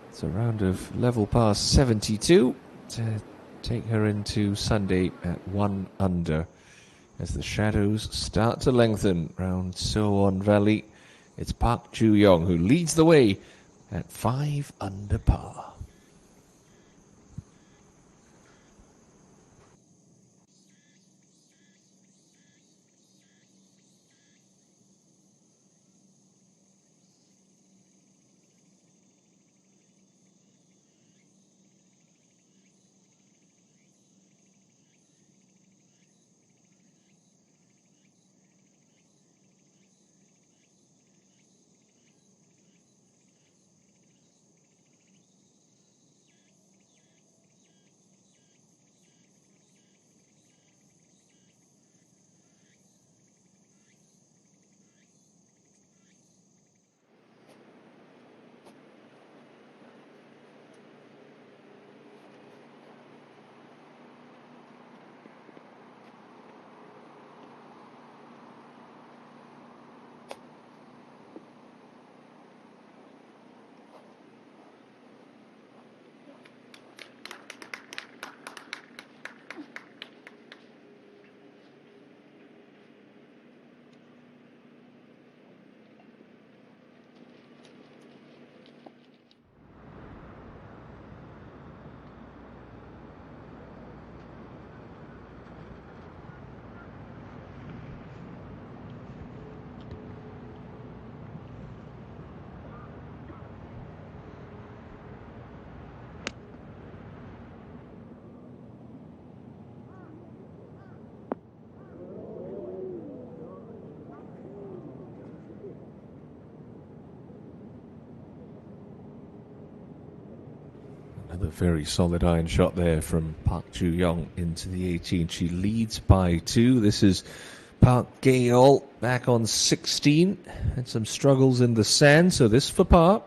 It's a round of level par 72 to take her into Sunday at 1 under. As the shadows start to lengthen round So-on Valley, it's Park Ju-young who leads the way at 5 under par. Another very solid iron shot there from Park Ju-young into the 18. She leads by 2. This is Park Gaol back on 16. Had some struggles in the sand, so this for par.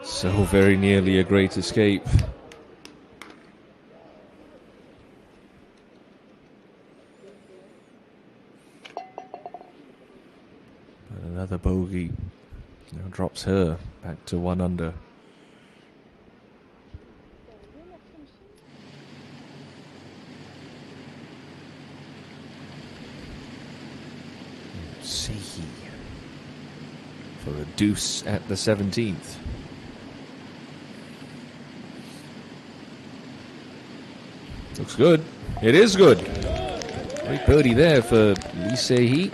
So very nearly a great escape. But another bogey now drops her back to 1 under. Sehi for a deuce at the 17th. Looks good. It is good. Great birdie there for Lee Se-hee.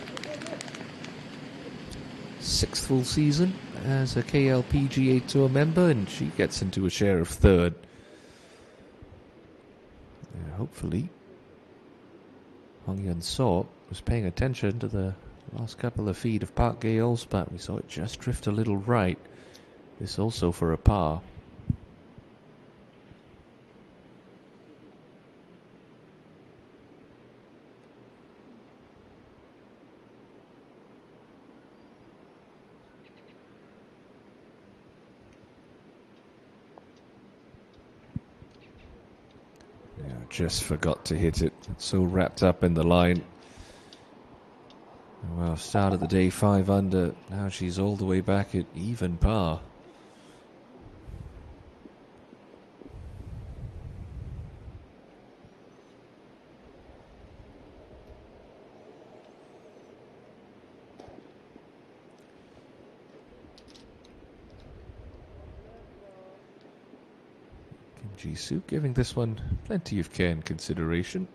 6th full season as a KLPGA Tour member, and she gets into a share of 3rd. Hopefully, Hong Yun-so was paying attention to the last couple of feet of Park Gaol's, but we saw it just drift a little right. This also for a par. Just forgot to hit it. So wrapped up in the line. Well, start of the day 5 under. Now she's all the way back at even par. Kim Ji-soo giving this one plenty of care and consideration.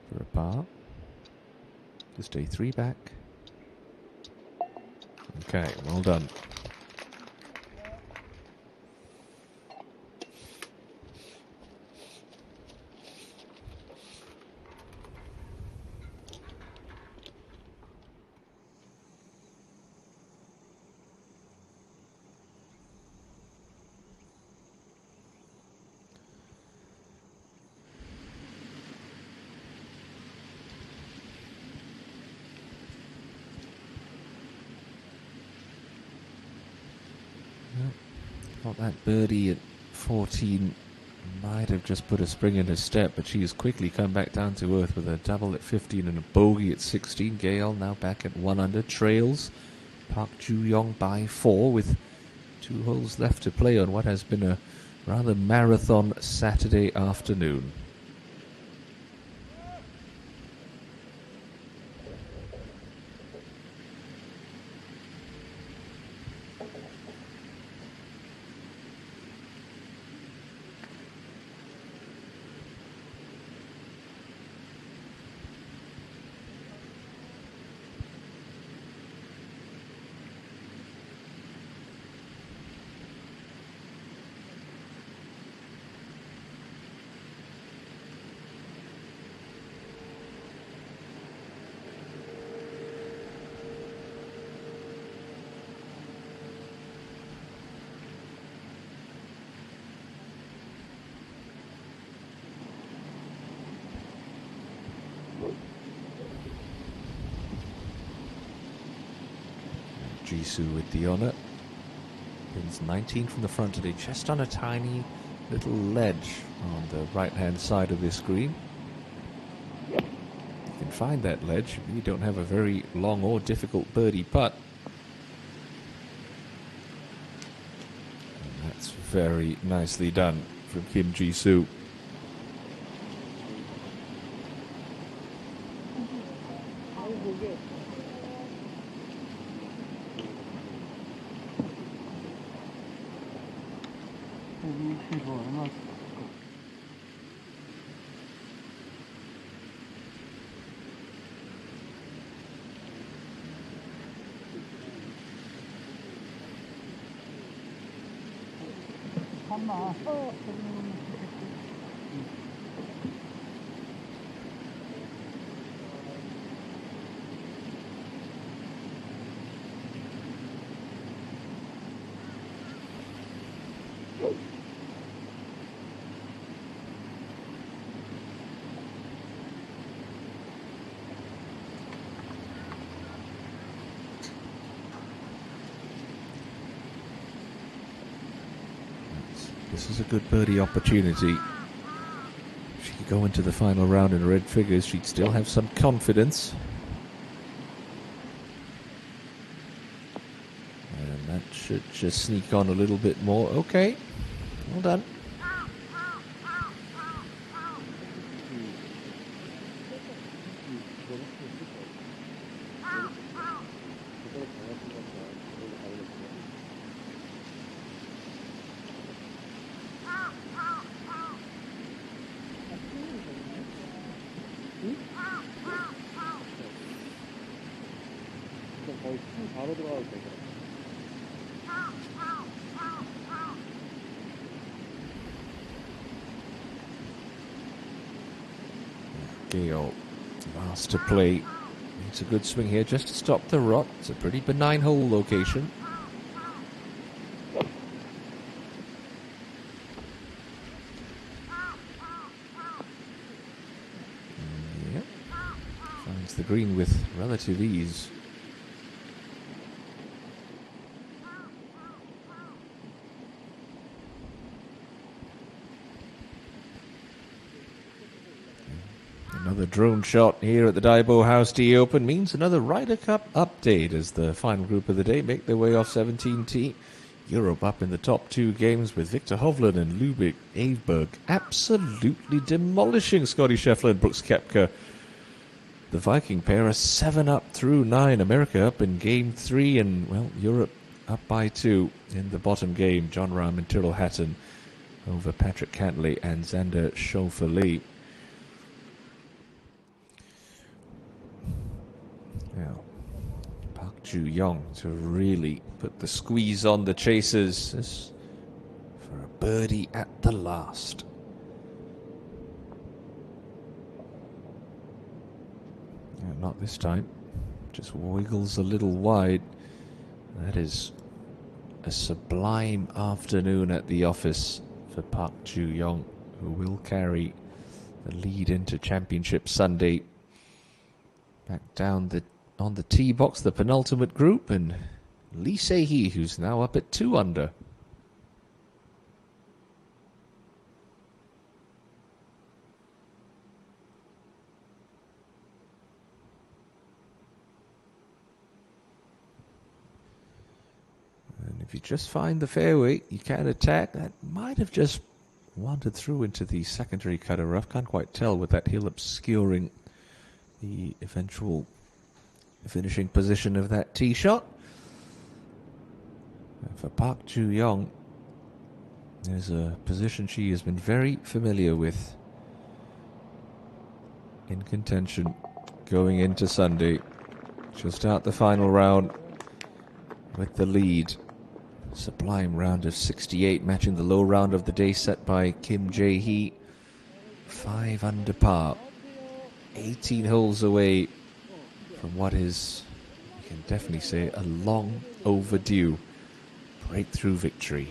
For a par. To stay 3 back. Okay, well done. Thought that birdie at 14 might have just put a spring in her step, but she has quickly come back down to earth with a double at 15 and a bogey at 16. Gale now back at 1 under, trails Park Ju-young by 4 with 2 holes left to play on what has been a rather marathon Saturday afternoon. Jisoo with the honour. Pins 19 from the front today, just on a tiny little ledge on the right-hand side of this green. You can find that ledge. You don't have a very long or difficult birdie putt. And that's very nicely done from Kim Jisoo. This is a good birdie opportunity. If she could go into the final round in red figures, she'd still have some confidence. And that should just sneak on a little bit more. Okay, well done. 거의 큰 바로 들어가도 되겠다. Gale, last to play. It's a good swing here just to stop the rot. It's a pretty benign hole location. Yep. Finds the green with relative ease. Another drone shot here at the DAEBO hausD Open means another Ryder Cup update as the final group of the day make their way off 17T. Europe up in the top two games with Victor Hovland and Ludwig Aveberg absolutely demolishing Scotty Scheffler and Brooks Koepka. The Viking pair are 7 up through 9. America up in game 3 and, well, Europe up by 2 in the bottom game. John Rahm and Tyrrell Hatton over Patrick Cantlay and Xander Schauffele. Now, Park Ju-young to really put the squeeze on the chasers for a birdie at the last. Not this time. Just wiggles a little wide. That is a sublime afternoon at the office for Park Ju-young, who will carry the lead into Championship Sunday. Back down on the tee box, the penultimate group, and Lee Se-hee, who's now up at 2 under. If you just find the fairway, you can attack. That might have just wandered through into the secondary cutter rough. Can't quite tell with that hill obscuring the eventual finishing position of that tee shot. And for Park Ju-young, there's a position she has been very familiar with in contention going into Sunday. She'll start the final round with the lead. Sublime round of 68, matching the low round of the day set by Kim Jae-hee. 5 under par. 18 holes away from what is, you can definitely say, a long overdue breakthrough victory.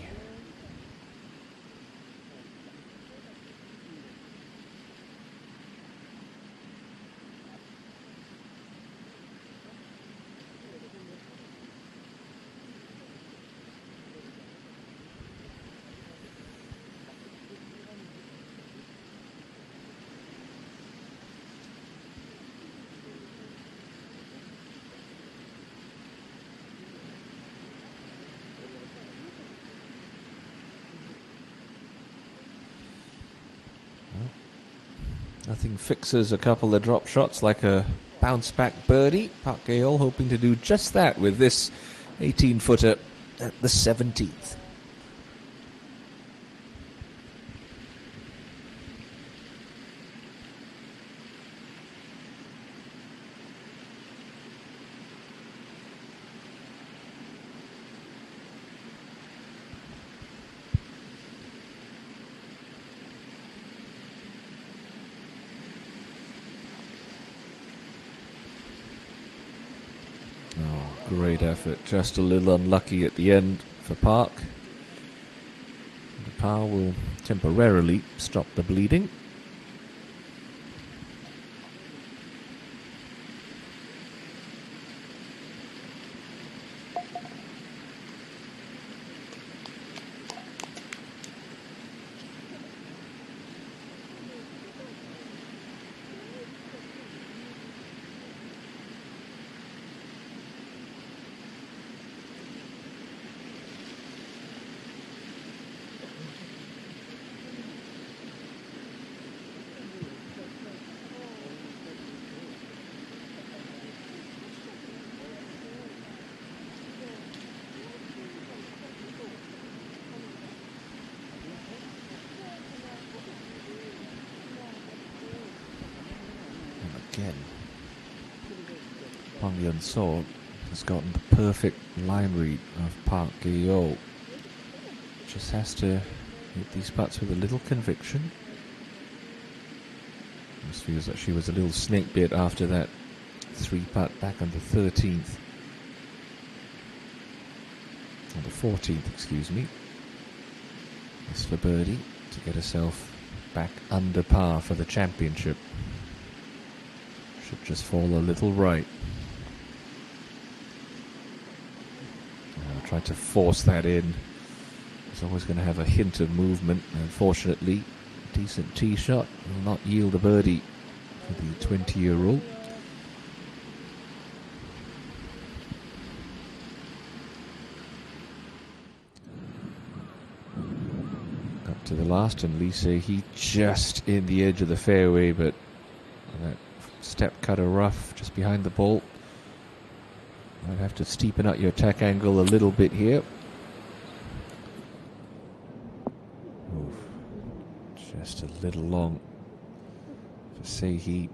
Nothing fixes a couple of drop shots like a bounce back birdie. Park Geol hoping to do just that with this 18-footer at the 17th. Great effort, just a little unlucky at the end for Park. The par will temporarily stop the bleeding. Again, Hwang Yun-so has gotten the perfect line read of Park Geol. Just has to hit these putts with a little conviction. This feels like she was a little snake bit after that 3-putt back on the 13th. On the 14th, excuse me. This for birdie to get herself back under par for the championship. Should just fall a little right. Try to force that in. It's always going to have a hint of movement. Unfortunately, a decent tee shot will not yield a birdie for the 20-year-old. Up to the last, and Lee Se-hee just in the edge of the fairway, but that step cutter rough just behind the ball. Might have to steepen up your attack angle a little bit here. Oof. Just a little long for Se-hee.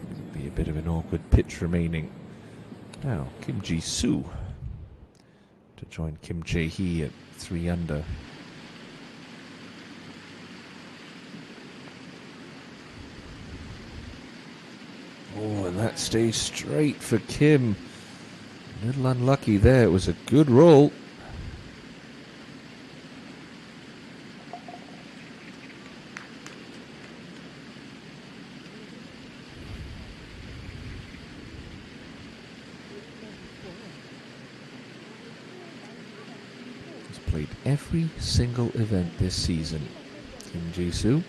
Could be a bit of an awkward pitch remaining. Now Kim Ji-soo to join Kim Jae-hee at 3 under. Oh, and that stays straight for Kim. A little unlucky there. It was a good roll. He's played every single event this season. Kim Ji-soo.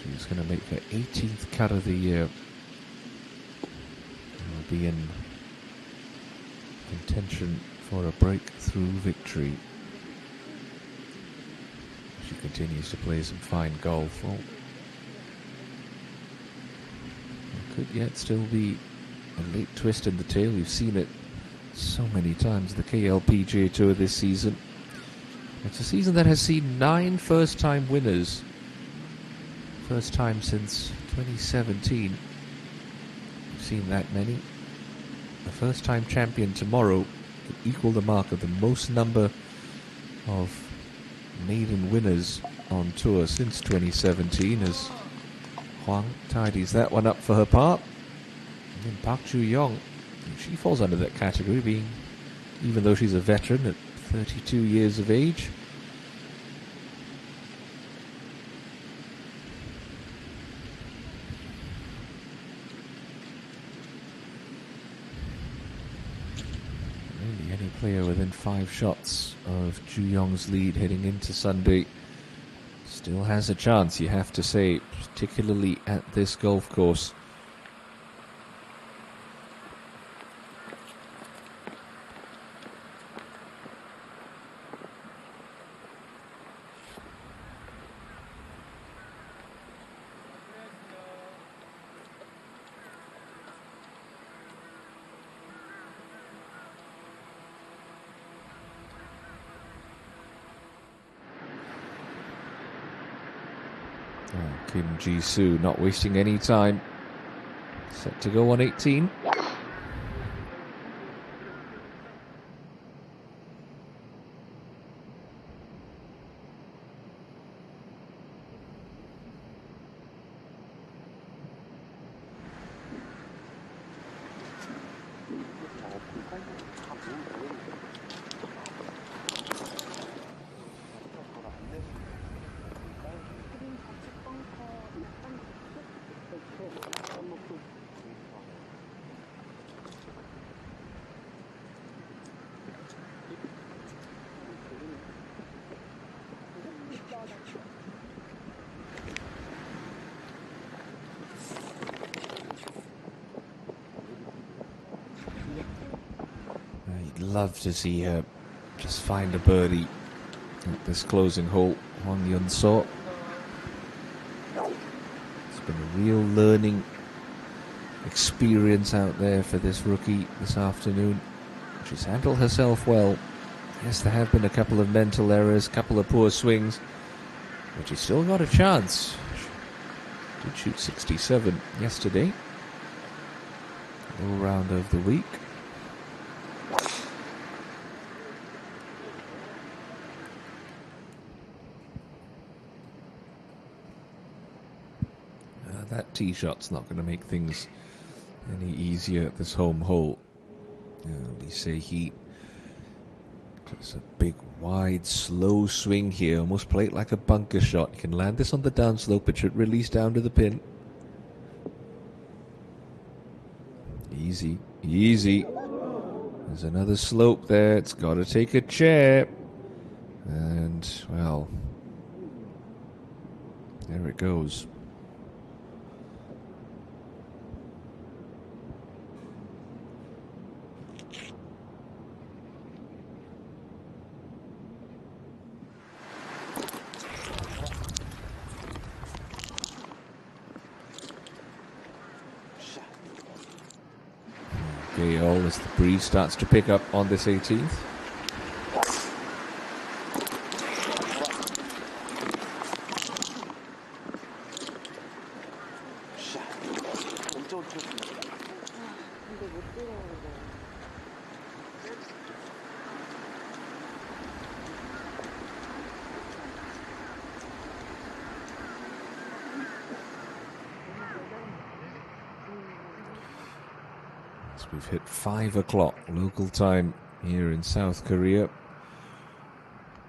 She's going to make her 18th cut of the year. be in contention for a breakthrough victory. She continues to play some fine golf. Well, there could yet still be a late twist in the tail. We've seen it so many times, the KLPGA Tour this season. It's a season that has seen 9 first-time winners. First time since 2017. We've seen that many. The first-time champion tomorrow could equal the mark of the most number of maiden winners on tour since 2017 as Huang tidies that one up for her part. And then Park Ju-young, she falls under that category, being, even though she's a veteran at 32 years of age. Really, any player within 5 shots of Ju-young's lead heading into Sunday still has a chance, you have to say, particularly at this golf course. Kim Ji-soo not wasting any time. Set to go on 18. I'd love to see her just find a birdie at this closing hole. Hwang Yun-so. It's been a real learning experience out there for this rookie this afternoon. She's handled herself well. Yes, there have been a couple of mental errors, a couple of poor swings, but she's still got a chance. She did shoot 67 yesterday. Low round of the week. That tee shot's not going to make things any easier at this home hole. Lise He does a big, wide, slow swing here. Almost play it like a bunker shot. You can land this on the downslope. It should release down to the pin. Easy, easy. There's another slope there. It's got to take a chair. And, well, there it goes. Gale as the breeze starts to pick up on this 18th. We've hit 5 o'clock local time here in South Korea.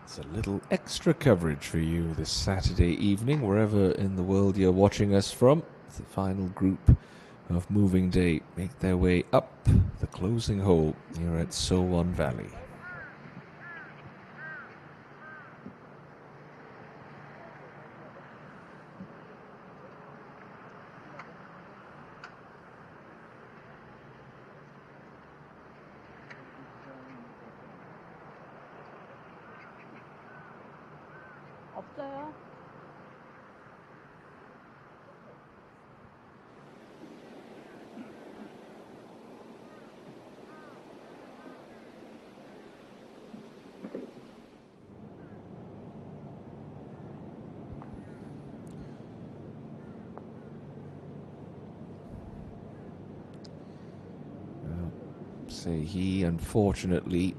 It's a little extra coverage for you this Saturday evening, wherever in the world you're watching us from. The final group of Moving Day make their way up the closing hole here at Sowon Valley. 없어요. Say he, unfortunately,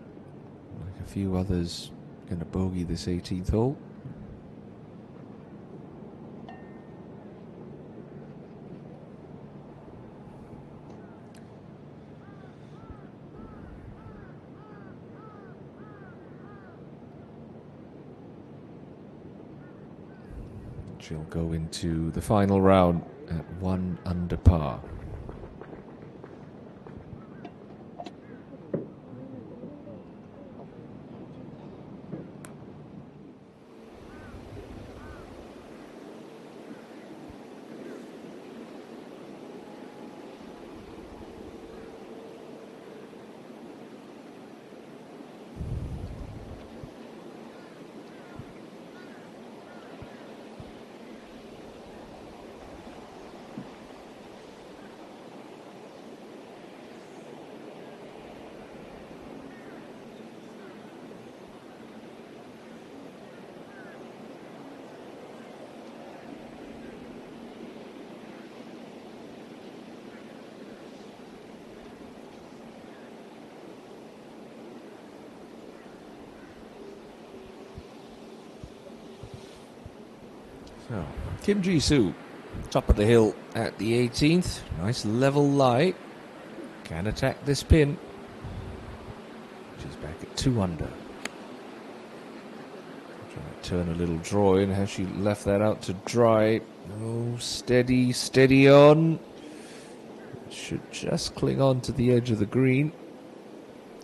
like a few others, going to bogey this 18th hole. She'll go into the final round at 1 under par. So, Kim Ji-soo, top of the hill at the 18th. Nice level lie. Can attack this pin. She's back at 2 under. Trying to turn a little draw in. Has she left that out to dry? Oh, steady, steady on. Should just cling on to the edge of the green.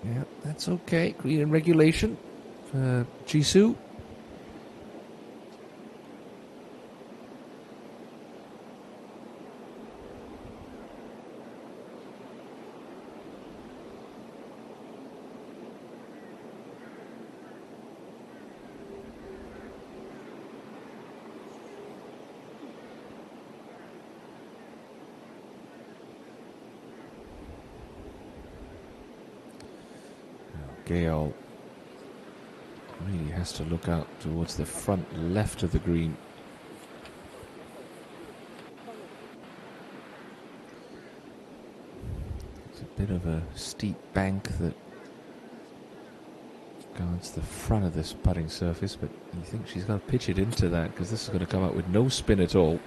Yeah, that's okay. Green in regulation for Ji-soo. Gale really has to look out towards the front left of the green. It's a bit of a steep bank that guards the front of this putting surface, but you think she's going to pitch it into that because this is going to come out with no spin at all.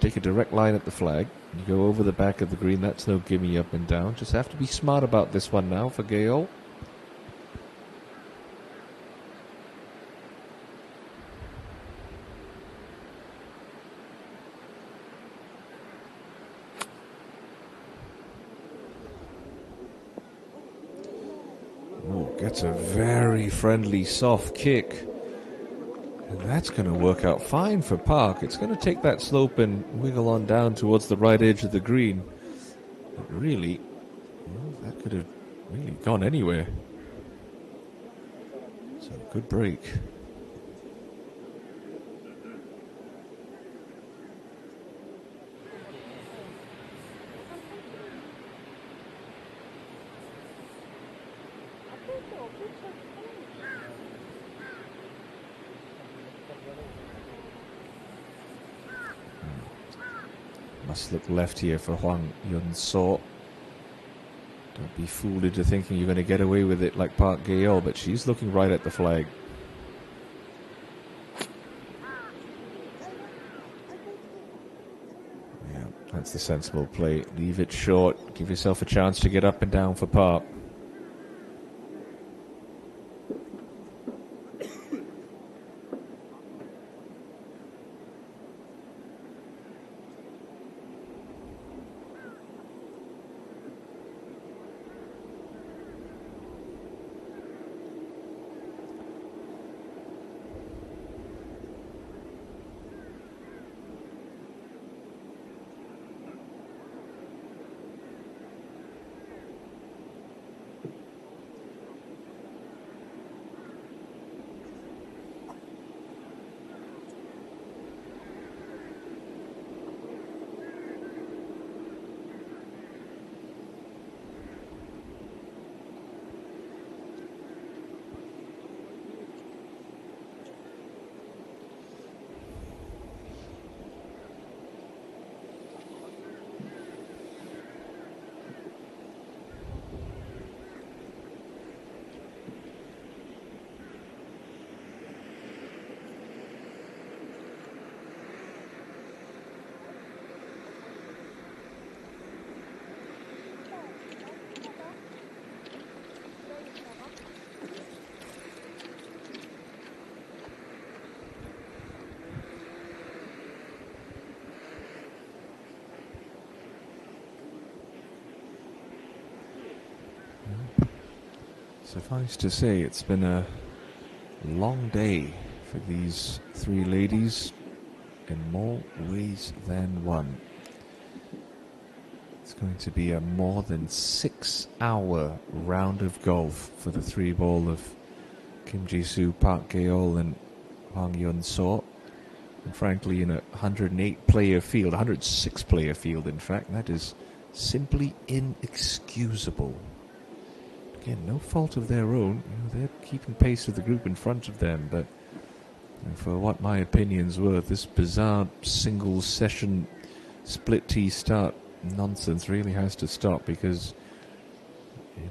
Take a direct line at the flag. You go over the back of the green. That's no gimme up and down. Just have to be smart about this one now for Gale. Gets a very friendly soft kick. And that's going to work out fine for Park. It's going to take that slope and wiggle on down towards the right edge of the green. But really, well, that could have really gone anywhere. So good break. Must look left here for Hwang Yun-so. Don't be fooled into thinking you're going to get away with it like Park Gale, but she's looking right at the flag. Yeah, that's the sensible play. Leave it short. Give yourself a chance to get up and down for Park. Suffice to say, it's been a long day for these three ladies in more ways than one. It's going to be a more than 6-hour round of golf for the three ball of Kim Ji-soo, Park Gaeol and Hwang Yun-so. And frankly, in a 108-player field, 106-player field, in fact, that is simply inexcusable. Again, no fault of their own. They're keeping pace with the group in front of them, but for what my opinion's worth, this bizarre single session split tee start nonsense really has to stop, because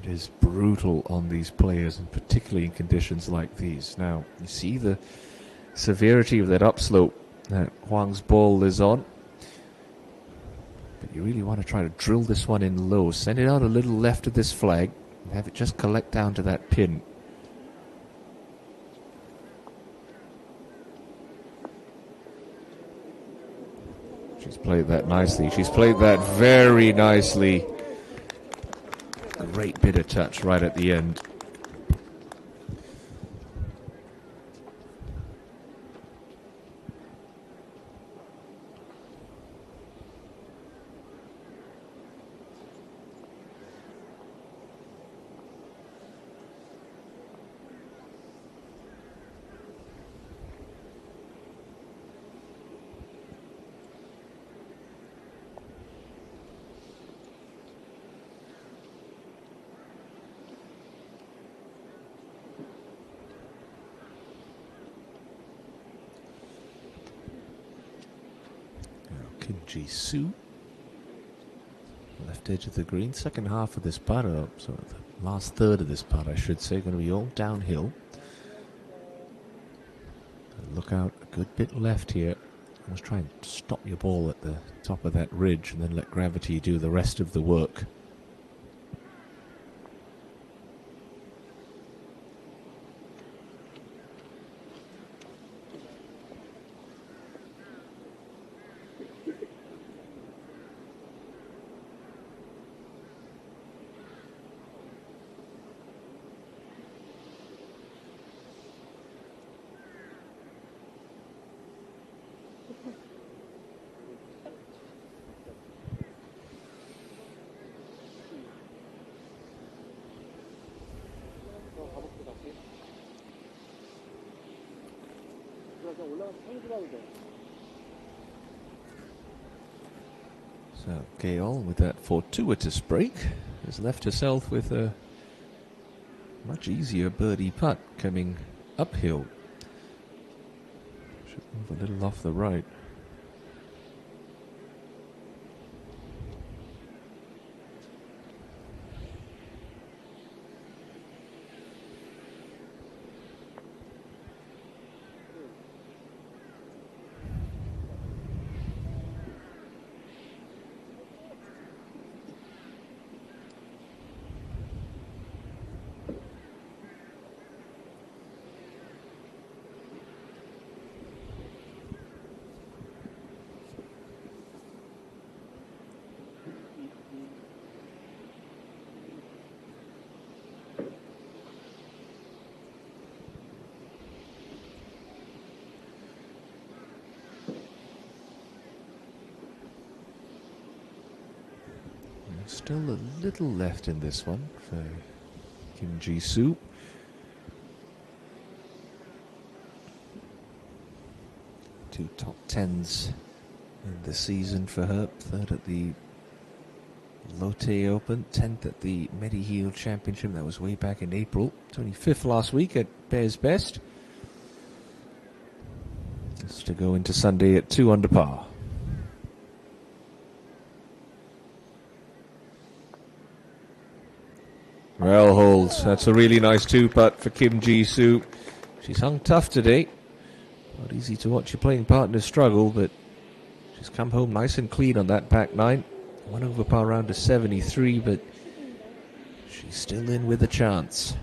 it is brutal on these players, and particularly in conditions like these. Now, you see the severity of that upslope that Hwang's ball is on, but you really want to try to drill this one in low. Send it out a little left of this flag and have it just collect down to that pin. She's played that nicely. She's played that very nicely. Great bit of touch right at the end. Kim Ji-soo, left edge of the green, second half of this putt, so the last third of this putt, I should say, going to be all downhill. Look out, a good bit left here. Almost try and stop your ball at the top of that ridge and then let gravity do the rest of the work. So Gaeol, with that fortuitous break, has left herself with a much easier birdie putt coming uphill. Should move a little off the right. Still a little left in this one for Kim Ji-soo. Two top tens in the season for her. Third at the Lotte Open, 10th at the Mediheal Championship. That was way back in April. 25th last week at Bears Best. Just to go into Sunday at 2 under par. Well holds. That's a really nice two-putt for Kim Ji-soo. She's hung tough today. Not easy to watch your playing partner struggle, but she's come home nice and clean on that back nine. 1 over par round to 73, but she's still in with a chance.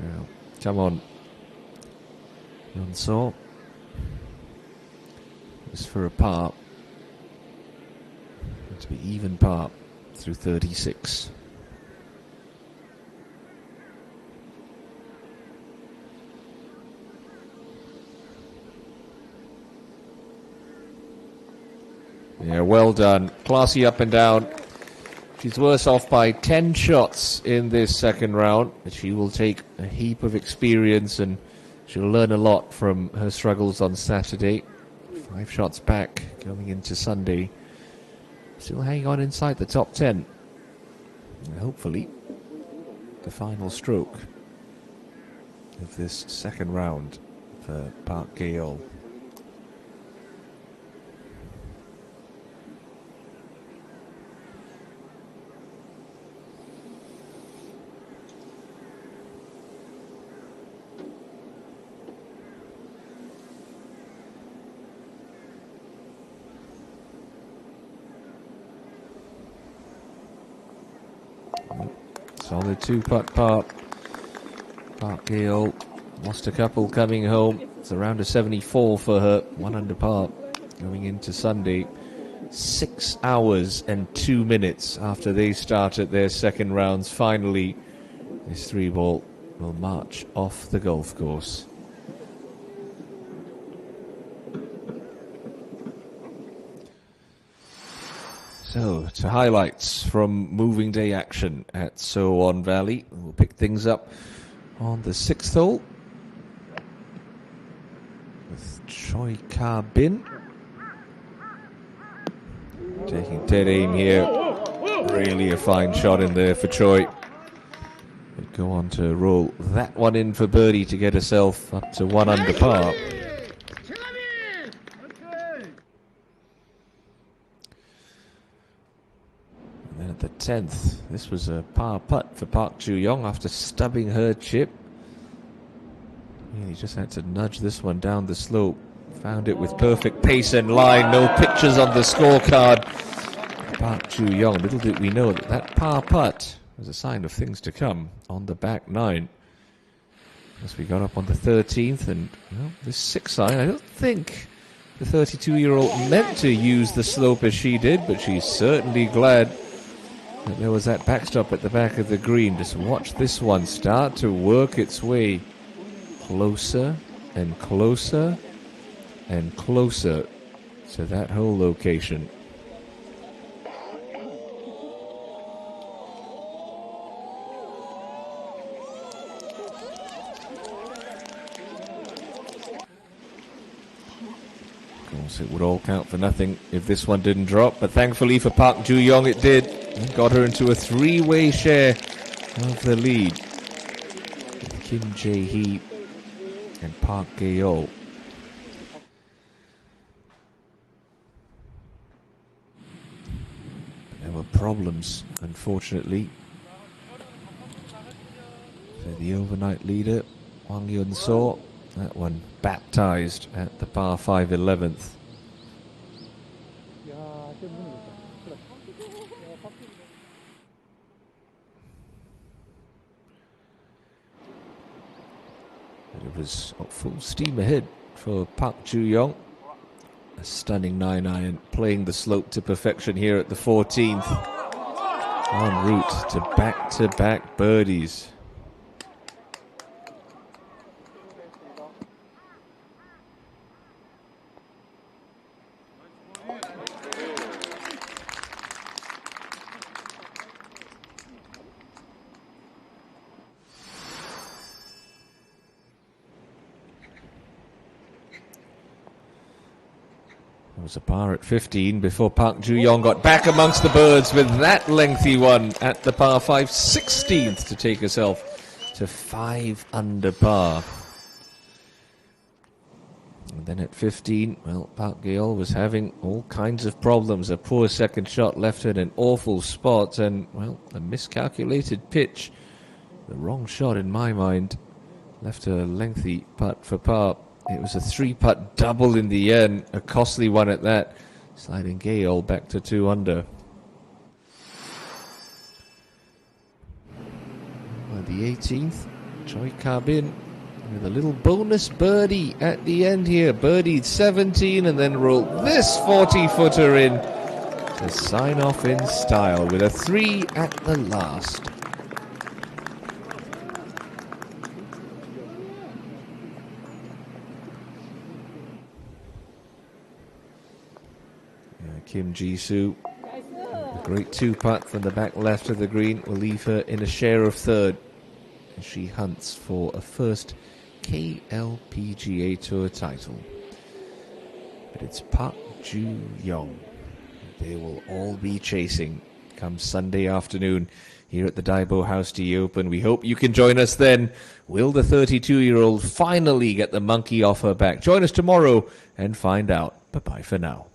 Now, come on. Yun-so. is for a par. To be even par through 36. Yeah, well done. Classy up and down. She's worse off by 10 shots in this second round, but she will take a heap of experience and she'll learn a lot from her struggles on Saturday. 5 shots back going into Sunday. Still hanging on inside the top 10. And hopefully, the final stroke of this second round for Park Gaol. Solid 2-putt par. Park Gaol lost a couple coming home. It's around a 74 for her. 1 under par going into Sunday. 6 hours and 2 minutes after they started their second rounds. Finally, this 3-ball will march off the golf course. So, to highlights from moving day action at So-On Valley. We'll pick things up on the 6th hole with Choi Ka-bin taking dead aim here. Really a fine shot in there for Choi. Would go on to roll that one in for birdie to get herself up to 1 under par. And then at the 10th, this was a par putt for Park Joo-young after stubbing her chip. He just had to nudge this one down the slope. Found it with perfect pace and line. No pictures on the scorecard. Park Joo-young, little did we know that that par putt was a sign of things to come on the back 9. As we got up on the 13th, and well, this 6 iron, I don't think the 32-year-old meant to use the slope as she did, but she's certainly glad that there was that backstop at the back of the green. Just watch this one start to work its way closer and closer and closer to that hole location. Of course, it would all count for nothing if this one didn't drop, but thankfully for Park Joo-young it did. And got her into a 3-way share of the lead with Kim Jae-hee and Park Gaol. There were problems, unfortunately, for the overnight leader, Hwang Yun-so. That one baptized at the par 5 11th. But it was full steam ahead for Park Joo-young. A stunning 9-iron, playing the slope to perfection here at the 14th. En route to back-to-back birdies. It was a par at 15 before Park Joo-young got back amongst the birds with that lengthy one at the par 5 16th to take herself to 5 under par. And then at 15, well, Park Gaol was having all kinds of problems. A poor second shot left her in an awful spot, and, well, a miscalculated pitch, the wrong shot in my mind, left her a lengthy putt for par. It was a 3-putt double in the end, a costly one at that, sliding Gaol back to 2 under. On the 18th, Choi Ka-bin with a little bonus birdie at the end here. Birdied 17 and then rolled this 40-footer in to sign off in style with a 3 at the last. Kim Ji-soo, a great 2-putt from the back left of the green, will leave her in a share of third as she hunts for a first KLPGA Tour title. But it's Park Ju-young they will all be chasing come Sunday afternoon here at the DAEBO hausD Open. We hope you can join us then. Will the 32-year-old finally get the monkey off her back? Join us tomorrow and find out. Bye-bye for now.